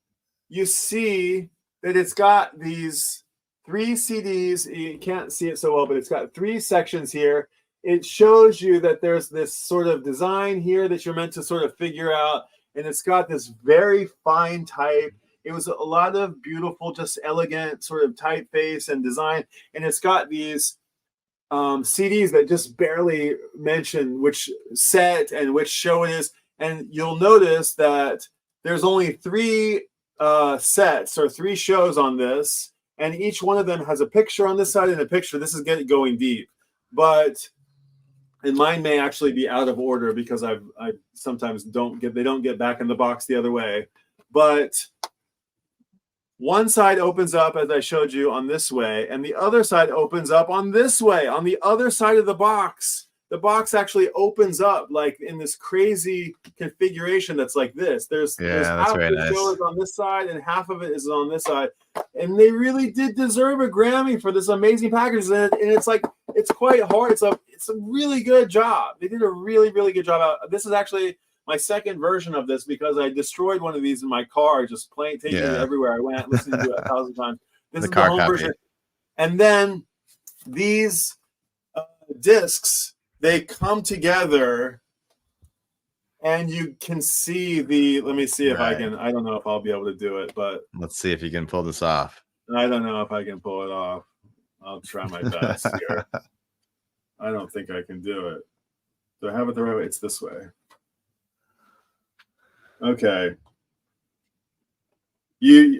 you see that it's got these 3 CDs. You can't see it so well, but it's got 3 sections here. It shows you that there's this sort of design here that you're meant to sort of figure out, and it's got this very fine type. It was a lot of beautiful, just elegant sort of typeface and design, and it's got these CDs that just barely mention which set and which show it is. And you'll notice that there's only 3 sets or 3 shows on this, and each one of them has a picture on this side and a picture. This is going deep, but and mine may actually be out of order because I sometimes don't get back in the box the other way. But one side opens up, as I showed you, on this way, and the other side opens up on this way, on the other side of the box. The box actually opens up like in this crazy configuration that's like this. There's half of the show is on this side and half of it is on this side. And they really did deserve a Grammy for this amazing package. And it's like, it's quite hard. It's a really good job. They did a really, really good job. This is actually my second version of this because I destroyed one of these in my car, just taking it everywhere I went, listening to it 1,000 times. This is the home version. And then these discs, they come together and you can see let me see if I can, I don't know if I'll be able to do it, but let's see if you can pull this off. I don't know if I can pull it off. I'll try my best here. I don't think I can do it. Do I have it the right way? It's this way. Okay.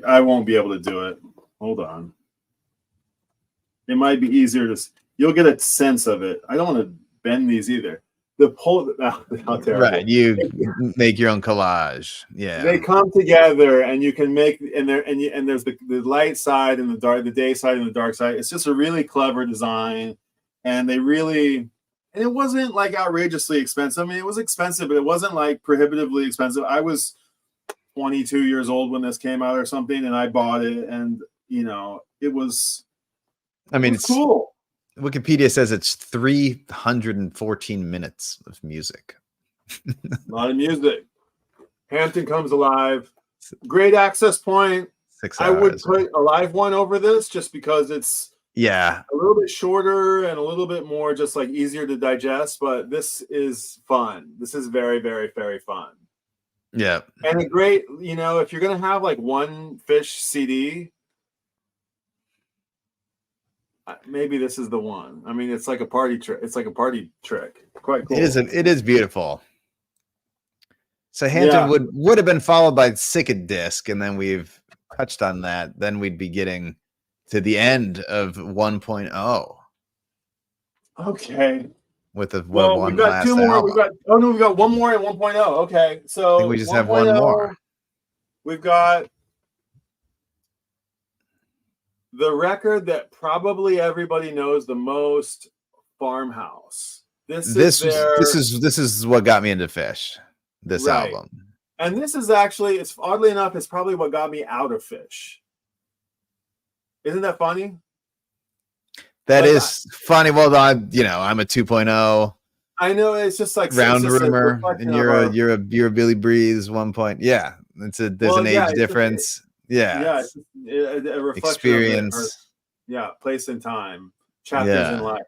I won't be able to do it. Hold on. It might be easier you'll get a sense of it. I don't want to bend these either. Right, you make your own collage. Yeah, they come together, and you can make and there's the light side and the day side and the dark side. It's just a really clever design, and it wasn't like outrageously expensive. I mean, it was expensive, but it wasn't like prohibitively expensive. I was 22 years old when this came out or something, and I bought it, and it was. I mean, it's cool. Wikipedia says it's 314 minutes of music. A lot of music. Hampton Comes Alive. Great access point. 6 hours. I would put a live one over this just because it's a little bit shorter and a little bit more just like easier to digest, but this is fun. This is very, very, very fun. Yeah. And a great, if you're going to have like one Phish CD, maybe this is the one. I mean, it's like a party trick. It's like a party trick. Quite cool. It is beautiful. So Hampton would have been followed by Sick Disc, and then we've touched on that. Then we'd be getting to the end of 1.0. Okay. With the we've got 2 more. Album. We've got 1 more and 1.0. Okay, so I think we just have 1 more. We've got the record that probably everybody knows the most, Farmhouse. This is what got me into Phish. This album. And this is actually, it's oddly enough, it's probably what got me out of Phish. Isn't that funny? That is funny. Well, I'm a 2.0. I know, it's just like round rumor, and you're a Billy Breeze 1 point. Yeah, there's an age difference. It's a reflection experience. Of place and time, chapters in life.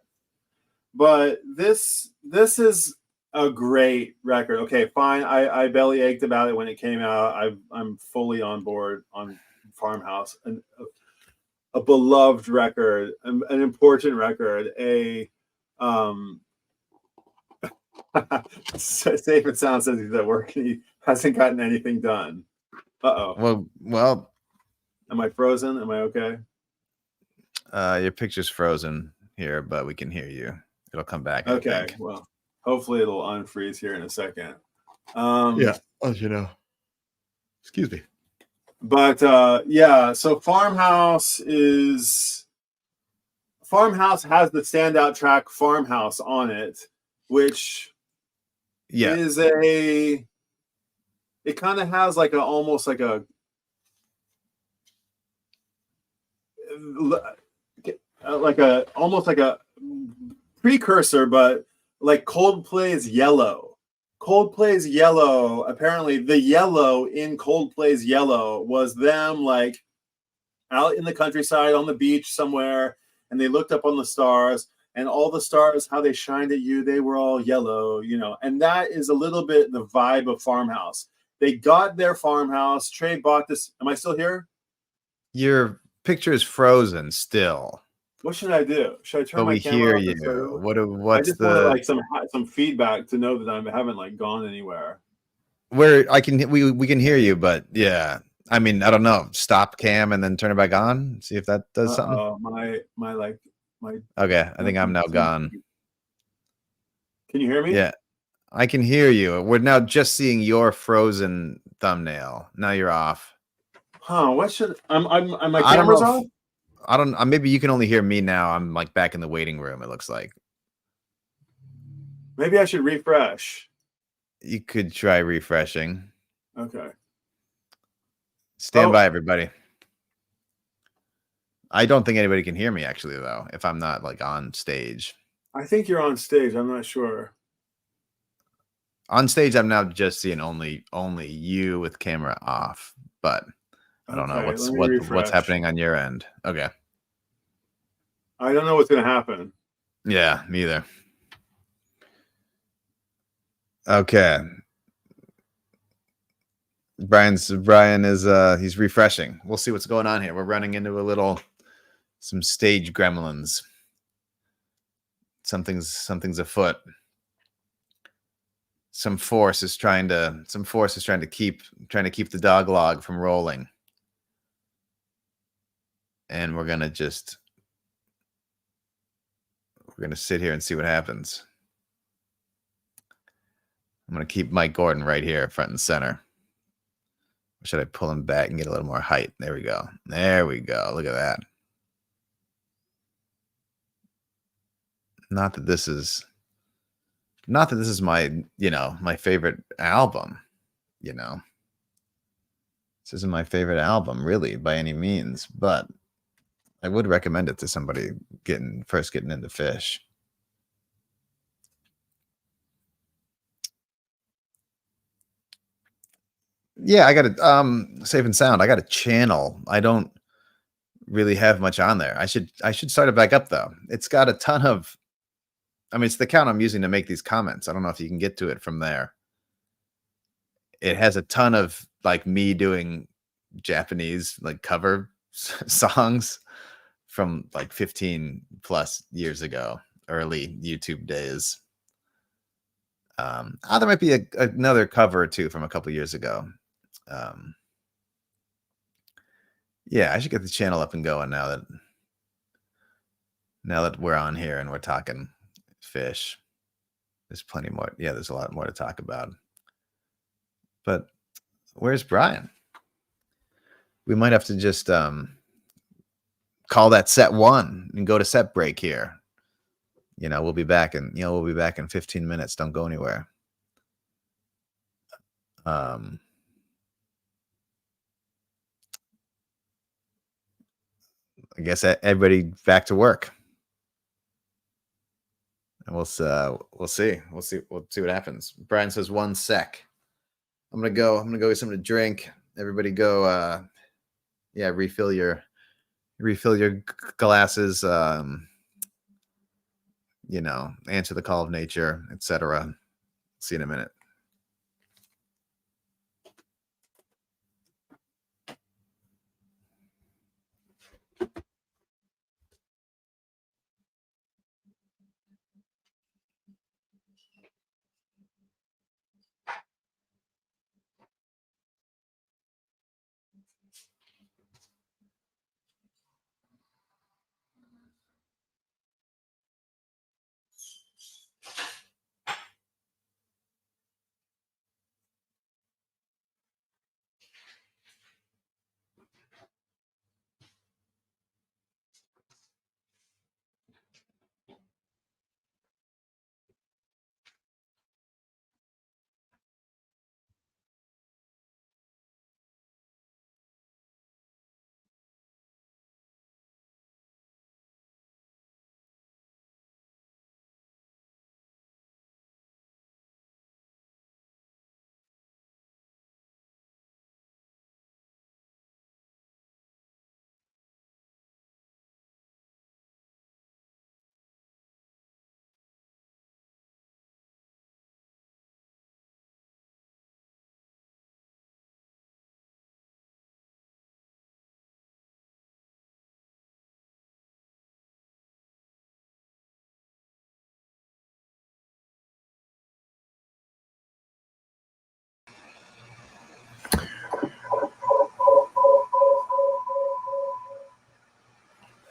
But this is a great record. Okay, fine. I belly ached about it when it came out. I'm fully on board on Farmhouse, and a beloved record, an important record, safe and sound says he's at work and he hasn't gotten anything done. Well, am I frozen? Am I okay? Your picture's frozen here, but we can hear you. It'll come back. Okay. Well, hopefully it'll unfreeze here in a second. As you know. Excuse me. But so Farmhouse has the standout track Farmhouse on it, which is it kind of has like almost like a precursor, but like Coldplay's Yellow. Coldplay's Yellow, apparently the yellow in Coldplay's Yellow was them like out in the countryside on the beach somewhere, and they looked up on the stars, and all the stars, how they shined at you, they were all yellow, you know. And that is a little bit the vibe of Farmhouse. They got their farmhouse. Trey bought this. Am I still here? Your picture is frozen still. What should I do? Should I turn But my we camera hear off? you. I What's just wanted the like some feedback to know that I haven't like gone anywhere. where I can we can hear you, but yeah. I mean, I don't know. Stop cam and then turn it back on. See if that does something. My Okay, I think I'm now gone. Can you hear me? Yeah, I can hear you. We're now just seeing your frozen thumbnail. Now you're off. Huh? What should my I don't camera's know. off? I don't. Maybe you can only hear me now. I'm like back in the waiting room. It looks like Maybe I should refresh. you could try refreshing. Okay. Stand by, everybody. I don't think anybody can hear me actually, though, if I'm not like on stage. I think you're on stage. I'm not sure. On stage, I'm now just seeing only you with camera off, but I don't know what's happening on your end. Okay. I don't know what's gonna happen. Yeah, neither. Okay. Brian is he's refreshing. We'll see what's going on here. We're running into some stage gremlins. Something's afoot. Some force is trying to keep the dog log from rolling. And we're gonna sit here and see what happens. I'm gonna keep Mike Gordon right here, front and center. Or should I pull him back and get a little more height? There we go. There we go. Look at that. Not that this is my, my favorite album, This isn't my favorite album, really, by any means, but I would recommend it to somebody first getting into Phish. Yeah, I got it. Safe and Sound. I got a channel. I don't really have much on there. I should start it back up though. It's got a ton of. I mean, it's the account I'm using to make these comments. I don't know if you can get to it from there. It has a ton of like me doing Japanese like cover songs from like 15 plus years ago, early YouTube days. There might be another cover or two from a couple years ago. Yeah, I should get the channel up and going now that we're on here and we're talking Phish. There's plenty more. Yeah, there's a lot more to talk about. But where's Brian? We might have to just call that set one and go to set break here. We'll be back in 15 minutes. Don't go anywhere. I guess everybody back to work. And we'll see what happens. Brian says 1 sec. I'm gonna go get something to drink. Everybody go refill your glasses, answer the call of nature, etc. See you in a minute.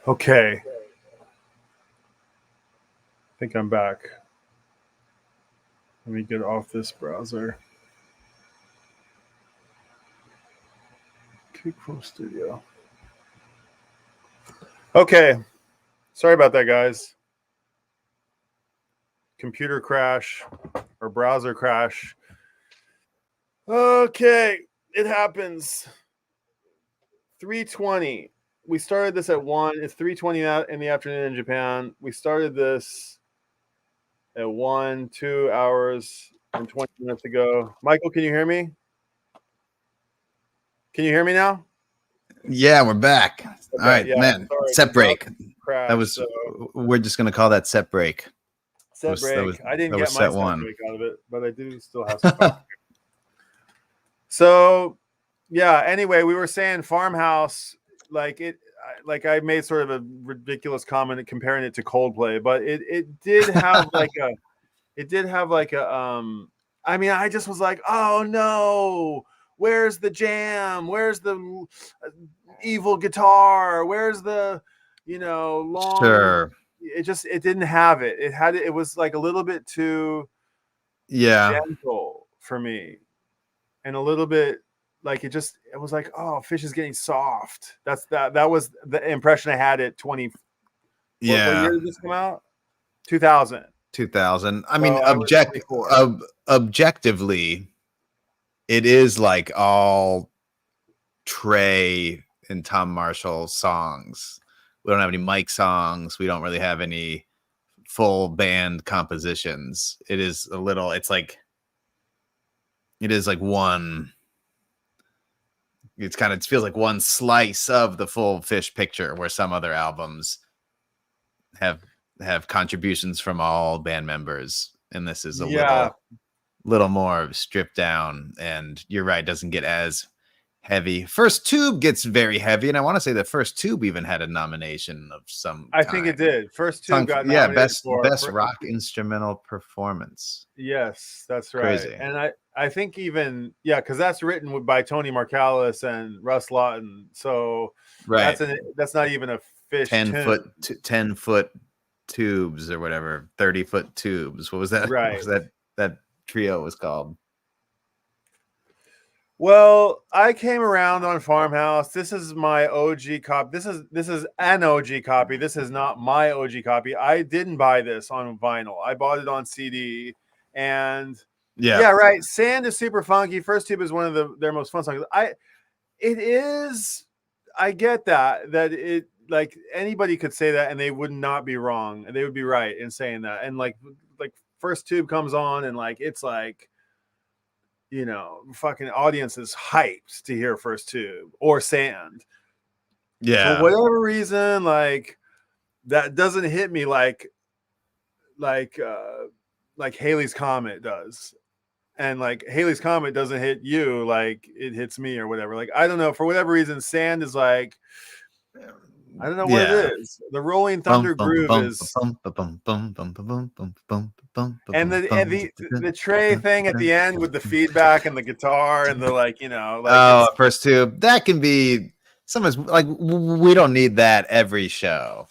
Okay. I think I'm back. Let me get off this browser. Kick from Studio. Okay. Sorry about that, guys. Computer crash or browser crash. Okay. It happens. 3:20. We started this at 1. It's 3:20 in the afternoon in Japan. We started this at 2 hours and 20 minutes ago. Michael, can you hear me? Can you hear me now? Yeah, we're back. Okay, all right, yeah, man. sorry, Set break. crash, That was. so. We're just gonna call that set break. Set break. I didn't get my set break out of it, but I do still have some coffee. So, yeah. Anyway, we were saying farmhouse, like I made sort of a ridiculous comment comparing it to Coldplay, but it did have like a, I mean, I just was like, oh no, where's the jam? Where's the evil guitar? Where's the, long. Sure. It didn't have it. It was like a little bit too gentle for me, and a little bit like it was like, oh, Phish is getting soft. That was the impression I had at 20. Yeah. What year did this come out? 2000. 2000. I mean, objectively, it is like all Trey and Tom Marshall songs. We don't have any Mike songs. We don't really have any full band compositions. It is like one. It feels like one slice of the full Phish picture, where some other albums have contributions from all band members, and this is a little more stripped down. And you're right, doesn't get as heavy. First Tube gets very heavy, and I want to say the First Tube even had a nomination of some I think it did. First Tube got nominated best rock instrumental performance. Yes, that's right. Crazy. And I think even because that's written by Tony Marcalis and Russ Lawton, so right, that's not even a Phish 10-foot tubes or whatever, 30-foot tubes. What was that? Right. What was that trio was called? Well, I came around on Farmhouse. This is my OG copy. This is an OG copy. This is not my OG copy. I didn't buy this on vinyl. I bought it on CD. And yeah, right. Sand is super funky. First Tube is one of their most fun songs. I get that it, like, anybody could say that and they would not be wrong. They would be right in saying that. And like First Tube comes on and like it's like, fucking audience is hyped to hear First Tube or Sand. Yeah. For whatever reason, like that doesn't hit me like Halley's Comet does. And like Halley's Comet doesn't hit you like it hits me or whatever. Like, I don't know. For whatever reason, Sand is like, I don't know what it is. The Rolling Thunder groove is, and the Trey thing at the end with the feedback and the guitar and the First Tube, that can be sometimes like we don't need that every show.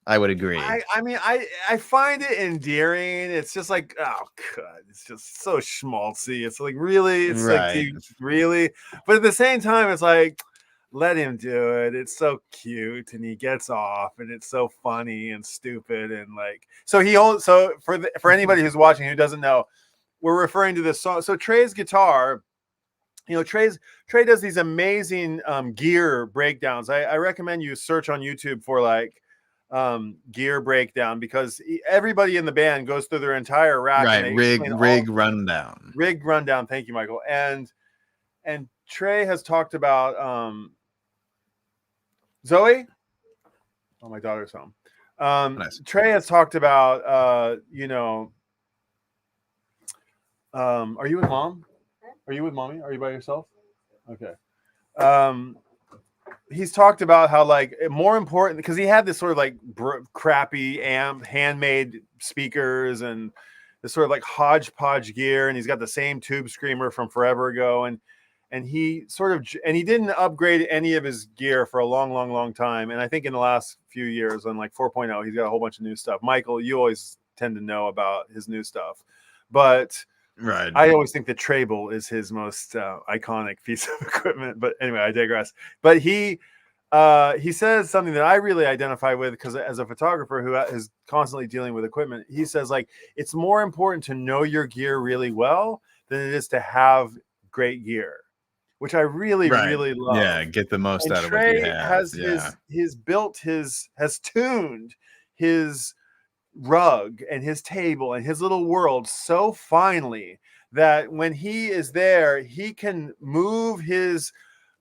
I would agree. I mean, I find it endearing. It's just like, oh god, it's just so schmaltzy. It's like, really, it's right. Like, really, but at the same time, it's like, let him do it. It's so cute, and he gets off, and it's so funny and stupid, and like, so for anybody who's watching who doesn't know, we're referring to this song. So Trey's guitar, Trey does these amazing gear breakdowns. I recommend you search on YouTube for like gear breakdown, because everybody in the band goes through their entire rack. Right, rig rundown. Thank you, Michael. And Trey has talked about Zoe. Oh, my daughter's home. Nice. Trey has talked about are you with mom? Are you with mommy? Are you by yourself? Okay. He's talked about how, like, more important, because he had this sort of like crappy amp, handmade speakers, and this sort of like hodgepodge gear, and he's got the same tube screamer from forever ago, and he didn't upgrade any of his gear for a long time. And I think in the last few years on like 4.0. He's got a whole bunch of new stuff. Michael, you always tend to know about his new stuff, but right. I always think the Trable is his most iconic piece of equipment. But anyway, I digress. But he says something that I really identify with, because as a photographer who is constantly dealing with equipment, he says, like, it's more important to know your gear really well than it is to have great gear, which I really, really love. Yeah, get the most and out of Trey what you have. has has tuned his rug and his table and his little world so finely that when he is there, he can move his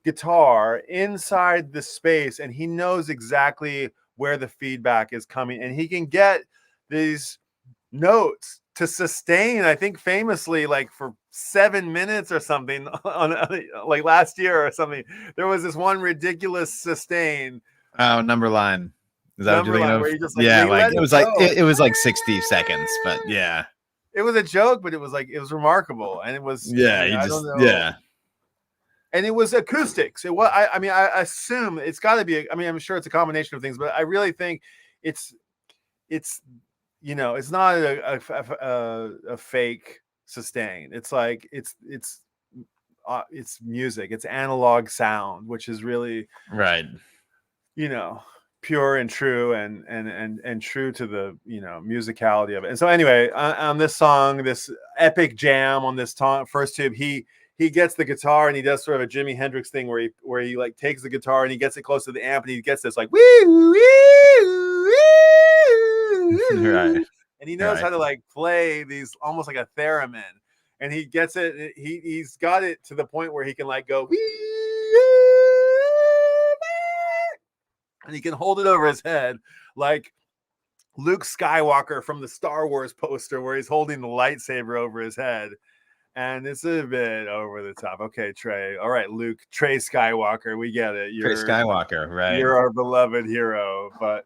guitar inside the space and he knows exactly where the feedback is coming, and he can get these notes to sustain, I think famously, like for 7 minutes or something on like last year or something. There was this one ridiculous sustain. Oh, number line. Is that what you're thinking of? Where you just like, yeah, like it was like 60 seconds, but yeah. It was a joke, but it was remarkable. And it was, yeah, I don't know. Yeah. And it was acoustics. It was, I mean, I assume it's got to be, I mean, I'm sure it's a combination of things, but I really think it's you know, it's not a fake sustain. It's like it's music. It's analog sound, which is really right. You know, pure and true, and true to the, you know, musicality of it. And so anyway, on this song, this epic jam on this first tube, he gets the guitar and he does sort of a Jimi Hendrix thing where he like takes the guitar and he gets it close to the amp and he gets this like woo. Right. And he knows how to like play these almost like a theremin, and he gets it. He's got it to the point where he can like go, and he can hold it over his head like Luke Skywalker from the Star Wars poster, where he's holding the lightsaber over his head. And it's a bit over the top. Okay, Trey. All right, Luke. Trey Skywalker. We get it. Trey Skywalker, right? You're our beloved hero, but.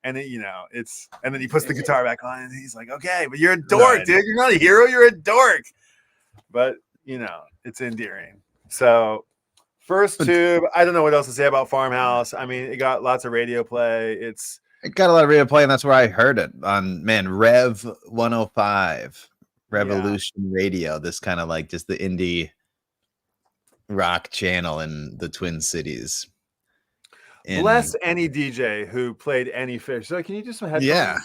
And it, you know, it's, and then he puts the guitar back on and he's like, okay, but you're a dork, dude. You're not a hero. You're a dork. But, you know, it's endearing. So first tube, I don't know what else to say about Farmhouse. I mean, it got lots of radio play. It got a lot of radio play, and that's where I heard it on, Rev 105, Revolution Radio. This kind of like just the indie rock channel in the Twin Cities. Bless any DJ who played any Phish. So can you just headphones? Yeah.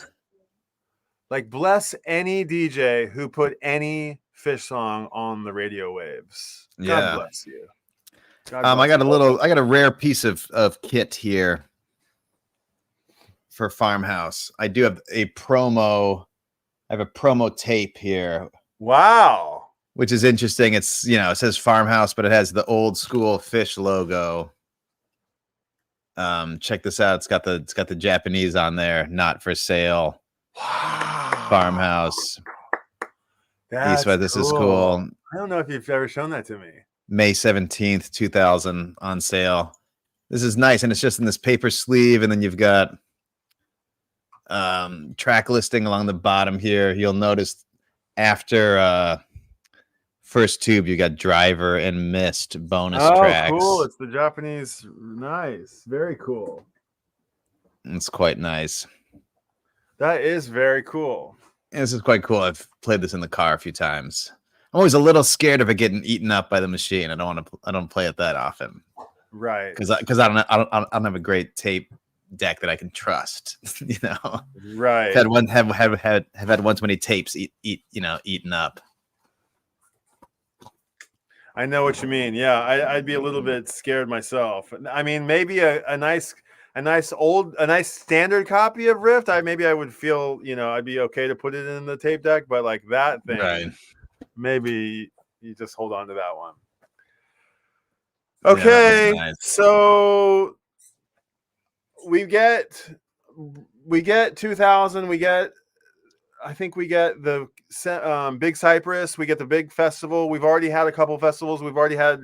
Like bless any DJ who put any Phish song on the radio waves. God bless you. I got a rare piece of kit here for Farmhouse. I do have a promo. I have a promo tape here. Wow. Which is interesting. It's, you know, it says Farmhouse, but it has the old school Phish logo. Check this out. It's got the Japanese on there. Not for sale. Wow. Farmhouse. That's this is cool. I don't know if you've ever shown that to me. May 17th, 2000 on sale. This is nice. And it's just in this paper sleeve. And then you've got track listing along the bottom here. You'll notice after first tube, you got Driver and Mist bonus tracks. Oh, cool. It's the Japanese. Nice. Very cool. It's quite nice. That is very cool. And this is quite cool. I've played this in the car a few times. I'm always a little scared of it getting eaten up by the machine. I don't play it that often. Right. Because I don't have a great tape deck that I can trust. You know. Right. Have had one too many tapes eaten up. I know what you mean. Yeah, I'd be a little bit scared myself. I mean, maybe a nice standard copy of Rift. I would feel, you know, I'd be okay to put it in the tape deck, but like that thing, right. Maybe you just hold on to that one. Okay, yeah, nice. So we get 2000. I think we get the Big Cypress. We get the big festival. We've already had a couple festivals. We've already had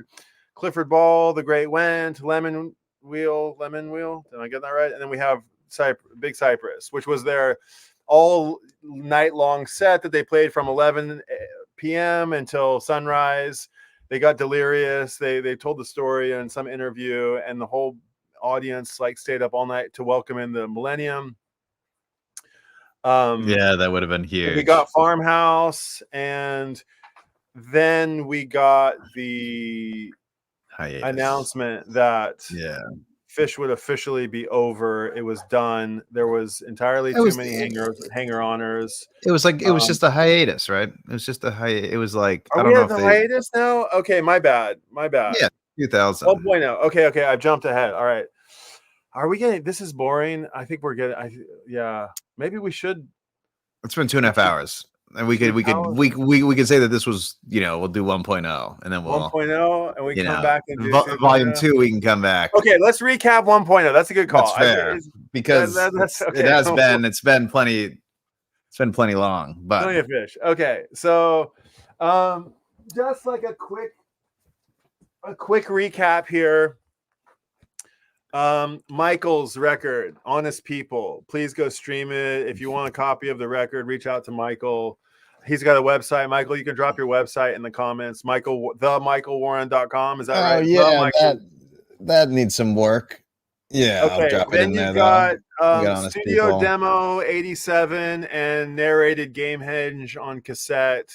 Clifford Ball, The Great Went, Lemon Wheel. Did I get that right? And then we have Big Cypress, which was their all night long set that they played from 11 p.m. until sunrise. They got delirious. They told the story in some interview, and the whole audience like stayed up all night to welcome in the millennium. Yeah, that would have been huge. We got Farmhouse, and then we got the announcement that Phish would officially be over. It was done. There was entirely too many hanger-oners. It was like, it was just a hiatus, right? It was just a hiatus. It was like, I don't know if the hiatus now. Okay, my bad. Yeah, 2000. 1.0. Okay, I've jumped ahead. All right. Are we getting? This is boring. I think we're getting. Yeah, maybe we should. It's been 2.5 hours. And we could say that this was, we'll do 1.0 and then we'll 1.0 and we come back and do volume 2. We can come back. Okay, let's recap 1.0. That's a good call. That's fair, because it has been. It's been plenty. It's been plenty long, but plenty of Phish. Okay, so just like a quick recap here. Michael's record, Honest People. Please go stream it. If you want a copy of the record, reach out to Michael. He's got a website. Michael, you can drop your website in the comments. Michael, themichaelwarren.com. Is that right? Oh, yeah. That needs some work. Yeah. Okay. I'll drop then it in you've there, got Studio Demo 87 and narrated Gamehenge on cassette.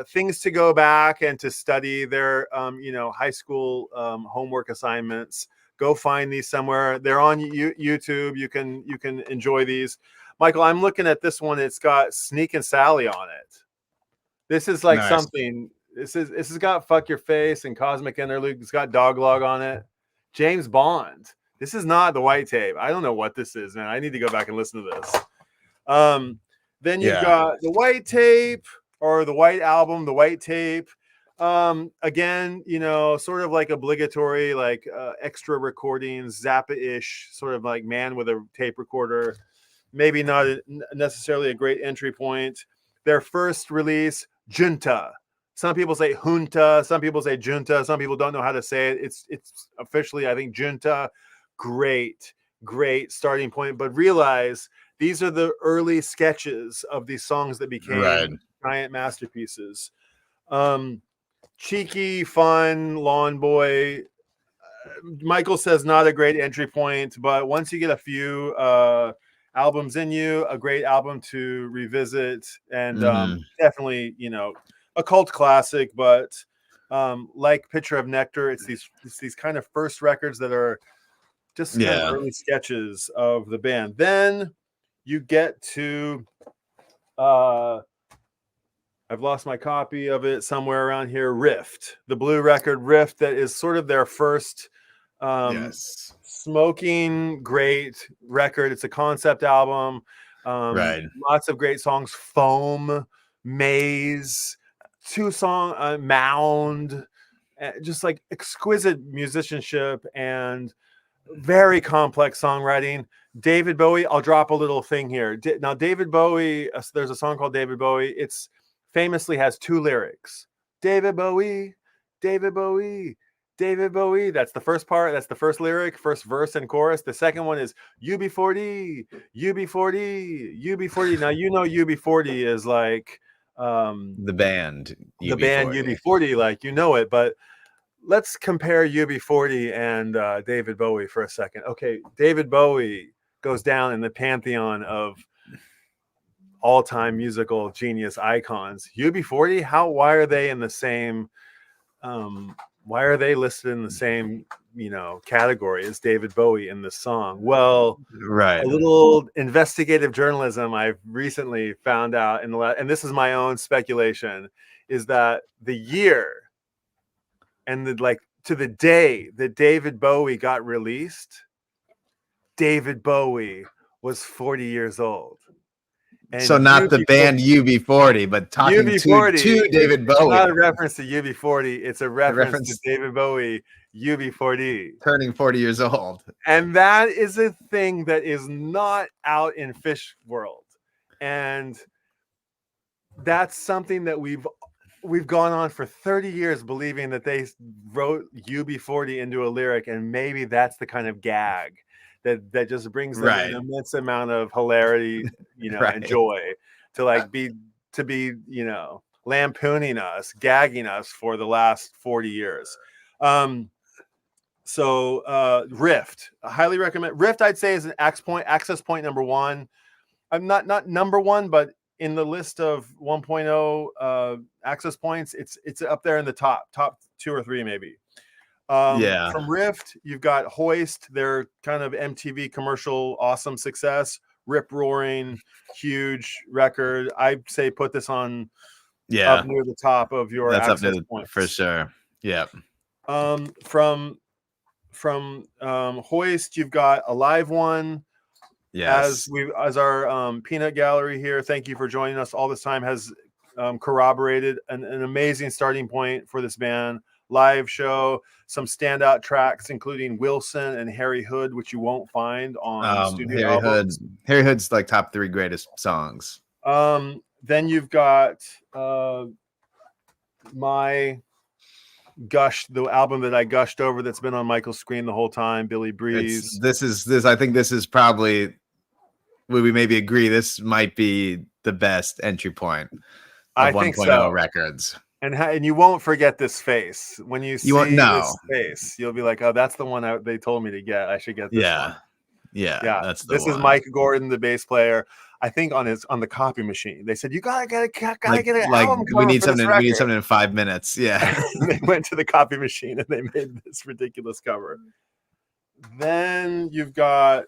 Things to go back and to study their, high school homework assignments. Go find these somewhere. They're on YouTube. You can enjoy these. Michael, I'm looking at this one. It's got Sneak and Sally on it. This is like something. This has got Fuck Your Face and Cosmic Interlude. It's got Doglog on it. James Bond. This is not the white tape. I don't know what this is, man. I need to go back and listen to this. Then you've got the white tape or the white album, the white tape. Again, sort of like obligatory, like extra recordings, Zappa-ish, sort of like Man with a Tape Recorder. Maybe not necessarily a great entry point. Their first release, Junta. Some people say Junta. Some people say Junta. Some people don't know how to say it. It's officially, I think, Junta. Great starting point. But realize these are the early sketches of these songs that became giant masterpieces. Cheeky, fun, Lawn Boy. Michael says not a great entry point, but once you get a few albums in you, a great album to revisit, and definitely, a cult classic. But like Picture of Nectar, it's these kind of first records that are just kind of early sketches of the band. Then you get to I've lost my copy of it somewhere around here. Rift, the blue record Rift, that is sort of their first smoking great record. It's a concept album. Lots of great songs. Foam, Maze, 2-song Mound, just like exquisite musicianship and very complex songwriting. David Bowie, I'll drop a little thing here. Now, David Bowie, there's a song called David Bowie. It's famously has 2 lyrics. David Bowie, David Bowie, David Bowie. That's the first part. That's the first lyric, first verse and chorus. The second one is UB40, UB40, UB40. Now, UB40 is like the band UB40. The band UB40, like it. But let's compare UB40 and David Bowie for a second. Okay, David Bowie goes down in the pantheon of all-time musical genius icons. UB40, why are they in the same why are they listed in the same category as David Bowie in this song? Well, a little investigative journalism I've recently found out and this is my own speculation, is that the year and to the day that David Bowie got released, David Bowie was 40 years old. And so not the band UB40, but talking UB40, to David Bowie. It's not a reference to UB40. It's a reference to David Bowie, UB40. Turning 40 years old. And that is a thing that is not out in Phish world. And that's something that we've gone on for 30 years believing that they wrote UB40 into a lyric, and maybe that's the kind of gag that just brings them an immense amount of hilarity, and joy to be lampooning us, gagging us for the last 40 years. So Rift, I highly recommend Rift. I'd say is an access point number one. I'm not number one, but in the list of 1.0 access points, it's up there in the top 2 or 3 maybe. Yeah. From Rift, you've got Hoist, their kind of MTV commercial awesome success, rip roaring, huge record. I'd say put this on up near the top of your That's access up near points for sure. Yeah. From Hoist, you've got a live one. Yes. As our peanut gallery here, thank you for joining us all this time, has corroborated an amazing starting point for this band. Live show, some standout tracks, including Wilson and Harry Hood, which you won't find on studio albums. Harry Hood's like top 3 greatest songs. Then you've got the album that I gushed over that's been on Michael's screen the whole time, Billy Breeze. I think this is probably, would we maybe agree, this might be the best entry point of 1.0 records. And you won't forget this face. When you see this face, you'll be like, oh, that's the one they told me to get. I should get this one. Yeah. This is Mike Gordon, the bass player. I think on the copy machine, they said, you gotta get an album cover. We need something in 5 minutes. Yeah. They went to the copy machine and they made this ridiculous cover. Then you've got,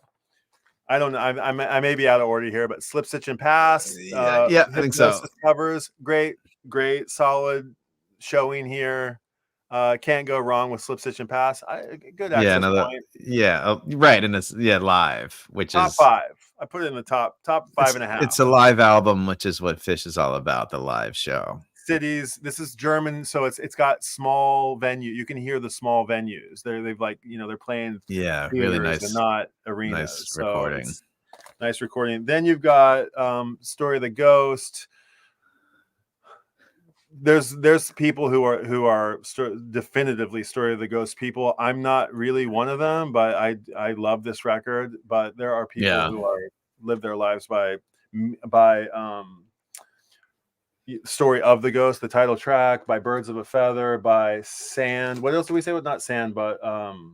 I don't know, I may be out of order here, but Slip, Stitch, and Pass. I think so. Covers, great, solid showing here. Can't go wrong with Slip, Stitch, and Pass. Good access point. Yeah, right. And it's live, which top is 5. I put it in the top 5.5. It's a live album, which is what Phish is all about, the live show. Cities. This is German, so it's got small venue. You can hear the small venues. They've like, they're playing really nice and not arenas. Nice recording. Then you've got Story of the Ghost. There's people who are definitively Story of the Ghost people. I'm not really one of them, but I love this record. But there are people who live their lives by Story of the Ghost, the title track, by Birds of a Feather, by Sand. What else do we say with not Sand, but what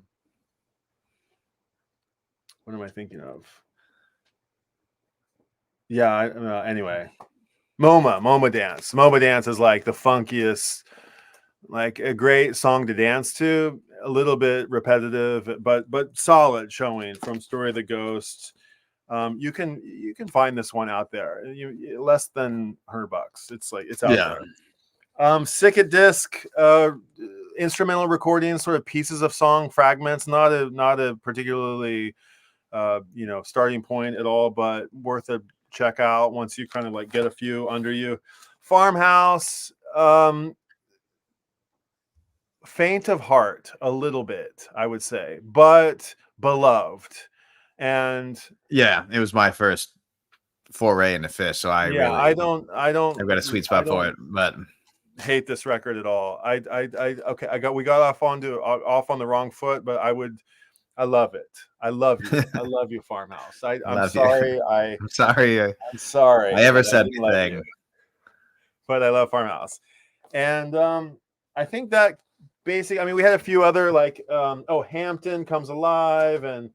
am I thinking of? Yeah, anyway. MoMA Dance. MoMA Dance is like the funkiest, like a great song to dance to. A little bit repetitive, but solid showing from Story of the Ghost. You can find this one out there. Less than $100. It's out there. Sick at Disc, instrumental recordings, sort of pieces of song fragments. Not a particularly starting point at all, but worth a check out once you kind of like get a few under you. Farmhouse, faint of heart a little bit, I would say, but beloved. And it was my first foray into Phish, so I've got a sweet spot for it, but hate this record at all. We got off on the wrong foot, but I love it. I love you. I love you, Farmhouse. I'm sorry. I'm sorry. I ever said anything. But I love Farmhouse. And I think that we had a few other like Hampton Comes Alive and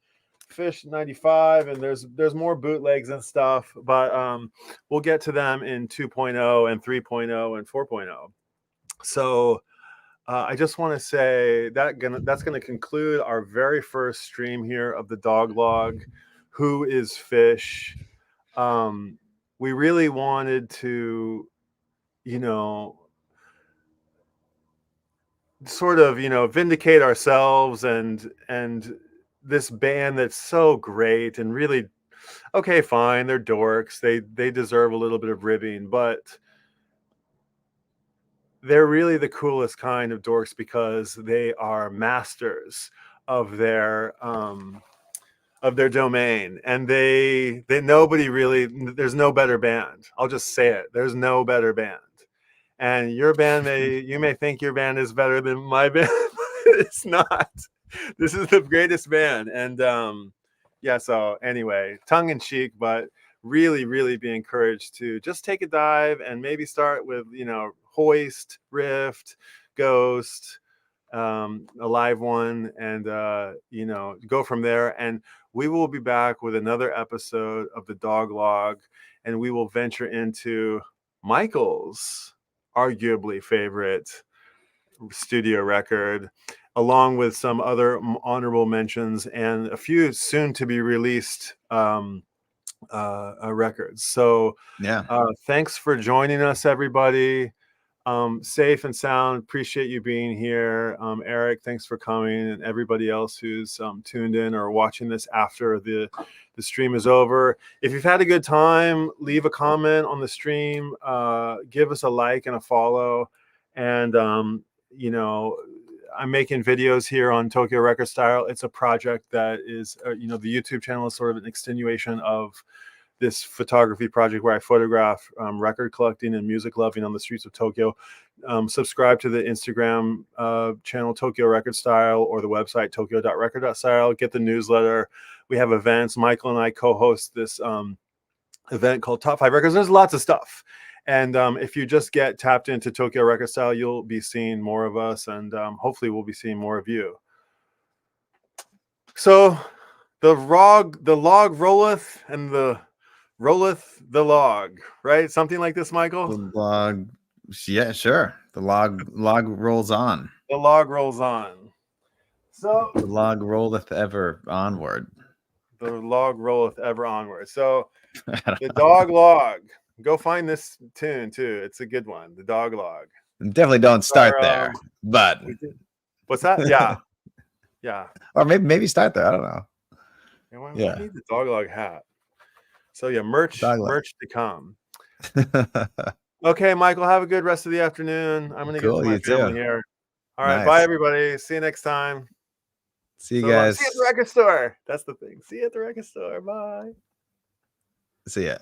Phish 95, and there's more bootlegs and stuff, but we'll get to them in 2.0 and 3.0 and 4.0. So I just want to say that's going to conclude our very first stream here of the Dog Log. Who is Phish? We really wanted to, sort of, vindicate ourselves and this band that's so great and really, okay, fine, they're dorks. They deserve a little bit of ribbing, but they're really the coolest kind of dorks because they are masters of their domain, and nobody really, there's no better band. I'll just say it. There's no better band. And your band you may think your band is better than my band. It's not. This is the greatest band. And so anyway, tongue in cheek, but really, really be encouraged to just take a dive and maybe start with, Hoist, Rift, Ghost, a live one, and you know, go from there. And we will be back with another episode of the Dog Log, and we will venture into Michael's arguably favorite studio record, along with some other honorable mentions and a few soon to be released records. So Yeah. thanks for joining us, everybody. Safe and sound. Appreciate you being here. Eric, thanks for coming, and everybody else who's tuned in or watching this after the stream is over. If you've had a good time, leave a comment on the stream, give us a like and a follow. And you know, I'm making videos here on Tokyo Record Style. It's a project that is, you know, the YouTube channel is sort of an extenuation of this photography project where I photograph record collecting and music loving on the streets of Tokyo. Subscribe to the Instagram channel Tokyo Record Style, or the website tokyo.record.style. Get the newsletter. We have events. Michael and I co-host this event called Top 5 Records. There's lots of stuff. And if you just get tapped into Tokyo Record Style, you'll be seeing more of us, and hopefully we'll be seeing more of you. So the log rolleth, and the rolleth the log, right? Something like this, Michael? The log, yeah, sure. The log rolls on. The log rolls on. So the log rolleth ever onward. The log rolleth ever onward. So the Dog Log. Go find this tune too. It's a good one. The Dog Log. Definitely don't start there. But what's that? Yeah. Yeah. Or maybe start there. I don't know. Yeah. I need the Dog Log hat. So yeah, merch to come. Okay, Michael, have a good rest of the afternoon. I'm gonna get to my family here. All right, bye everybody. See you next time. See you guys. See you at the record store. That's the thing. See you at the record store. Bye. See ya.